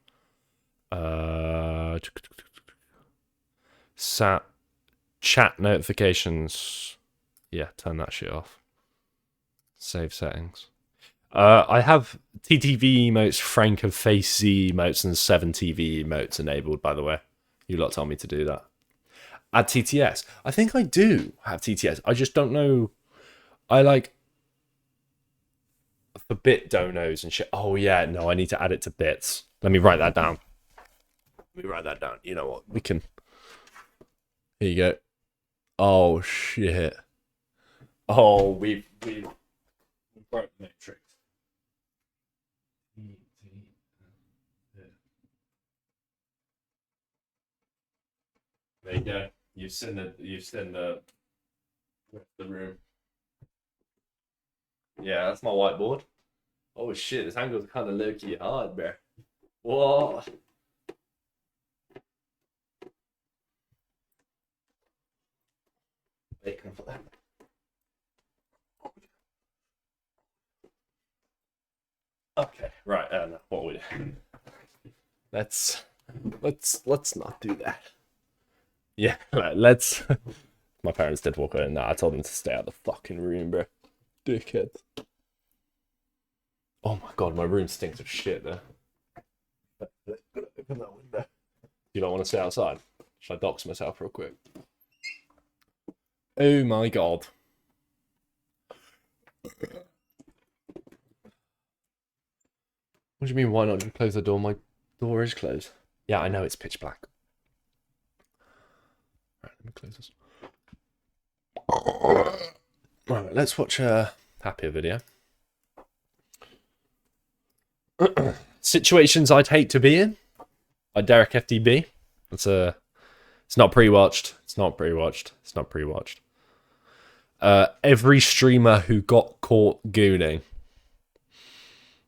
Chat notifications. Yeah, turn that shit off. Save settings. I have TTV emotes, Frank of Face Z emotes, and 7TV emotes enabled, by the way. You lot told me to do that. Add TTS. I think I do have TTS. I just don't know. I like for bit donos and shit. Oh yeah, no, I need to add it to bits. Let me write that down. You know what? We can. Here you go. Oh shit. Oh, we broke the matrix. There you go. You've seen the room. Yeah, that's my whiteboard. Oh shit, this angle's kind of low-key hard, bro. What? Wait, can I put that? Okay, right. What we do? Let's not do that. Yeah, let's. My parents did walk in. Nah, I told them to stay out of the fucking room, bro. Dickhead. Oh my god, my room stinks of shit there. Open that window. You don't want to stay outside? Should I dox myself real quick? Oh my god. What do you mean, why not just close the door? My door is closed. Yeah, I know, it's pitch black. Right, let me close this. Right, let's watch a happier video. Situations I'd hate to be in by Derek FTB. It's not pre-watched. It's not pre-watched. Every streamer who got caught gooning.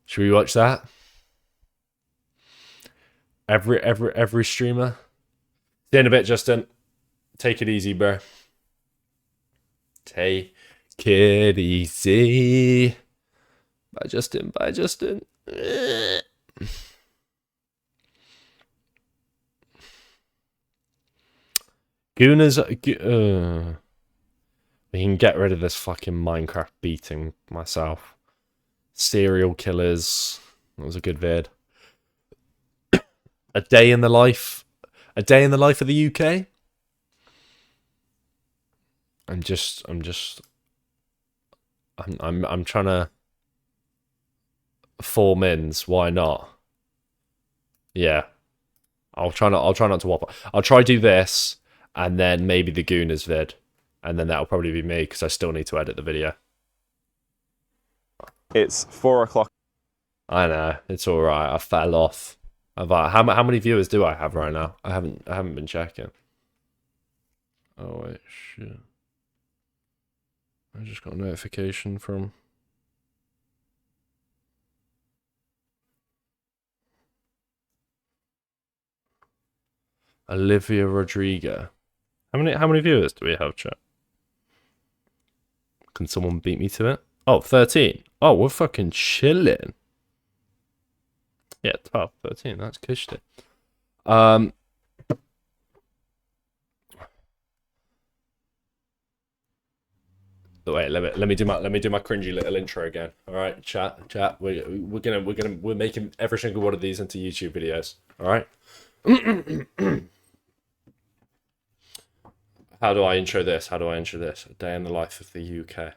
Should we watch that? Every streamer. See you in a bit, Justin. Take it easy, bro. Take it easy. Bye, Justin. Bye, Justin. Gooners. We can get rid of this fucking Minecraft beating myself. Serial killers. That was a good vid. A day in the life of the UK. I'm trying to 4 mins. Why not? Yeah. I'll try not to waffle. I'll try do this, and then maybe the Gooners vid, and then that'll probably be me because I still need to edit the video. It's 4 o'clock. I know, it's all right. I fell off. How many viewers do I have right now? I haven't been checking. Oh wait, shit. I just got a notification from Olivia Rodrigo. How many viewers do we have, chat? Can someone beat me to it? Oh, 13. Oh, we're fucking chilling. Yeah, 12, 13. That's cushy. Wait, let me do my cringy little intro again. All right, chat. We're making every single one of these into YouTube videos. All right. How do I intro this? A day in the life of the UK.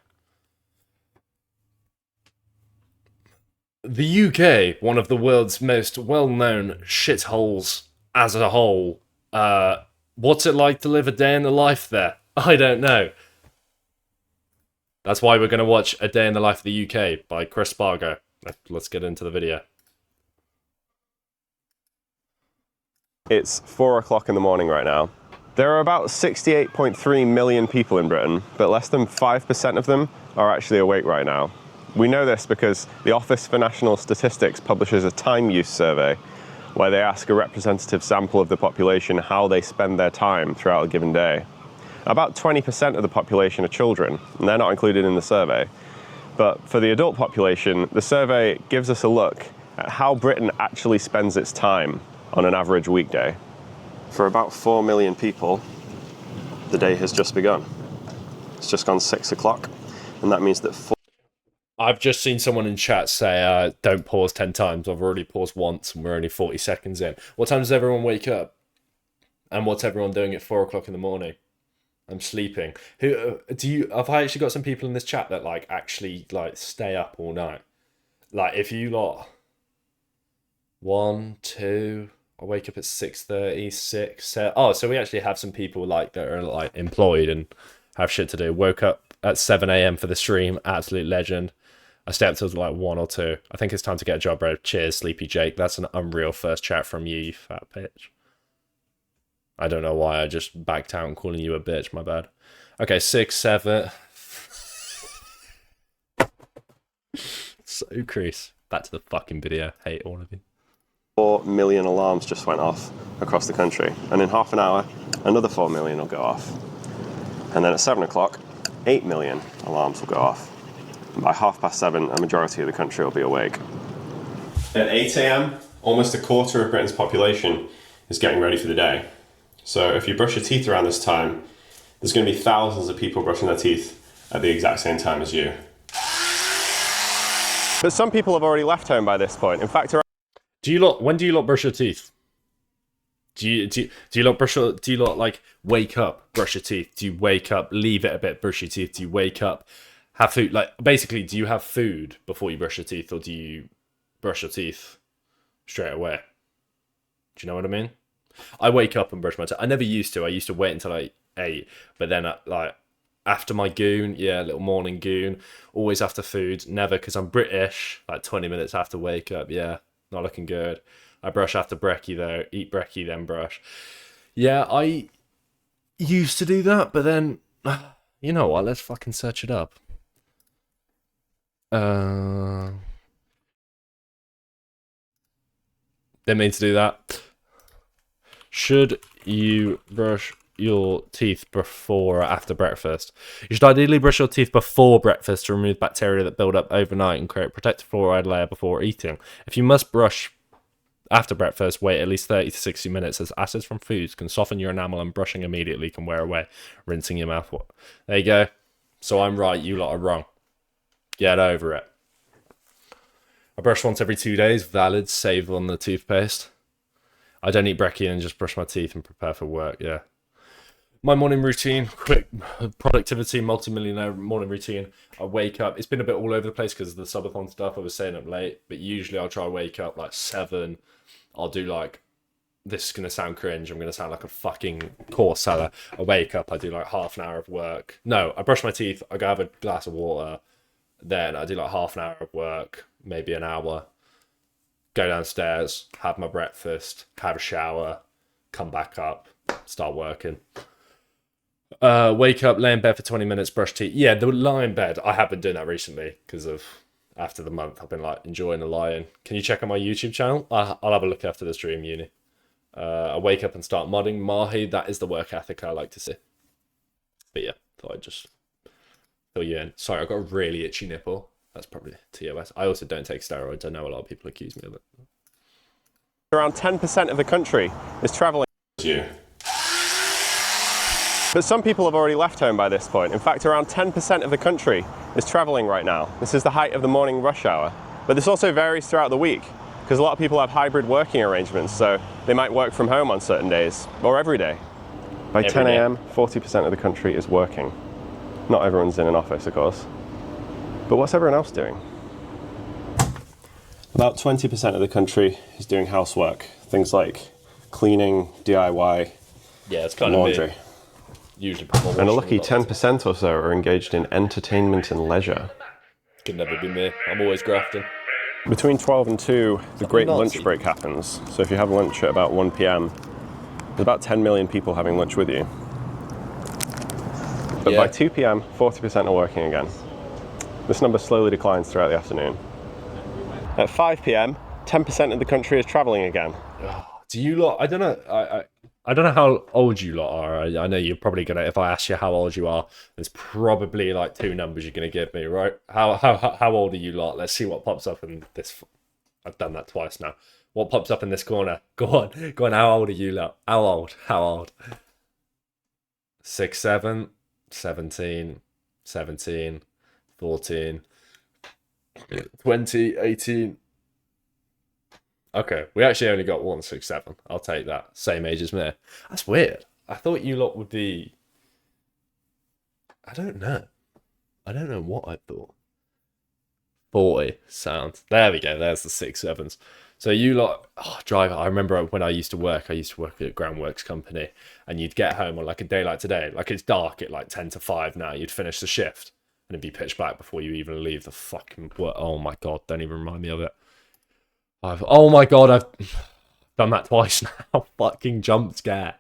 The UK, one of the world's most well-known shitholes as a whole. What's it like to live a day in the life there? I don't know. That's why we're going to watch A Day in the Life of the UK by Chris Spargo. Let's get into the video. It's 4 o'clock in the morning right now. There are about 68.3 million people in Britain, but less than 5% of them are actually awake right now. We know this because the Office for National Statistics publishes a time use survey where they ask a representative sample of the population how they spend their time throughout a given day. About 20% of the population are children, and they're not included in the survey. But for the adult population, the survey gives us a look at how Britain actually spends its time on an average weekday. For about 4 million people, the day has just begun. It's just gone 6 o'clock, and that means that I've just seen someone in chat say, don't pause 10 times. I've already paused once, and we're only 40 seconds in. What time does everyone wake up? And what's everyone doing at 4 o'clock in the morning? I'm sleeping. Have I actually got some people in this chat that like actually like stay up all night? Like if you lot 1, 2, I wake up at 6:30, 6, 7. Oh, so we actually have some people like that are like employed and have shit to do. Woke up at 7 a.m. for the stream. Absolute legend. I stay up till like 1 or 2. I think it's time to get a job, bro. Cheers, Sleepy Jake. That's an unreal first chat from you, you fat bitch. I don't know why I just backed out and calling you a bitch, my bad. Okay, 6, 7. So crease. Back to the fucking video. Hate all of you. 4 million alarms just went off across the country. And in half an hour, another 4 million will go off. And then at 7 o'clock, 8 million alarms will go off. And by 7:30, a majority of the country will be awake. At 8 a.m., almost a quarter of Britain's population is getting ready for the day. So if you brush your teeth around this time, there's going to be thousands of people brushing their teeth at the exact same time as you. But some people have already left home by this point. In fact, when do you lot brush your teeth? Do you lot like wake up, brush your teeth? Do you wake up, leave it a bit, brush your teeth? Do you wake up, have food? Like basically, do you have food before you brush your teeth, or do you brush your teeth straight away? Do you know what I mean? I wake up and brush my teeth. I never used to. I used to wait until I ate, but then like after my goon, yeah, little morning goon, always after food. Never, because I'm British. Like 20 minutes after wake up, yeah, not looking good. I brush after brekkie though. Eat brekkie, then brush. Yeah, I used to do that, but then you know what? Let's fucking search it up. Didn't mean to do that. Should you brush your teeth before or after breakfast? You should ideally brush your teeth before breakfast to remove bacteria that build up overnight and create a protective fluoride layer before eating. If you must brush after breakfast, wait at least 30 to 60 minutes as acids from foods can soften your enamel and brushing immediately can wear away, rinsing your mouth. There you go. So I'm right, you lot are wrong. Get over it. I brush once every 2 days, valid, save on the toothpaste. I don't eat brekkie and just brush my teeth and prepare for work, yeah. My morning routine, quick productivity, multi-millionaire morning routine. I wake up, it's been a bit all over the place because of the subathon stuff. I was staying up late, but usually I'll try to wake up like 7. I'll do like this is going to sound cringe. I'm going to sound like a fucking course seller. I wake up, I do like half an hour of work. No, I brush my teeth, I go have a glass of water. Then I do like half an hour of work, maybe an hour. Go downstairs, have my breakfast, have a shower, come back up, start working. Wake up, lay in bed for 20 minutes, brush teeth. Yeah, the lie in bed, I have been doing that recently because of after the month. I've been like enjoying the lying. Can you check out my YouTube channel? I'll have a look after the stream, uni. I wake up and start modding. Mahi, that is the work ethic I like to see. But yeah, thought I'd just fill you in. Sorry, I've got a really itchy nipple. That's probably TOS. I also don't take steroids. I know a lot of people accuse me of it. Around 10% of the country is traveling. You. But some people have already left home by this point. In fact, around 10% of the country is traveling right now. This is the height of the morning rush hour. But this also varies throughout the week, because a lot of people have hybrid working arrangements, so they might work from home on certain days, or every day. By 10 a.m., 40% of the country is working. Not everyone's in an office, of course. But what's everyone else doing? About 20% of the country is doing housework. Things like cleaning, DIY, Yeah, it's kind laundry. of me. Usually people And a lucky 10% or so are engaged in entertainment and leisure. Could never be me. I'm always grafting. Between 12 and 2, the great Nazi. lunch break happens. So if you have lunch at about 1 p.m, there's about 10 million people having lunch with you. But by 2 p.m, 40% are working again. This number slowly declines throughout the afternoon. At 5 p.m, 10% of the country is traveling again. Do you lot? I don't know. I don't know how old you lot are. I know you're probably gonna. If I ask you how old you are, there's probably like two numbers you're gonna give me, right? How old are you lot? Let's see what pops up in this. I've done that twice now. What pops up in this corner? Go on. How old are you lot? How old? 6, 7, 17, 17, 14, 20, 18. Okay, we actually only got 1, 6, 7. I'll take that. Same age as me. That's weird. I thought you lot would be... I don't know. I don't know what I thought. 40 sound. There we go. There's the 6, 7s. So you lot... Oh, driver. I remember when I used to work at a groundworks company, and you'd get home on like a day like today. Like it's dark at like 10 to 5 now. You'd finish the shift, and it'd be pitch black before you even leave the fucking... Oh my God, don't even remind me of it. Oh my God, I've done that twice now. Fucking jump scare.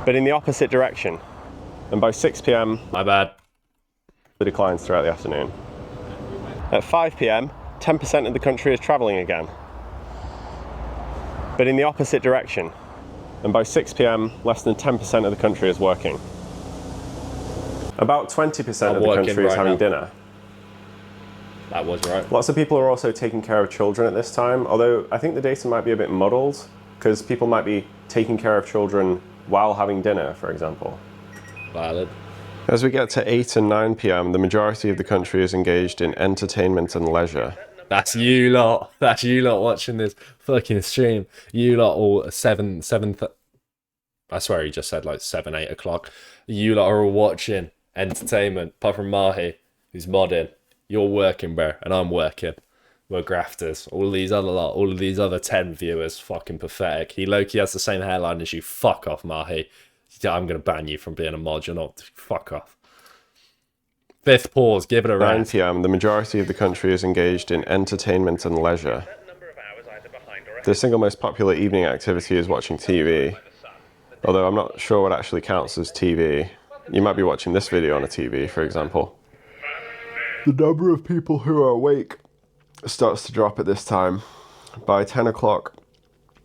But in the opposite direction. And by 6 p.m, My bad. it declines throughout the afternoon. At 5 p.m, 10% of the country is traveling again. But in the opposite direction. And by 6 p.m, less than 10% of the country is working. About 20% of the country is having dinner. That was right. Lots of people are also taking care of children at this time, although I think the data might be a bit muddled, because people might be taking care of children while having dinner, for example. Valid. As we get to 8 and 9 p.m, the majority of the country is engaged in entertainment and leisure. That's you lot. That's you lot watching this fucking stream. You lot all 7. I swear he just said like 7, 8 o'clock. You lot are all watching entertainment, apart from Mahi, who's modding. You're working, bro, and I'm working. We're grafters. All these other 10 viewers, fucking pathetic. He low-key has the same hairline as you. Fuck off, Mahi. I'm gonna ban you from being a mod. You're not. Fuck off. 5th pause. Give it a 9 rest. p.m, the majority of the country is engaged in entertainment and leisure. The single most popular evening activity is watching TV, although I'm not sure what actually counts as TV. You might be watching this video on a TV, for example. The number of people who are awake starts to drop at this time. By 10 o'clock,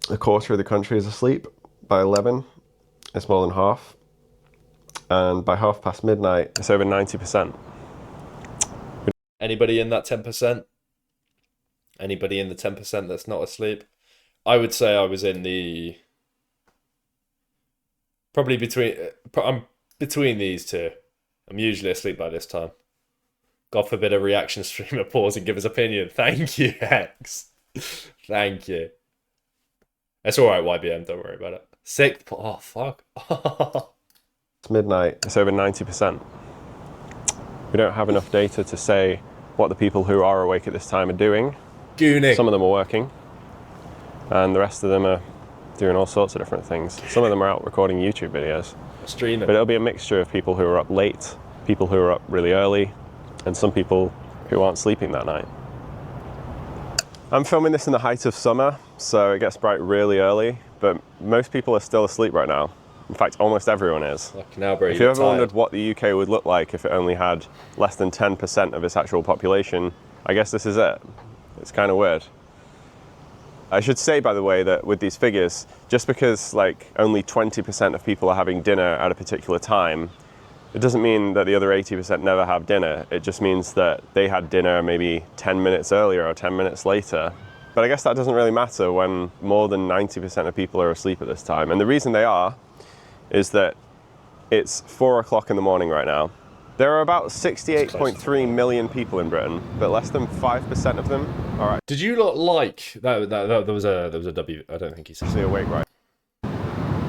a quarter of the country is asleep. By 11, it's more than half. And by midnight, it's over 90%. Anybody in that 10%? Anybody in the 10% that's not asleep? I would say I was in the... Probably between... I'm between these two. I'm usually asleep by this time. God forbid a reaction streamer pause and give his opinion. Thank you, Hex. Thank you. It's alright, YBM. Don't worry about it. 6th... Oh, fuck. It's midnight, it's over 90%. We don't have enough data to say what the people who are awake at this time are doing. Gooning. Some of them are working, and the rest of them are doing all sorts of different things. Some of them are out recording YouTube videos. Streaming. But it'll be a mixture of people who are up late, people who are up really early, and some people who aren't sleeping that night. I'm filming this in the height of summer, so it gets bright really early, but most people are still asleep right now. In fact, almost everyone is. Fucking hell, bro. If you ever wondered what the UK would look like if it only had less than 10% of its actual population, I guess this is it. It's kind of weird. I should say, by the way, that with these figures, just because like only 20% of people are having dinner at a particular time, it doesn't mean that the other 80% never have dinner. It just means that they had dinner maybe 10 minutes earlier or 10 minutes later. But I guess that doesn't really matter when more than 90% of people are asleep at this time. And the reason they are is that it's 4 o'clock in the morning right now. There are about 68.3 million people in Britain, but less than 5% of them are Did you not like that? There was a W. I don't think he said actually awake right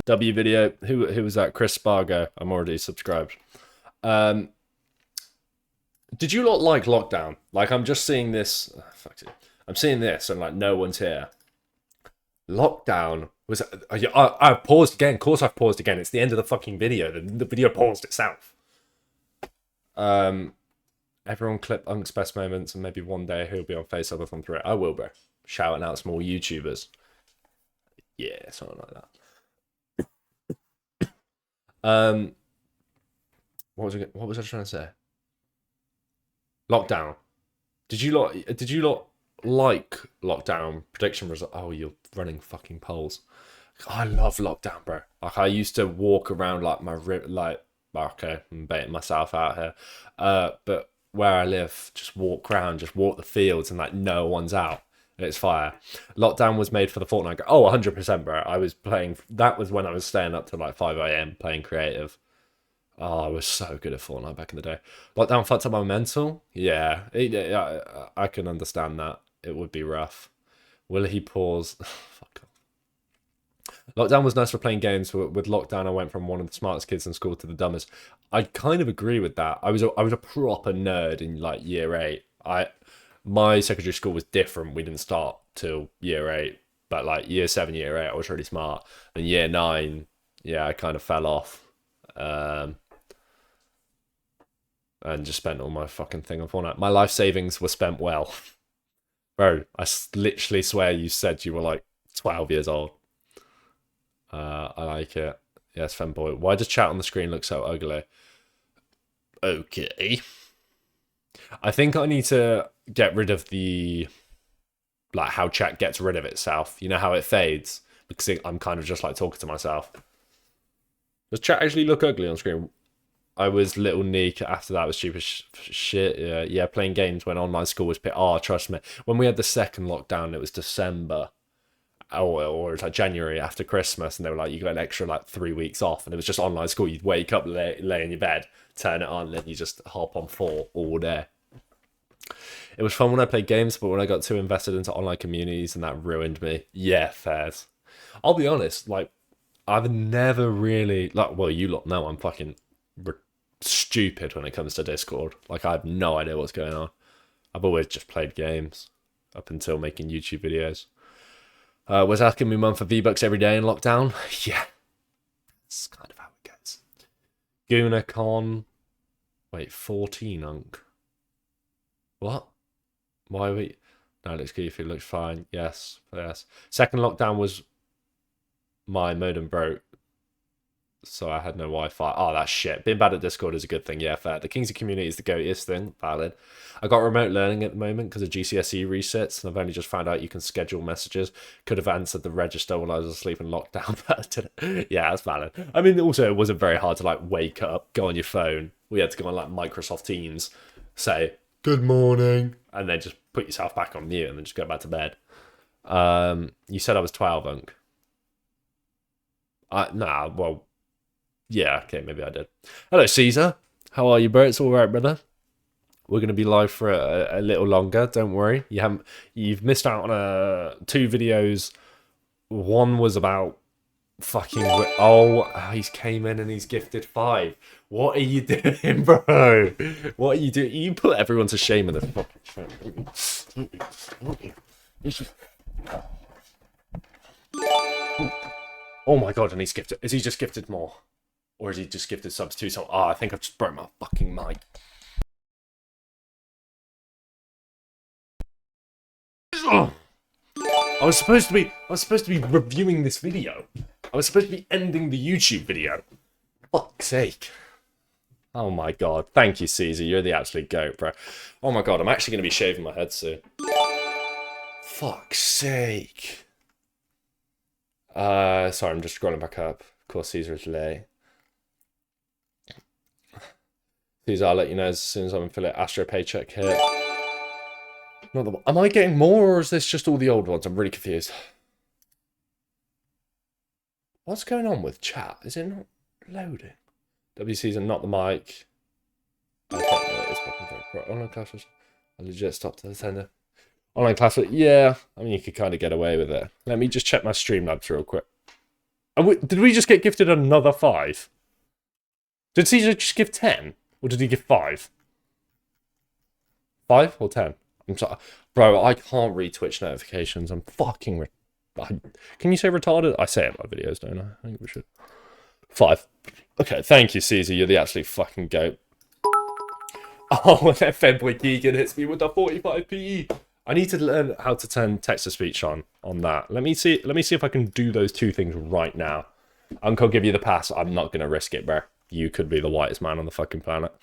W video. Who was that? Chris Spargo. I'm already subscribed. Did you not like lockdown? Like, I'm just seeing this. Fuck it. I'm seeing this, and like no one's here. Lockdown was. I've paused again. Of course, I've paused again. It's the end of the fucking video. The video paused itself. Everyone clip Unk's best moments, and maybe one day he'll be on Face Other from through it. I will, bro. Shouting out small YouTubers. Yeah, something like that. What was I trying to say? Lockdown. Did you lot like lockdown prediction result? Oh, you're running fucking polls. I love lockdown, bro. Like, I used to walk around like okay, I'm baiting myself out here. But where I live, just walk around, just walk the fields, and like no one's out. It's fire. Lockdown was made for the Fortnite. Oh, 100%, bro. I was playing. That was when I was staying up till like 5 a.m. playing creative. Oh, I was so good at Fortnite back in the day. Lockdown fucked up my mental. Yeah, I can understand that. It would be rough. Will he pause? Fuck off. Lockdown was nice for playing games. With lockdown, I went from one of the smartest kids in school to the dumbest. I kind of agree with that. I was a proper nerd in like year 8. My secondary school was different. We didn't start till year 8, but like year 7, year 8, I was really smart. And year 9, yeah, I kind of fell off. And just spent all my fucking thing on Fortnite. My life savings were spent well. Bro, I literally swear you said you were like 12 years old. I like it. Yes, femboy. Why does chat on the screen look so ugly? Okay. I think I need to get rid of the... like how chat gets rid of itself. You know how it fades? Because I'm kind of just like talking to myself. Does chat actually look ugly on screen? I was little Nick. After that was stupid shit. Yeah, playing games when online school was... Oh, trust me. When we had the second lockdown, it was December. Or it was like January after Christmas, and they were like, you got an extra like 3 weeks off, and it was just online school. You'd wake up, lay in your bed, turn it on, and then you just hop on 4 all day. It was fun when I played games, but when I got too invested into online communities, and that ruined me. Yeah, fairs. I'll be honest, like, I've never really... like, well, you lot know I'm fucking stupid when it comes to Discord. Like, I have no idea what's going on. I've always just played games up until making YouTube videos. Was asking my mum for V-Bucks every day in lockdown. Yeah. That's kind of how it goes. Goonacon. Wait, 14, Unk. What? Why are we... No, it looks goofy. It looks fine. Yes. Yes. Second lockdown was... my modem broke. So I had no Wi-Fi. Oh, that's shit. Being bad at Discord is a good thing. Yeah, fair. The Kingzy community is the goatiest thing. Valid. I got remote learning at the moment because of GCSE resets, and I've only just found out you can schedule messages. Could have answered the register while I was asleep in lockdown, but I didn't. Yeah, that's valid. I mean, also, it wasn't very hard to, like, wake up, go on your phone. We had to go on, like, Microsoft Teams, say, good morning, and then just put yourself back on mute and then just go back to bed. You said I was 12, Unk. Nah, well... yeah, okay, maybe I did. Hello, Caesar. How are you, bro? It's all right, brother. We're going to be live for a little longer. Don't worry. You've missed out on 2 videos. One was about Fucking. Oh, he's came in and he's gifted 5. What are you doing, bro? What are you doing? You put everyone to shame in this fucking show. Oh my god, and he's gifted. Is he just gifted more? Or is he just gifted subs too? So, I think I've just broke my fucking mic. I was supposed to be reviewing this video. I was supposed to be ending the YouTube video. Fuck's sake. Oh my god. Thank you, Caesar. You're the absolute goat, bro. Oh my god, I'm actually going to be shaving my head soon. Fuck's sake. Sorry, I'm just scrolling back up. Of course, Caesar is late. Caesar, I'll let you know as soon as I'm in Philip. Astro paycheck here. Not the, am I getting more, or is this just all the old ones? I'm really confused. What's going on with chat? Is it not loading? WC's and not the mic. I don't know what it is. Right, online classes. I legit stopped to the tender. Online class, yeah. I mean, you could kind of get away with it. Let me just check my Streamlabs real quick. Did we just get gifted another 5? Did Caesar just give 10? Or did he give 5? 5 or 10? I'm sorry. Bro, I can't read Twitch notifications. I'm fucking... Can you say retarded? I say it in my videos, don't I? I think we should. 5. Okay, thank you, Caesar. You're the absolute fucking goat. Oh, and that Fedboy Keegan hits me with the 45 PE. I need to learn how to turn text-to-speech on that. Let me see if I can do those 2 things right now. Uncle, give you the pass. I'm not going to risk it, bro. You could be the whitest man on the fucking planet.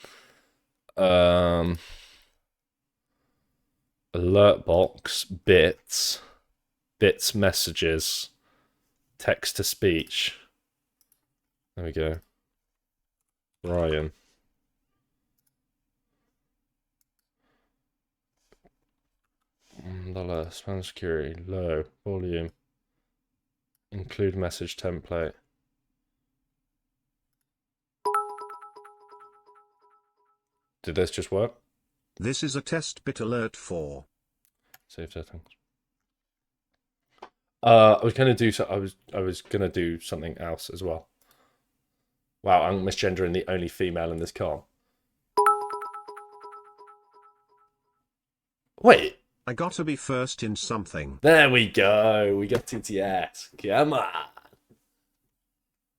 Alert box, bits messages, text-to-speech. There we go. Ryan. Spam security, low, volume. Include message template. Did this just work? This is a test bit alert 4. Save settings. I was gonna do something else as well. Wow, I'm misgendering the only female in this car. Wait. I got to be first in something. There we go. We got TTS. Come on.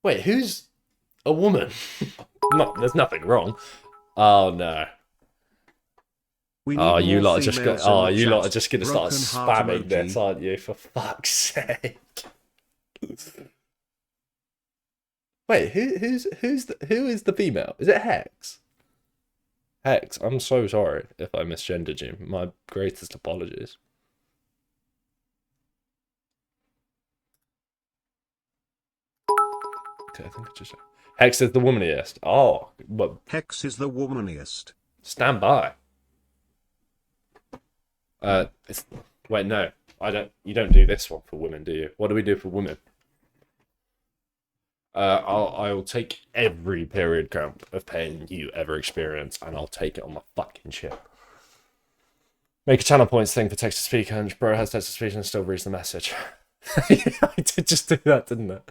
Wait, who's a woman? There's nothing wrong. Oh no. Oh, you lot are just gonna start spamming this, aren't you? For fuck's sake. Wait, who is the female? Is it Hex? Hex, I'm so sorry if I misgendered you. My greatest apologies. Okay, I think I just... Hex is the womaniest. Oh, what? Hex is the womaniest. Stand by. Wait, no. You don't do this one for women, do you? What do we do for women? I'll take every period cramp of pain you ever experience, and I'll take it on my fucking shit. Make a channel points thing for text to speech, and bro has text to speech and still reads the message. I did just do that, didn't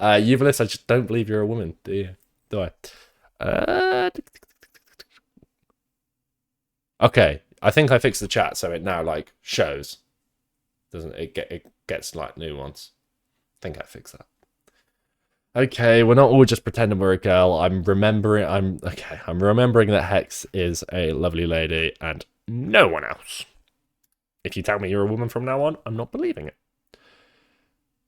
I? Euphelis, I just don't believe you're a woman, do you? Do I? Okay, I think I fixed the chat, so it now like shows. Doesn't it? It gets like new ones. I think I fixed that. Okay, we're not all just pretending we're a girl. I'm remembering that Hex is a lovely lady and no one else. If you tell me you're a woman from now on, I'm not believing it.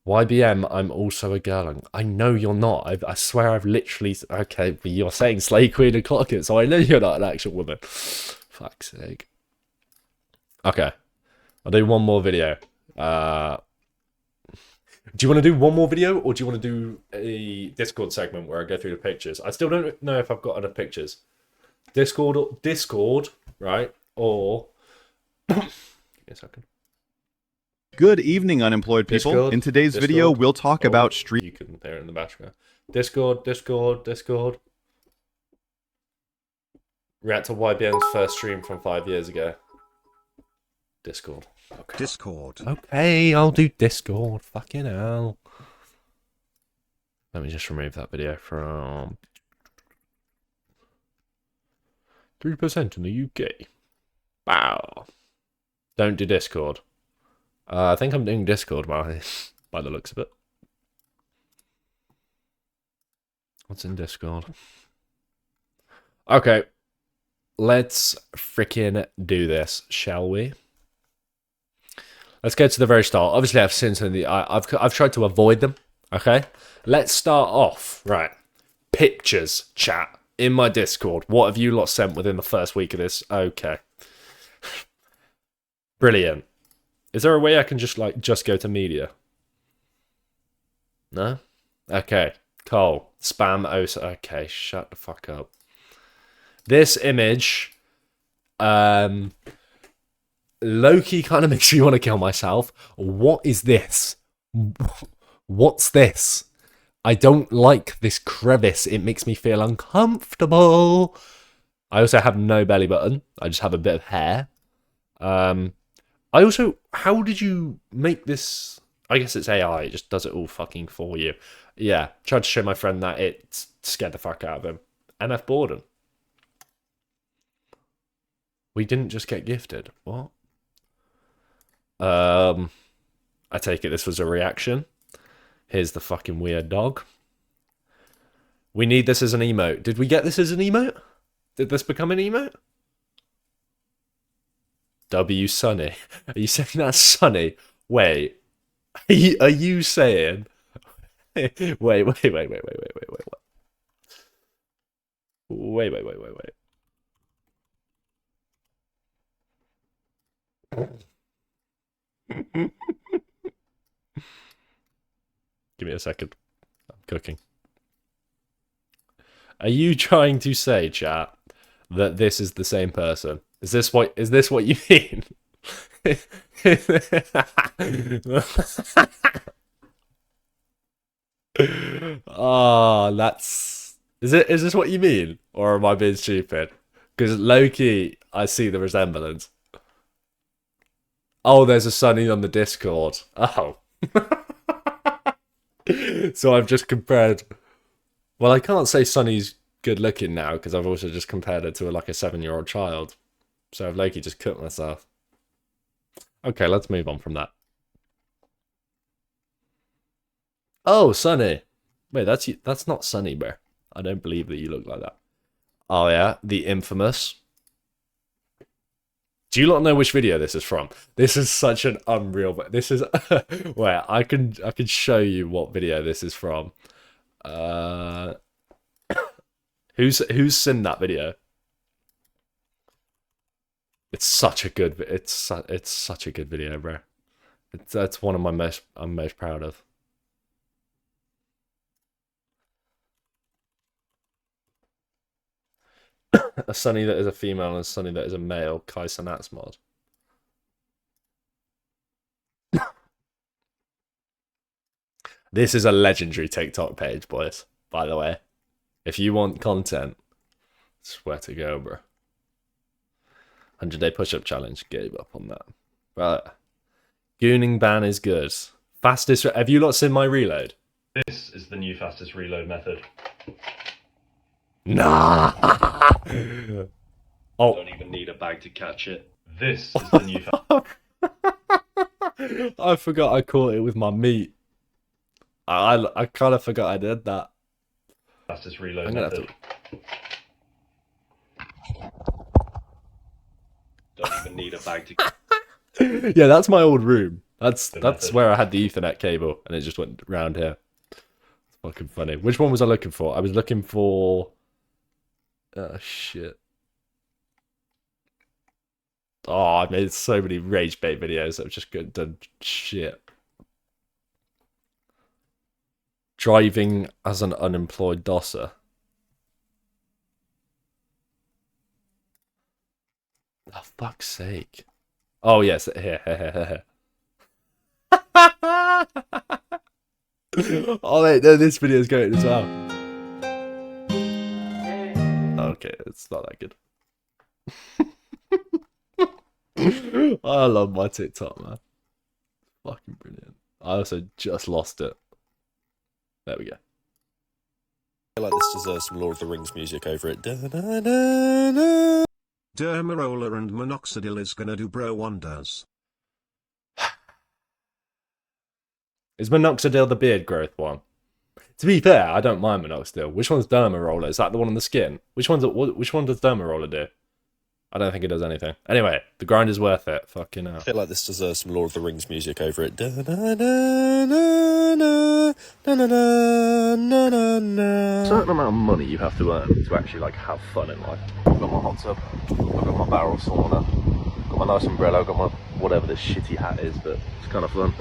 YBM, I'm also a girl. I know you're not. I swear I've literally... Okay, but you're saying Slay Queen and Clock It, so I know you're not an actual woman. Fuck's sake. Okay. I'll do one more video. Do you want to do one more video, or do you want to do a Discord segment where I go through the pictures? I still don't know if I've got enough pictures. Discord, right? Or... Give me a second. Good evening, unemployed people. Discord, in today's video, we'll talk about street... You can hear it in the background. Discord. React to YBN's first stream from 5 years ago. Discord. Okay. Discord. Okay, I'll do Discord. Fucking hell. Let me just remove that video from 3% in the UK. Wow. Don't do Discord. I think I'm doing Discord by the looks of it. What's in Discord? Okay. Let's freaking do this, shall we? Let's go to the very start. Obviously, I've seen some of the... I've tried to avoid them, okay? Let's start off. Right. Pictures, chat, in my Discord. What have you lot sent within the first week of this? Okay. Brilliant. Is there a way I can just go to media? No? Okay. Cole. Spam OS. Okay, shut the fuck up. This image, low-key kind of makes me want to kill myself. What is this? What's this? I don't like this crevice. It makes me feel uncomfortable. I also have no belly button. I just have a bit of hair. I also... How did you make this... I guess it's AI. It just does it all fucking for you. Yeah. Tried to show my friend that. It scared the fuck out of him. MF Borden. We didn't just get gifted. What? I take it this was a reaction. Here's the fucking weird dog. We need this as an emote. Did we get this as an emote? Did this become an emote? W Sunny. Are you saying that's Sunny? Wait. Are you saying... wait. Wait. Give me a second. I'm cooking. Are you trying to say, chat, that this is the same person? Is this what you mean? Oh, that's... Is this what you mean? Or am I being stupid? Because low-key, I see the resemblance. Oh, there's a Sunny on the Discord. Oh. So I've just compared... Well, I can't say Sunny's good-looking now, because I've also just compared her to like a 7-year-old child. So I've low-key just cooked myself. Okay, let's move on from that. Oh, Sunny. Wait, that's not Sunny, bro. I don't believe that you look like that. Oh, yeah, the infamous. Do you not know which video this is from? This is such an unreal... This is... Wait, I can show you what video this is from. Who's seen that video? It's such a good... It's such a good video, bro. That's one of my I'm most proud of. A Sunny that is a female and a Sunny that is a male. Kai Sanat's mod. This is a legendary TikTok page, boys. By the way, if you want content, it's where to go, bro. 100-day push-up challenge. Gave up on that. But gooning ban is good. Fastest. Have you lot seen my reload? This is the new fastest reload method. Nah. Oh. Don't even need a bag to catch it. This is the new. I forgot I caught it with my meat. I kind of forgot I did that. Fastest reload method. Don't even need a bag to. Yeah, that's my old room. That's where I had the Ethernet cable, and it just went round here. It's fucking funny. Which one was I looking for? I was looking for. Oh shit. Oh, I made so many rage bait videos that have just done shit. Driving as an unemployed dosser. Oh, fuck's sake. Oh, yes. Here. Oh, wait. No, this video is going as well. Okay, it's not that good. I love my TikTok, man. Fucking brilliant. I also just lost it. There we go. feel like this deserves some Lord of the Rings music over it. Da-na-na-na. Dermaroller and minoxidil is gonna do bro wonders. Is minoxidil the beard growth one? To be fair, I don't mind minoxidil. Which one's Dermaroller? Is that the one on the skin? Which one does Dermaroller do? I don't think it does anything. Anyway, the grind is worth it. Fucking hell. I feel like this deserves some Lord of the Rings music over it. Da-na-na-na-na, na-na-na-na-na-na. Certain amount of money you have to earn to actually like have fun in life. I've got my hot tub, I've got my barrel sauna, got my nice umbrella, I've got my whatever this shitty hat is, but it's kind of fun.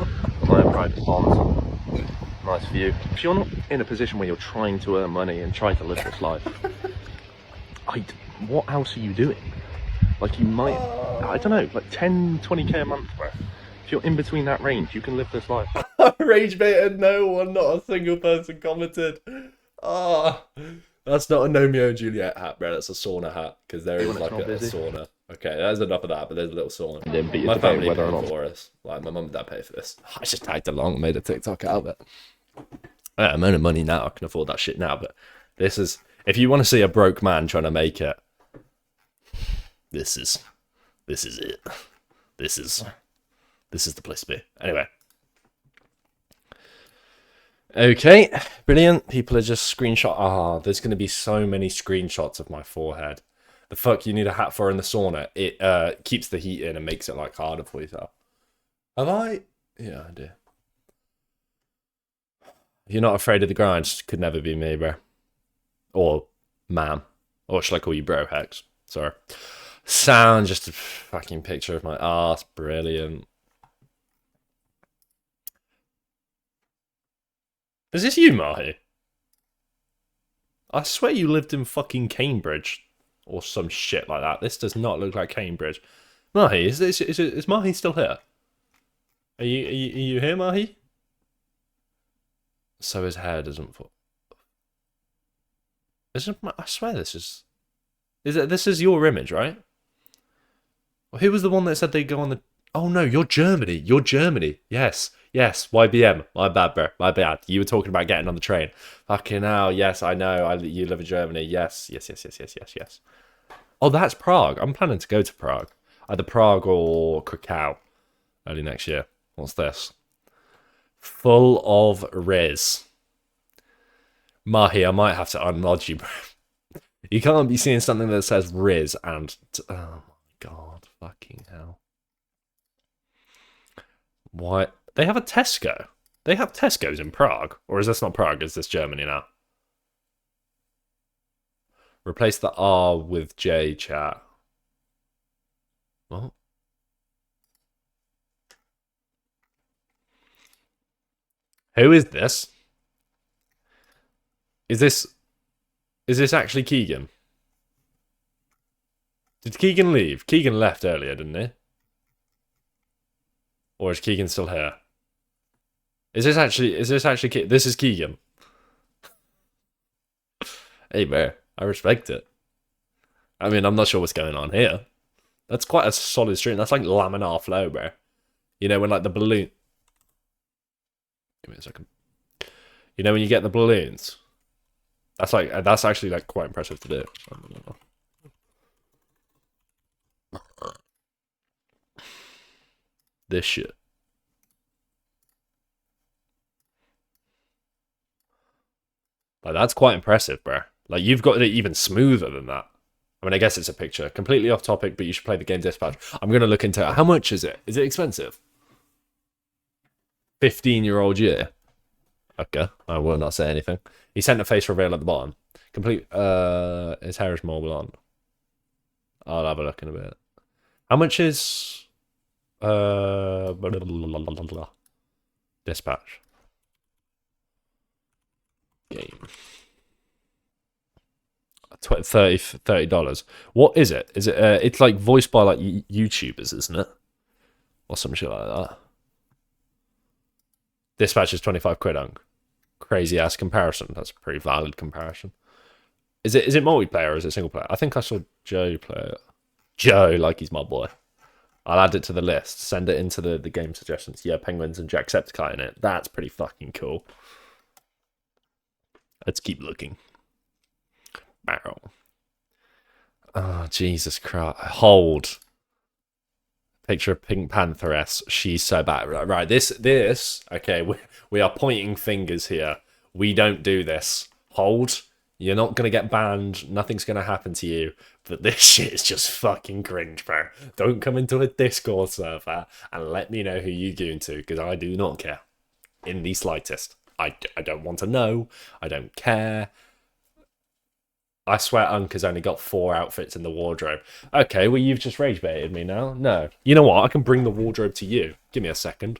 Got my own private pond, nice view. If you're not in a position where you're trying to earn money and trying to live this life, what else are you doing? Like you might, I don't know, like 10, 20k a month, bro. If you're in between that range, you can live this life. Rage baited, no one, not a single person commented. Ah, that's not a Romeo and Juliet hat, bro. That's a sauna hat, because there is like a sauna. Okay, there's enough of that, but there's a little sauna. My family paid for us. Like my mum and dad paid for this. I just tagged along and made a TikTok out of it. I'm earning money now. I can afford that shit now, but this is, if you want to see a broke man trying to make it, this is it. This is the place to be. Anyway. Okay, brilliant. People are just screenshot. Ah, there's going to be so many screenshots of my forehead. The fuck you need a hat for in the sauna? It keeps the heat in and makes it like harder for yourself. Have I? Yeah, I do. You're not afraid of the grind. Could never be me, bro. Or ma'am. Or should I call you bro, Hex? Sorry. Sound, just a fucking picture of my ass. Brilliant. Is this you, Mahi? I swear you lived in fucking Cambridge. Or some shit like that. This does not look like Cambridge. Mahi, is Mahi still here? Are you here, Mahi? So his hair doesn't fall. I swear this is this is your image, right? Well, who was the one that said they'd go on the... Oh no, you're Germany. You're Germany. Yes. Yes, YBM. My bad, bro. My bad. You were talking about getting on the train. Fucking hell. Yes, I know. You live in Germany. Yes. Yes. Oh, that's Prague. I'm planning to go to Prague. Either Prague or Krakow early next year. What's this? Full of Riz. Mahi, I might have to unlodge you, bro. You can't be seeing something that says Riz and... Oh my god. Fucking hell. What? They have a Tesco. They have Tesco's in Prague. Or is this not Prague? Is this Germany now? Replace the R with J, chat. What? Who is this? Is this actually Keegan? Did Keegan leave? Keegan left earlier, didn't he? Or is Keegan still here? Is this actually this is Keegan? Hey, bro, I respect it. I mean, I'm not sure what's going on here. That's quite a solid stream. That's like laminar flow, bro. You know, when like the balloon... Give me a second. You know when you get the balloons? That's actually like quite impressive to do. This shit. Like, that's quite impressive, bro. Like, you've got it even smoother than that. I mean, I guess it's a picture. Completely off topic, but you should play the game Dispatch. I'm going to look into it. How much is it? Is it expensive? 15-year-old year. Okay, I will not say anything. He sent a face reveal at the bottom. Complete, his hair is more blonde. I'll have a look in a bit. How much is... Dispatch. Game. $30. What is it? Is it? It's like voiced by like YouTubers, isn't it? Or some shit like that. Dispatch is 25 quid on. Crazy ass comparison. That's a pretty valid comparison. Is it multiplayer or is it single player? I think I saw Joe play it. Joe, like he's my boy. I'll add it to the list. Send it into the game suggestions. Yeah, Penguins and Jacksepticeye in it. That's pretty fucking cool. Let's keep looking. Oh, Jesus Christ. Hold. Picture of Pink Pantheress. She's so bad. Right, this, okay, we are pointing fingers here. We don't do this. Hold. You're not going to get banned. Nothing's going to happen to you. But this shit is just fucking cringe, bro. Don't come into a Discord server and let me know who you're going to, because I do not care. In the slightest. I don't want to know. I don't care. I swear Unc only got 4 outfits in the wardrobe. Okay, well, you've just rage baited me now. No. You know what? I can bring the wardrobe to you. Give me a second.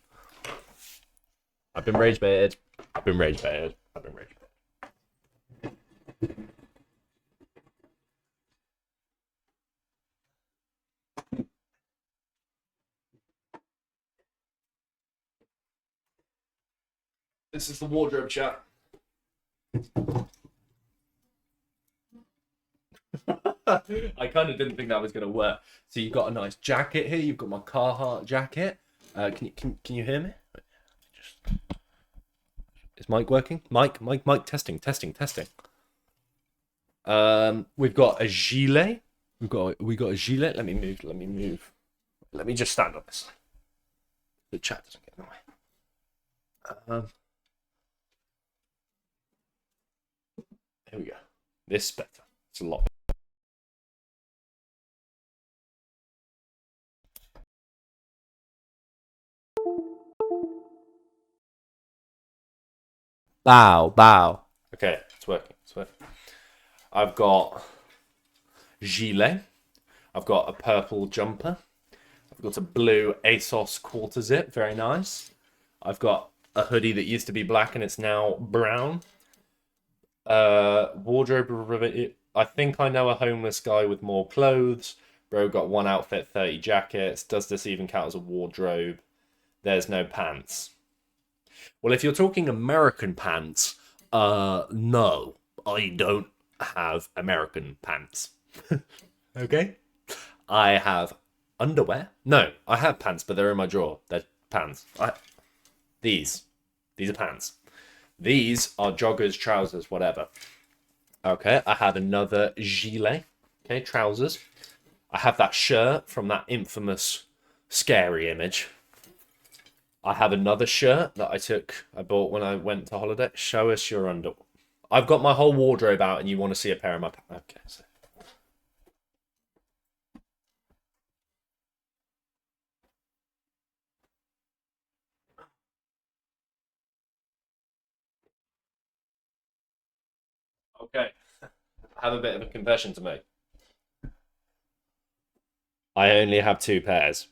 I've been rage baited. I've been rage baited. I've been rage baited. This is the wardrobe chat. I kind of didn't think that was going to work. So you've got a nice jacket here. You've got my Carhartt jacket. Can you hear me? Is mic working? Mic, testing. We've got a gilet. We got a gilet. Let me move. Let me just stand on this. The chat doesn't get in the way. Here we go. This is better. It's a lot. Bow. Okay, it's working. I've got gilet. I've got a purple jumper. I've got a blue ASOS quarter zip. Very nice. I've got a hoodie that used to be black and it's now brown. Wardrobe. I think I know a homeless guy with more clothes. Bro got 1 outfit, 30 jackets. Does this even count as a wardrobe? There's no pants. Well, if you're talking American pants, no, I don't have American pants. Okay? I have underwear. No, I have pants, but they're in my drawer. They're pants. These are pants. These are joggers, trousers, whatever. Okay, I have another gilet. Okay, trousers. I have that shirt from that infamous scary image. I have another shirt that I bought when I went to holiday. Show us your underwear. I've got my whole wardrobe out and you want to see a pair of my pants. Okay, so. Okay, I have a bit of a confession to make. I only have 2 pairs.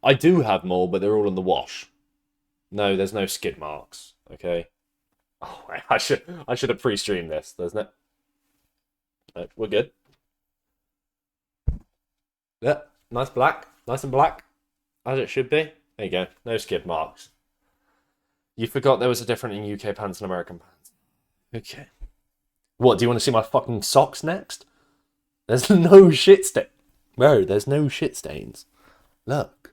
I do have more, but they're all in the wash. No, there's no skid marks. Okay. Oh, wait, I should have pre-streamed this. There's no. No, we're good. Yeah, nice and black, as it should be. There you go. No skid marks. You forgot there was a difference in UK pants and American pants. Okay. What, do you want to see my fucking socks next? There's no shit stain. Bro, there's no shit stains. Look.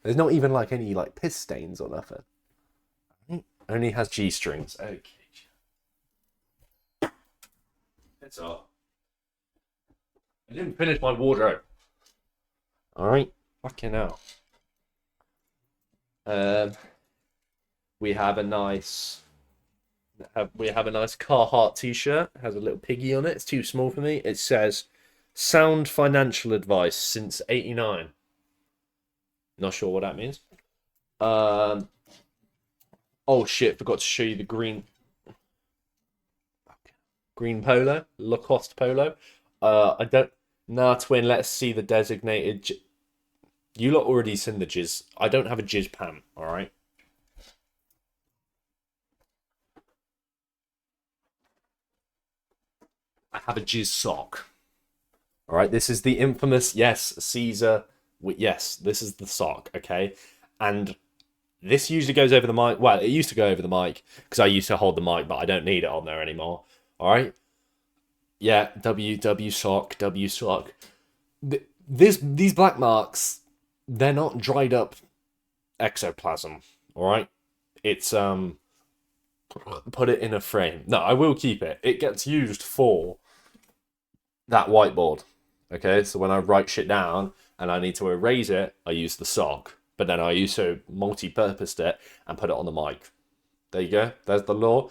There's not even like any like piss stains or nothing. Only has G strings. Okay. It's all. I didn't finish my wardrobe. Alright. Fucking hell. We have a nice Carhartt t-shirt. It has a little piggy on it. It's too small for me. It says sound financial advice since '89. Not sure what that means. Oh shit, forgot to show you the green polo, Lacoste polo. I don't. Nah, twin. Let's see the designated. You lot already seen the jizz. I don't have a jizz pant. All right. I have a jizz sock. All right. This is the infamous Caesar. Yes, this is the sock. Okay, and this usually goes over the mic. Well, it used to go over the mic because I used to hold the mic, but I don't need it on there anymore. All right. Yeah, W sock. These black marks, they're not dried up ectoplasm. All right, it's put it in a frame. No, I will keep it. It gets used for that whiteboard. Okay, so when I write shit down and I need to erase it, I use the sock. But then I also multi-purposed it and put it on the mic. There you go. There's the law.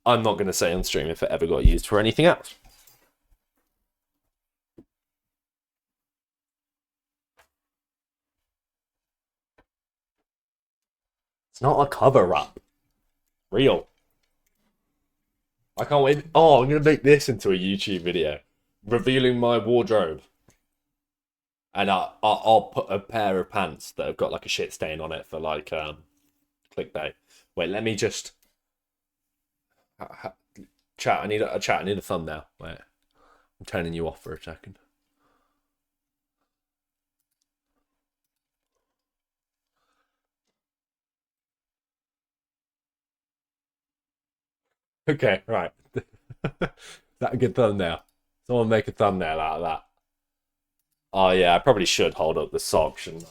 I'm not going to say on stream if it ever got used for anything else. It's not a cover-up. Real. I can't wait. Oh, I'm going to make this into a YouTube video. Revealing my wardrobe. And I'll put a pair of pants that have got like a shit stain on it for like clickbait. Wait, let me just... Chat, I need a thumbnail. Wait. I'm turning you off for a second. Okay, right. That a good thumbnail? Someone make a thumbnail out of that. Oh yeah, I probably should hold up the sock, shouldn't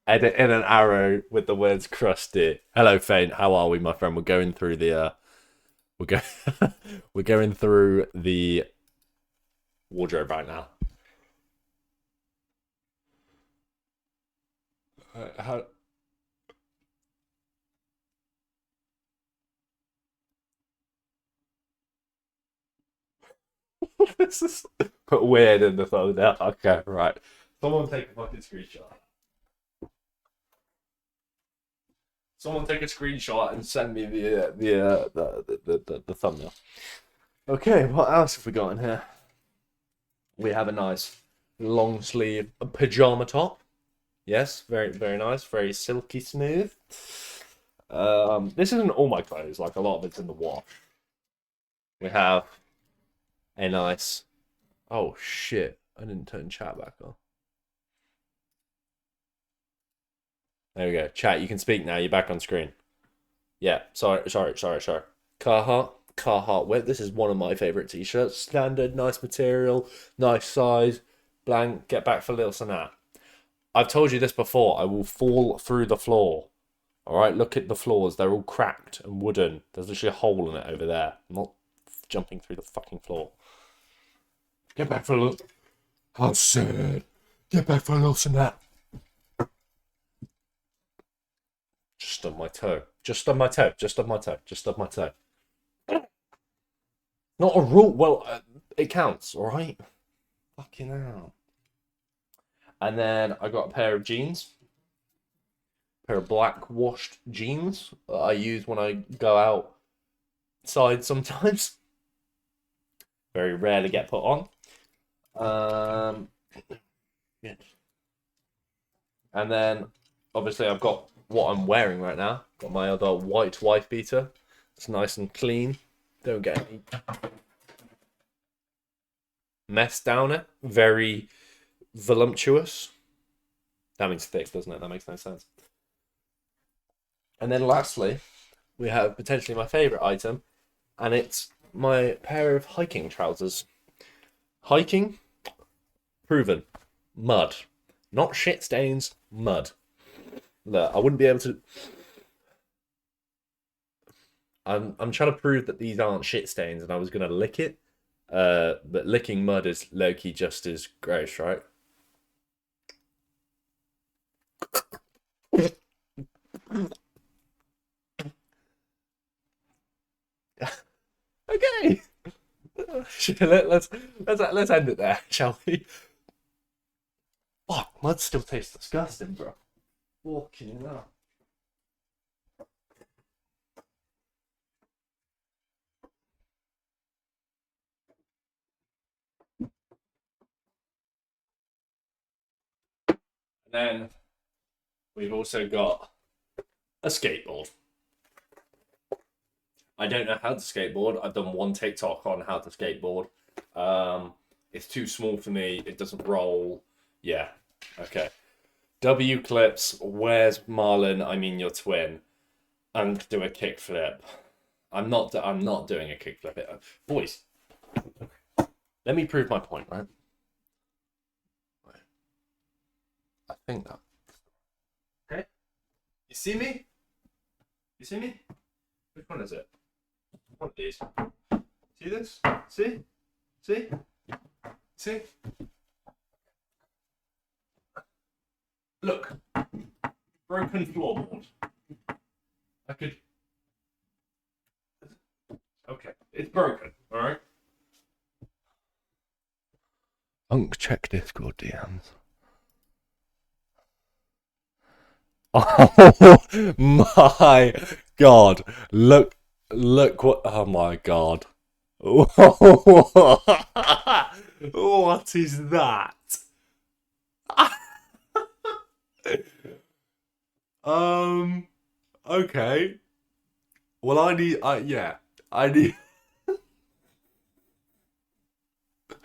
I? Edit in an arrow with the words crusty. Hello, Faint. How are we, my friend? We're going through the we're going through the wardrobe right now. How... This is put weird in the thumbnail. Okay, right. Someone take a fucking screenshot. Someone take a screenshot and send me the thumbnail. Okay, what else have we got in here? We have a nice long sleeve pajama top. Yes, very very nice, very silky smooth. This isn't all my clothes. Like a lot of it's in the wash. We have a nice. Oh shit! I didn't turn chat back on. There we go. Chat, you can speak now. You're back on screen. Yeah, sorry. Carhartt whip. This is one of my favorite t-shirts. Standard, nice material, nice size. Blank. Get back for little Sanat. I've told you this before. I will fall through the floor. All right, look at the floors. They're all cracked and wooden. There's literally a hole in it over there. I'm not jumping through the fucking floor. Get back for a little... How sad. Get back for a little Sanat. Just on my toe. Just on my toe. Just on my toe. Just on my toe. Not a rule. Well, it counts, all right? Fucking hell. And then I got a pair of jeans. A pair of black washed jeans that I use when I go outside sometimes. Very rarely get put on. Yeah. And then, obviously, I've got what I'm wearing right now. Got my other white wife beater. It's nice and clean. Don't get any mess down it. Very voluptuous. That means thick, doesn't it? That makes no sense. And then lastly, we have potentially my favourite item, and it's my pair of hiking trousers. Hiking, proven. Mud. Not shit stains, mud. Look, I wouldn't be able to... I'm trying to prove that these aren't shit stains, and I was going to lick it. But licking mud is low-key just as gross, right? Okay. Let's end it there, shall we? Fuck, mud still tastes disgusting, bro. Fucking hell. And then we've also got a skateboard. I don't know how to skateboard. I've done one TikTok on how to skateboard. It's too small for me. It doesn't roll. Yeah. Okay. W clips. Where's Marlon? I mean your twin. And do a kickflip. I'm not doing a kickflip. Boys, let me prove my point, right? I think that. Okay. You see me? You see me? Which one is it? One of these. See this? See? See? See? Look. Broken floorboard. I could. Okay. It's broken, alright? Check Discord DMs. Oh my god. Look what, oh my god. What is that? Okay. Well, I need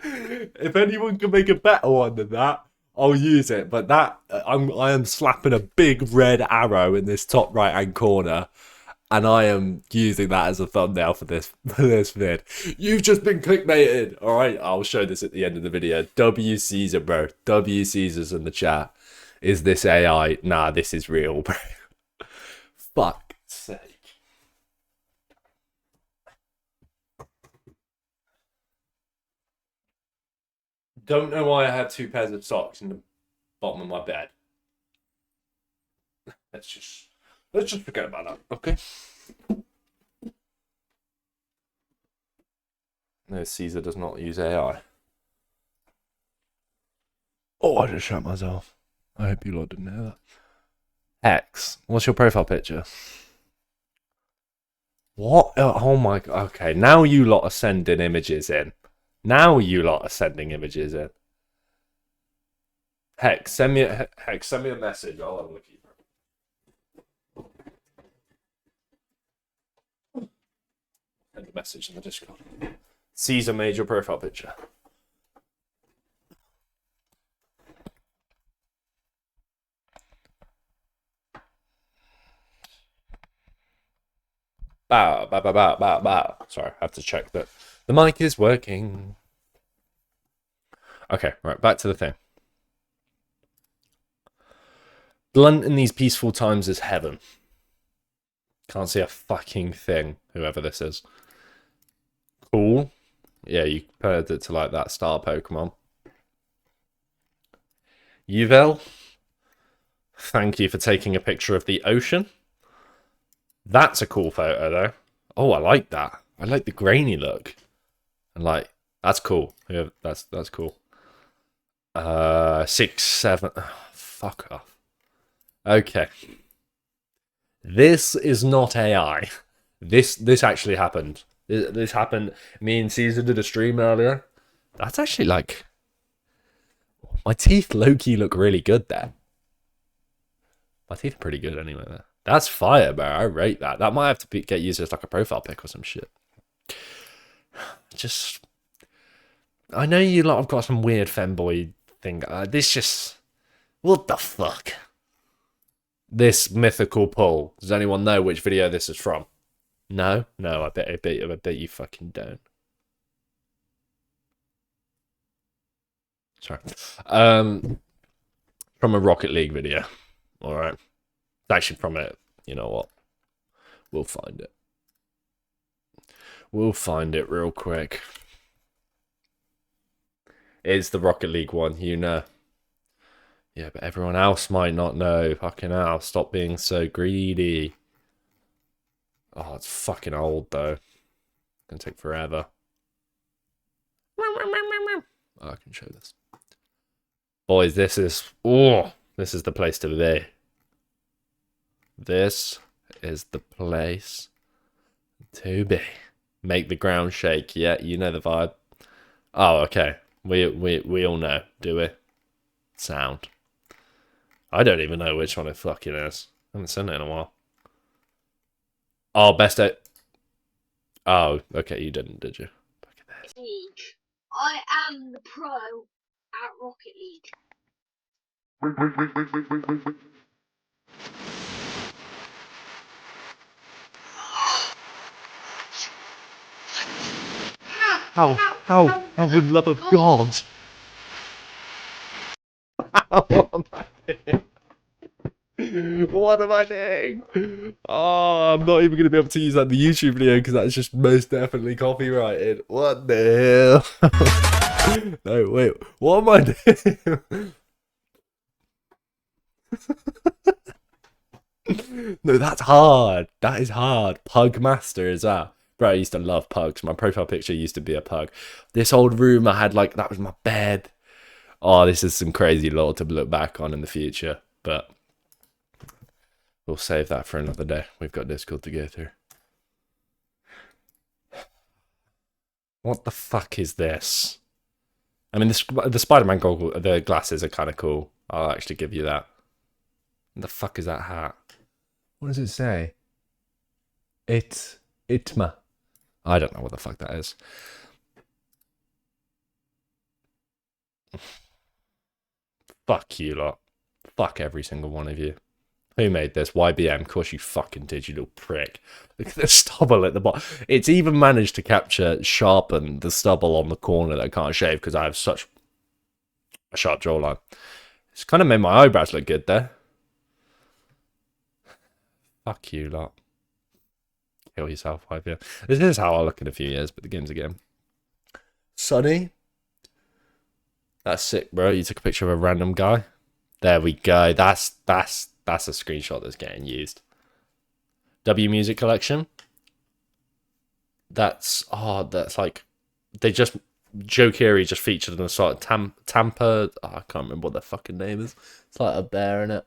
if anyone can make a better one than that, I'll use it. But that I am slapping a big red arrow in this top right hand corner, and I am using that as a thumbnail for this vid. You've just been clickbaited. All right, I'll show this at the end of the video. W Caesar, bro. W Caesar's in the chat. Is this AI? Nah, this is real, bro. Fuck's sake. Don't know why I had 2 pairs of socks in the bottom of my bed. Let's just forget about that, okay? No, Caesar does not use AI. Oh, I just shot myself. I hope you lot didn't know that. X, what's your profile picture? What? Oh my god. Okay, now you lot are sending images in. Now you lot are sending images in. Hex, send me a message. I'll have a look at you. Send a message in the Discord. Caesar made your profile picture. Bow, bow, bow, bow, bow, bow. Sorry, I have to check that the mic is working. Okay, right, back to the thing. Blunt in these peaceful times is heaven. Can't see a fucking thing, whoever this is. Cool. Yeah, you compared it to like that star Pokemon. Yuvel, thank you for taking a picture of the ocean. That's a cool photo, though. Oh, I like that. I like the grainy look. And like, that's cool. Yeah, that's cool. 6, 7. Fuck off. Okay. This is not AI. This actually happened. This happened. Me and Caesar did a stream earlier. That's actually like, my teeth low-key look really good there. My teeth are pretty good anyway there. That's fire, bro. I rate that. That might have to get used as like a profile pic or some shit. Just, I know you lot have got some weird femboy thing. This just, what the fuck? This mythical pull. Does anyone know which video this is from? No? No, I bet you fucking don't. Sorry. From a Rocket League video. Alright. Actually from it. You know what? We'll find it. We'll find it real quick. It's the Rocket League one, you know. Yeah, but everyone else might not know. Fucking hell, stop being so greedy. Oh, it's fucking old, though. Gonna take forever. Oh, I can show this. Boys, this is... Oh, this is the place to be. This is the place to be. Make the ground shake. Yeah, you know the vibe. Oh, okay. We all know, do we? Sound. I don't even know which one it fucking is. I haven't seen it in a while. Oh, best out. Oh, okay, you didn't, did you? Look at this. League. I am the pro at Rocket League. How, for the love of God. What am I doing? Oh, I'm not even going to be able to use that in the YouTube video because that's just most definitely copyrighted. What the hell? No, wait. What am I doing? No, that's hard. That is hard. Pug master as well. Bro, I used to love pugs. My profile picture used to be a pug. This old room I had, like, that was my bed. Oh, this is some crazy lore to look back on in the future. But we'll save that for another day. We've got Discord to go through. What the fuck is this? I mean, the Spider-Man goggle, the glasses are kind of cool. I'll actually give you that. What the fuck is that hat? What does it say? Itma. I don't know what the fuck that is. Fuck you lot. Fuck every single one of you. Who made this? YBM. Of course you fucking did, you little prick. Look at the stubble at the bottom. It's even managed to sharpen the stubble on the corner that I can't shave because I have such a sharp jawline. It's kind of made my eyebrows look good there. Fuck you lot. Kill yourself, YBM. This is how I'll look in a few years, but the game's a game. Sonny. That's sick, bro. You took a picture of a random guy. There we go. That's a screenshot that's getting used. W Music Collection. That's like they just Joe Keery just featured in a sort of Tampa. Oh, I can't remember what their fucking name is. It's like a bear in it.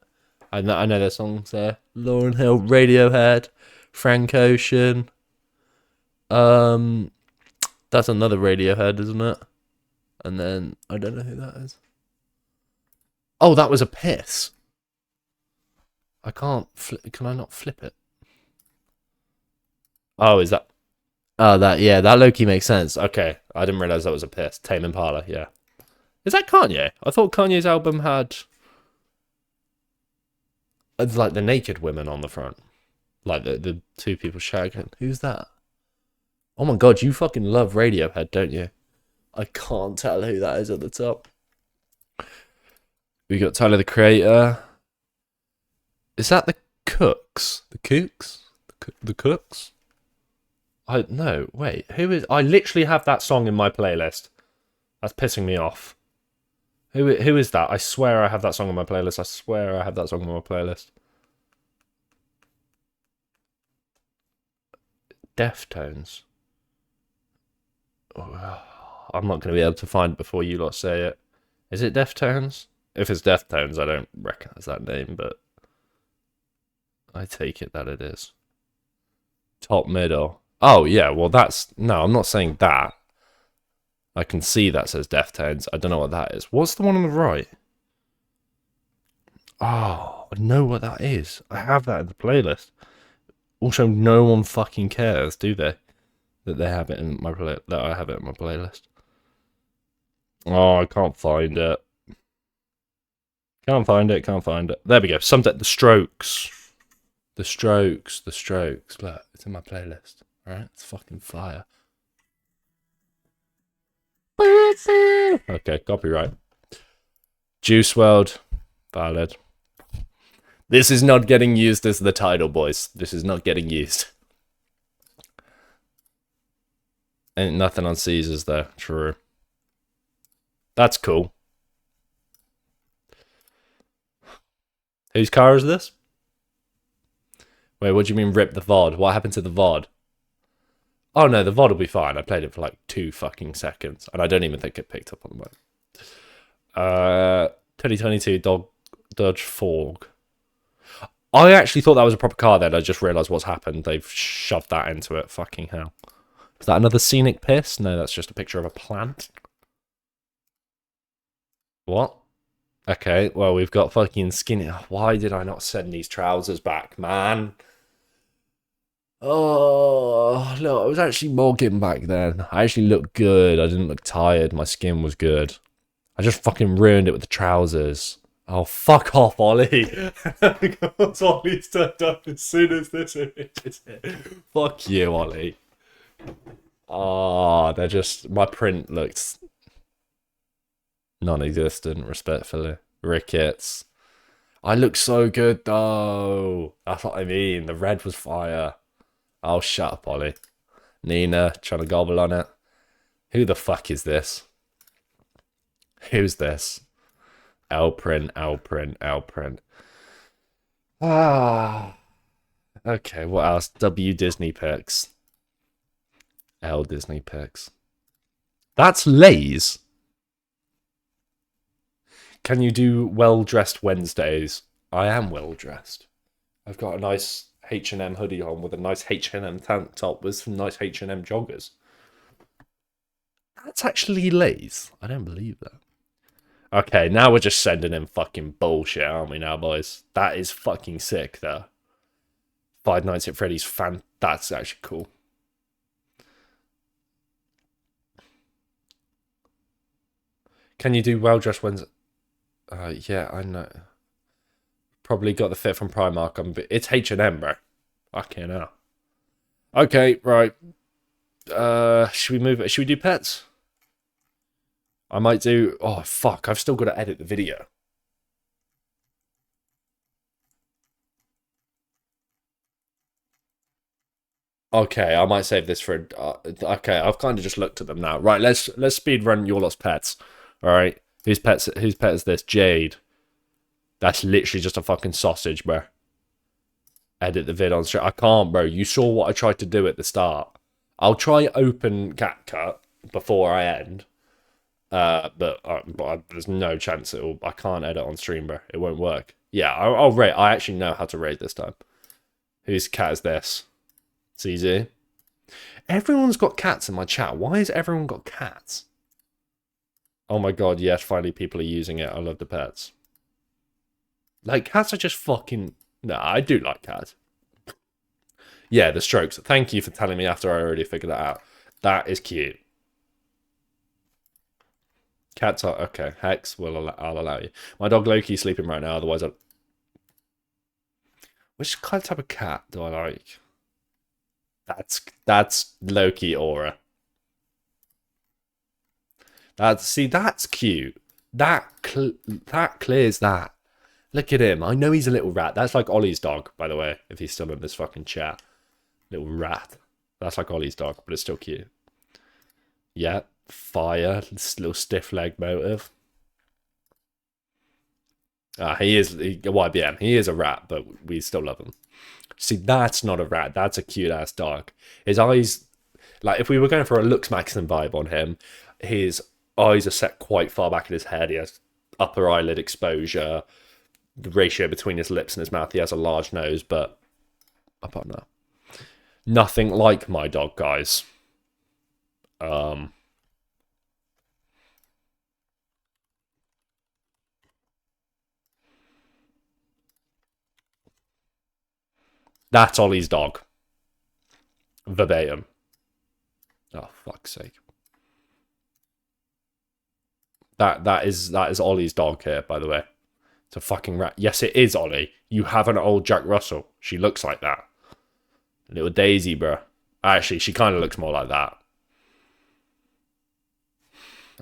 I know their songs there. Lauryn Hill, Radiohead, Frank Ocean. That's another Radiohead, isn't it? And then I don't know who that is. Oh, that was a piss. I can't flip. Can I not flip it? Oh, is that? Oh, that Loki makes sense. Okay, I didn't realize that was a piss. Tame Impala, yeah. Is that Kanye? I thought Kanye's album had like the naked women on the front, like the two people shagging. Who's that? Oh my god, you fucking love Radiohead, don't you? I can't tell who that is at the top. We got Tyler the Creator. Is that the Cooks? The Kooks? The Cooks? No, wait. Who is... I literally have that song in my playlist. That's pissing me off. Who is that? I swear I have that song on my playlist. I swear I have that song on my playlist. Deftones. Oh, I'm not going to be able to find it before you lot say it. Is it Deftones? If it's Deftones, I don't recognize that name, but I take it that it is. Top middle. Oh, yeah, well, that's... No, I'm not saying that. I can see that says Deftones. I don't know what that is. What's the one on the right? Oh, I know what that is. I have that in the playlist. Also, no one fucking cares, do they? That they have it in my that I have it in my playlist. Oh, I can't find it. Can't find it. There we go. The Strokes. The Strokes. Look, it's in my playlist. Alright, it's fucking fire. Okay, copyright. Juice WRLD. Valid. This is not getting used as the title, boys. This is not getting used. Ain't nothing on Caesars, though. True. That's cool. Whose car is this? Wait, what do you mean rip the VOD? What happened to the VOD? Oh no, the VOD will be fine. I played it for like 2 fucking seconds. And I don't even think it picked up on the mic. 2022 Dodge Forg. I actually thought that was a proper car then. I just realised what's happened. They've shoved that into it. Fucking hell. Is that another scenic piss? No, that's just a picture of a plant. What? Okay, well, we've got fucking skinny... Why did I not send these trousers back, man? Oh, no, I was actually mogging back then. I actually looked good. I didn't look tired. My skin was good. I just fucking ruined it with the trousers. Oh, fuck off, Ollie. Because Ollie's turned up as soon as this image is here. Fuck you, Ollie. Oh, they're just... My print looks non-existent, respectfully. Rickets. I look so good though. That's what I mean. The red was fire. Oh, shut up, Ollie. Nina trying to gobble on it. Who the fuck is this? Who's this? L print, L print, L print. Ah. Okay, what else? W Disney picks. L Disney picks. That's Lay's. Can you do well-dressed Wednesdays? I am well-dressed. I've got a nice H&M hoodie on with a nice H&M tank top with some nice H&M joggers. That's actually Lay's. I don't believe that. Okay, now we're just sending in fucking bullshit, aren't we now, boys? That is fucking sick, though. Five Nights at Freddy's fan. That's actually cool. Can you do well-dressed Wednesday? Yeah, I know. Probably got the fit from Primark. It's H&M, bro. Fucking hell. Okay, right. Should we move it? Should we do pets? I might do... Oh, fuck. I've still got to edit the video. Okay, I might save this for... okay, I've kind of just looked at them now. Right, let's speed run your lot's pets. All right. Whose pet is this? Jade. That's literally just a fucking sausage, bro. Edit the vid on stream. I can't, bro. You saw what I tried to do at the start. I'll try open CapCut before I end. But there's no chance I can't edit on stream, bro. It won't work. Yeah, I'll rate. I actually know how to rate this time. Whose cat is this? It's easy. Everyone's got cats in my chat. Why has everyone got cats? Oh my god, yes, finally people are using it. I love the pets. Like, cats are just fucking... No, I do like cats. Yeah, the strokes. Thank you for telling me after I already figured that out. That is cute. Cats are... Okay, Hex, I'll allow you. My dog Loki's sleeping right now, otherwise I'll... Which kind of type of cat do I like? That's Loki aura. That's cute. That clears that. Look at him. I know he's a little rat. That's like Ollie's dog, by the way, if he's still in this fucking chat. Little rat. That's like Ollie's dog, but it's still cute. Yeah, fire. This little stiff leg motive. He is YBM. He is a rat, but we still love him. See, that's not a rat. That's a cute-ass dog. His eyes... Like, if we were going for a looks maximum vibe on him, his eyes are set quite far back in his head. He has upper eyelid exposure. The ratio between his lips and his mouth, he has a large nose, but apart from that, nothing like my dog, guys. That's Ollie's dog. Verbatim. Oh, fuck's sake. That is Ollie's dog here, by the way. It's a fucking rat. Yes, it is, Ollie. You have an old Jack Russell. She looks like that. Little Daisy, bro. Actually, she kind of looks more like that.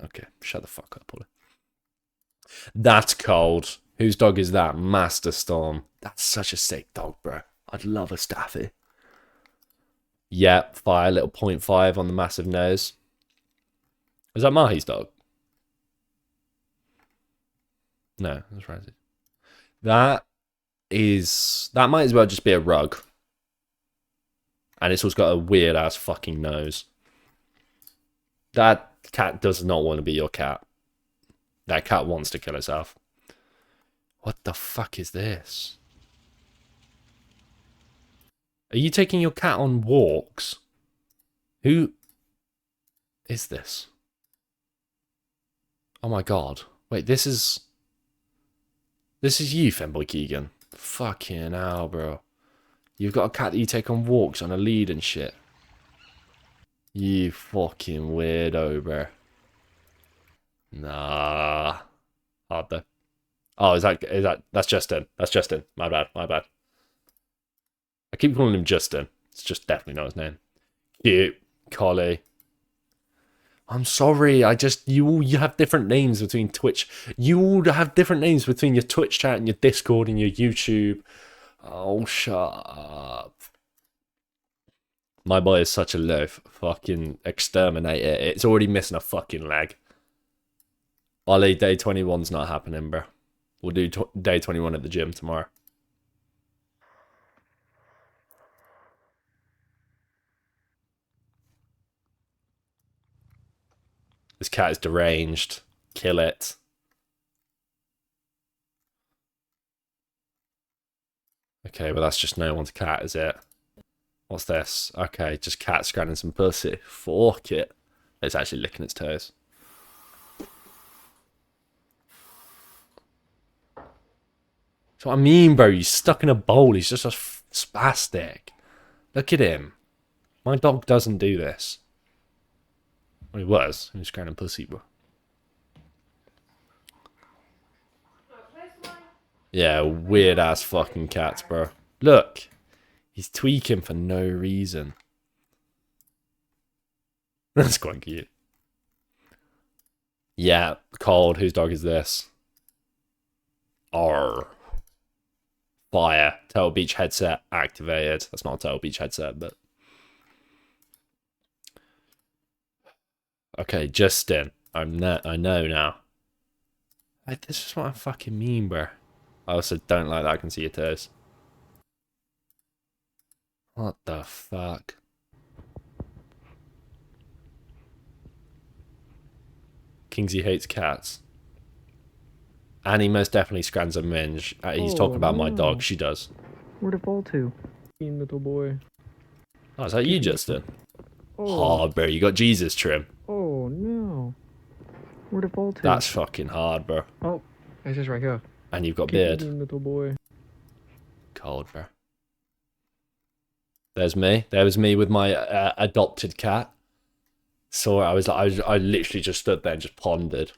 Okay, shut the fuck up, Ollie. That's cold. Whose dog is that? Master Storm. That's such a sick dog, bro. I'd love a Staffy. Yep, fire. Little 0.5 on the massive nose. Is that Mahi's dog? No, that's right. That might as well just be a rug. And it's also got a weird ass fucking nose. That cat does not want to be your cat. That cat wants to kill herself. What the fuck is this? Are you taking your cat on walks? Who is this? Oh my god. Wait, this is you, Femboy Keegan. Fucking hell, bro. You've got a cat that you take on walks on a lead and shit. You fucking weirdo, bro. Nah. Hard though. Oh, that's Justin. That's Justin. My bad. I keep calling him Justin. It's just definitely not his name. Cute. Collie. I'm sorry. You have different names between Twitch. You all have different names between your Twitch chat and your Discord and your YouTube. Oh, shut up. My boy is such a loaf. Fucking exterminate it. It's already missing a fucking leg. Ollie, day 21's not happening, bro. We'll do day 21 at the gym tomorrow. This cat is deranged. Kill it. Okay, well that's just no one's cat, is it? What's this? Okay, just cat scratching some pussy. Fuck it. It's actually licking its toes. That's what I mean, bro. He's stuck in a bowl. He's just a spastic. Look at him. My dog doesn't do this. Well, he was. He was scratching pussy, bro. Yeah, weird ass fucking cats, bro. Look. He's tweaking for no reason. That's quite cute. Yeah, cold. Whose dog is this? Arr. Fire. Turtle Beach headset activated. That's not a Turtle Beach headset, but... Okay, Justin. I know now. This is what I fucking mean, bro. I also don't like that I can see your toes. What the fuck? Kingzy hates cats. And he most definitely scrans a minge. He's talking about my dog. She does. Where'd it fall to? Little boy. Oh, is that you, Justin? Oh. Hard, bro. You got Jesus trim. Oh, no. Where'd it fall to? That's fucking hard, bro. Oh, it's just right here. And you've got beard. Little boy. Cold, bro. There's me. There was me with my adopted cat. So I literally just stood there and just pondered.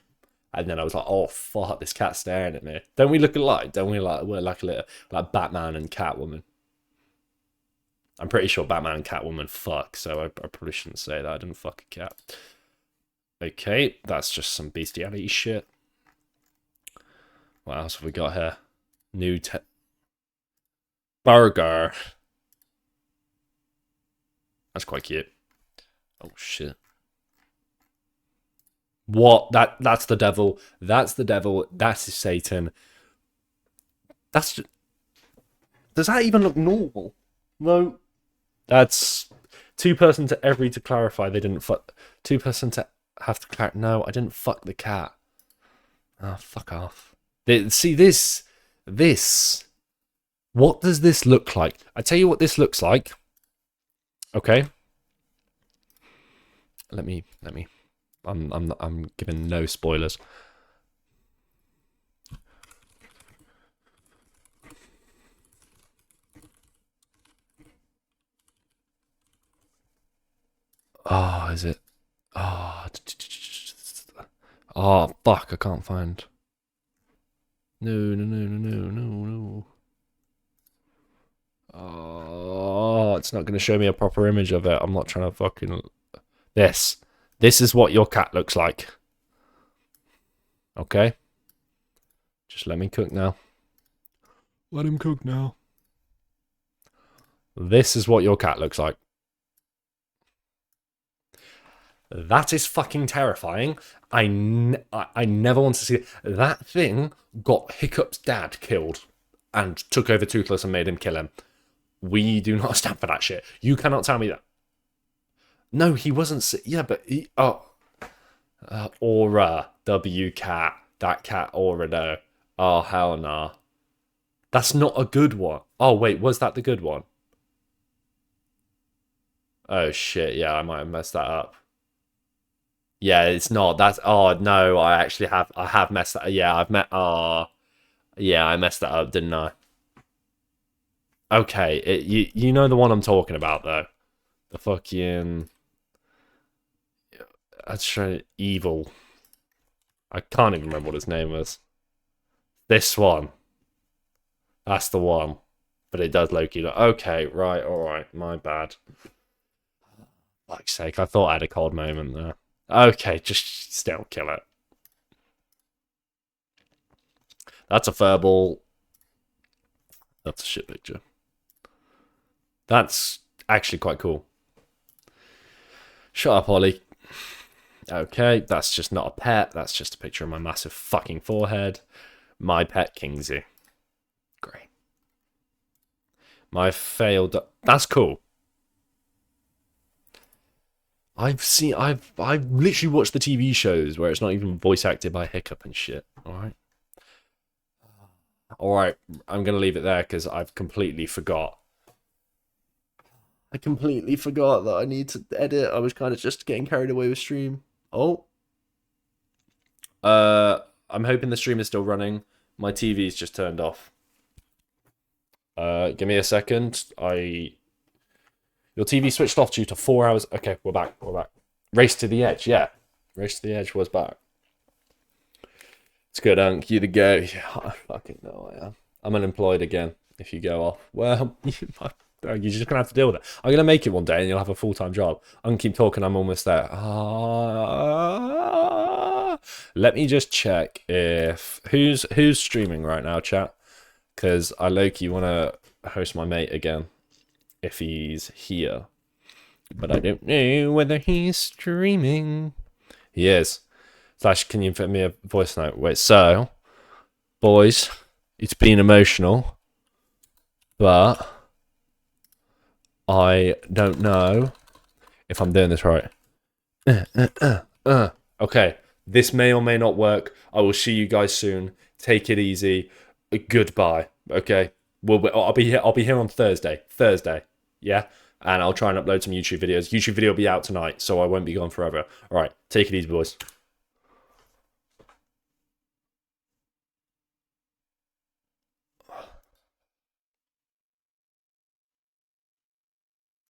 And then I was like, oh, fuck, this cat's staring at me. Don't we look alike? Don't we we're like a little, like Batman and Catwoman? I'm pretty sure Batman and Catwoman fuck, so I probably shouldn't say that. I didn't fuck a cat. Okay, that's just some bestiality shit. What else have we got here? New burger. That's quite cute. Oh, shit. What? That's the devil. That's the devil. That's Satan. That's just... Does that even look normal? No. That's 2-person to every to clarify they didn't fuck. 2-person to have to clarify. No, I didn't fuck the cat. Oh, fuck off. See, this. What does this look like? I tell you what this looks like. Okay. Let me. I'm giving no spoilers. Oh, is it? Oh, oh, fuck! I can't find. No. Oh, it's not going to show me a proper image of it. I'm not trying to fucking... This is what your cat looks like. Okay? Just let me cook now. Let him cook now. This is what your cat looks like. That is fucking terrifying. I never want to see it. That thing got Hiccup's dad killed and took over Toothless and made him kill him. We do not stand for that shit. You cannot tell me that. No, he wasn't. Yeah, but he. Oh. Aura. W cat. That cat aura, though. Oh, hell nah. That's not a good one. Oh, wait, was that the good one? Oh, shit. Yeah, I might have messed that up. Yeah, it's not. That's... Oh, no, I actually have... I have messed that... Yeah, I've met... Oh... Yeah, I messed that up, didn't I? Okay, you know the one I'm talking about, though. The fucking... That's trying... Evil. I can't even remember what his name was. This one. That's the one. But it does Loki look... Okay, right, alright. My bad. Fuck's sake, I thought I had a cold moment there. Okay, just still kill it. That's a furball. That's a shit picture. That's actually quite cool. Shut up, Ollie. Okay, that's just not a pet. That's just a picture of my massive fucking forehead. My pet, Kingzy. Great. My failed... That's cool. I've literally watched the TV shows where it's not even voice acted by Hiccup and shit. Alright. Alright, I'm going to leave it there because I've completely forgot. I completely forgot that I need to edit. I was kind of just getting carried away with stream. Oh. I'm hoping the stream is still running. My TV's just turned off. Give me a second. Your TV switched off due to 4 hours. Okay, we're back. We're back. Race to the Edge, yeah. Race to the Edge was back. It's good, Unk. You to go. Yeah, I fucking know I am. I'm unemployed again if you go off. Well, you're just going to have to deal with it. I'm going to make it one day and you'll have a full-time job. I'm going to keep talking. I'm almost there. Let me just check if... Who's streaming right now, chat? Because I low-key want to host my mate again. If he's here. But I don't know whether he's streaming. He is. Flash, can you put me a voice note? Wait, so... Boys, it's been emotional. But... I don't know if I'm doing this right. Okay, this may or may not work. I will see you guys soon. Take it easy. Goodbye. Okay, I'll be here. I'll be here on Thursday. Yeah, and I'll try and upload some YouTube videos. YouTube video will be out tonight, so I won't be gone forever. All right, take it easy, boys.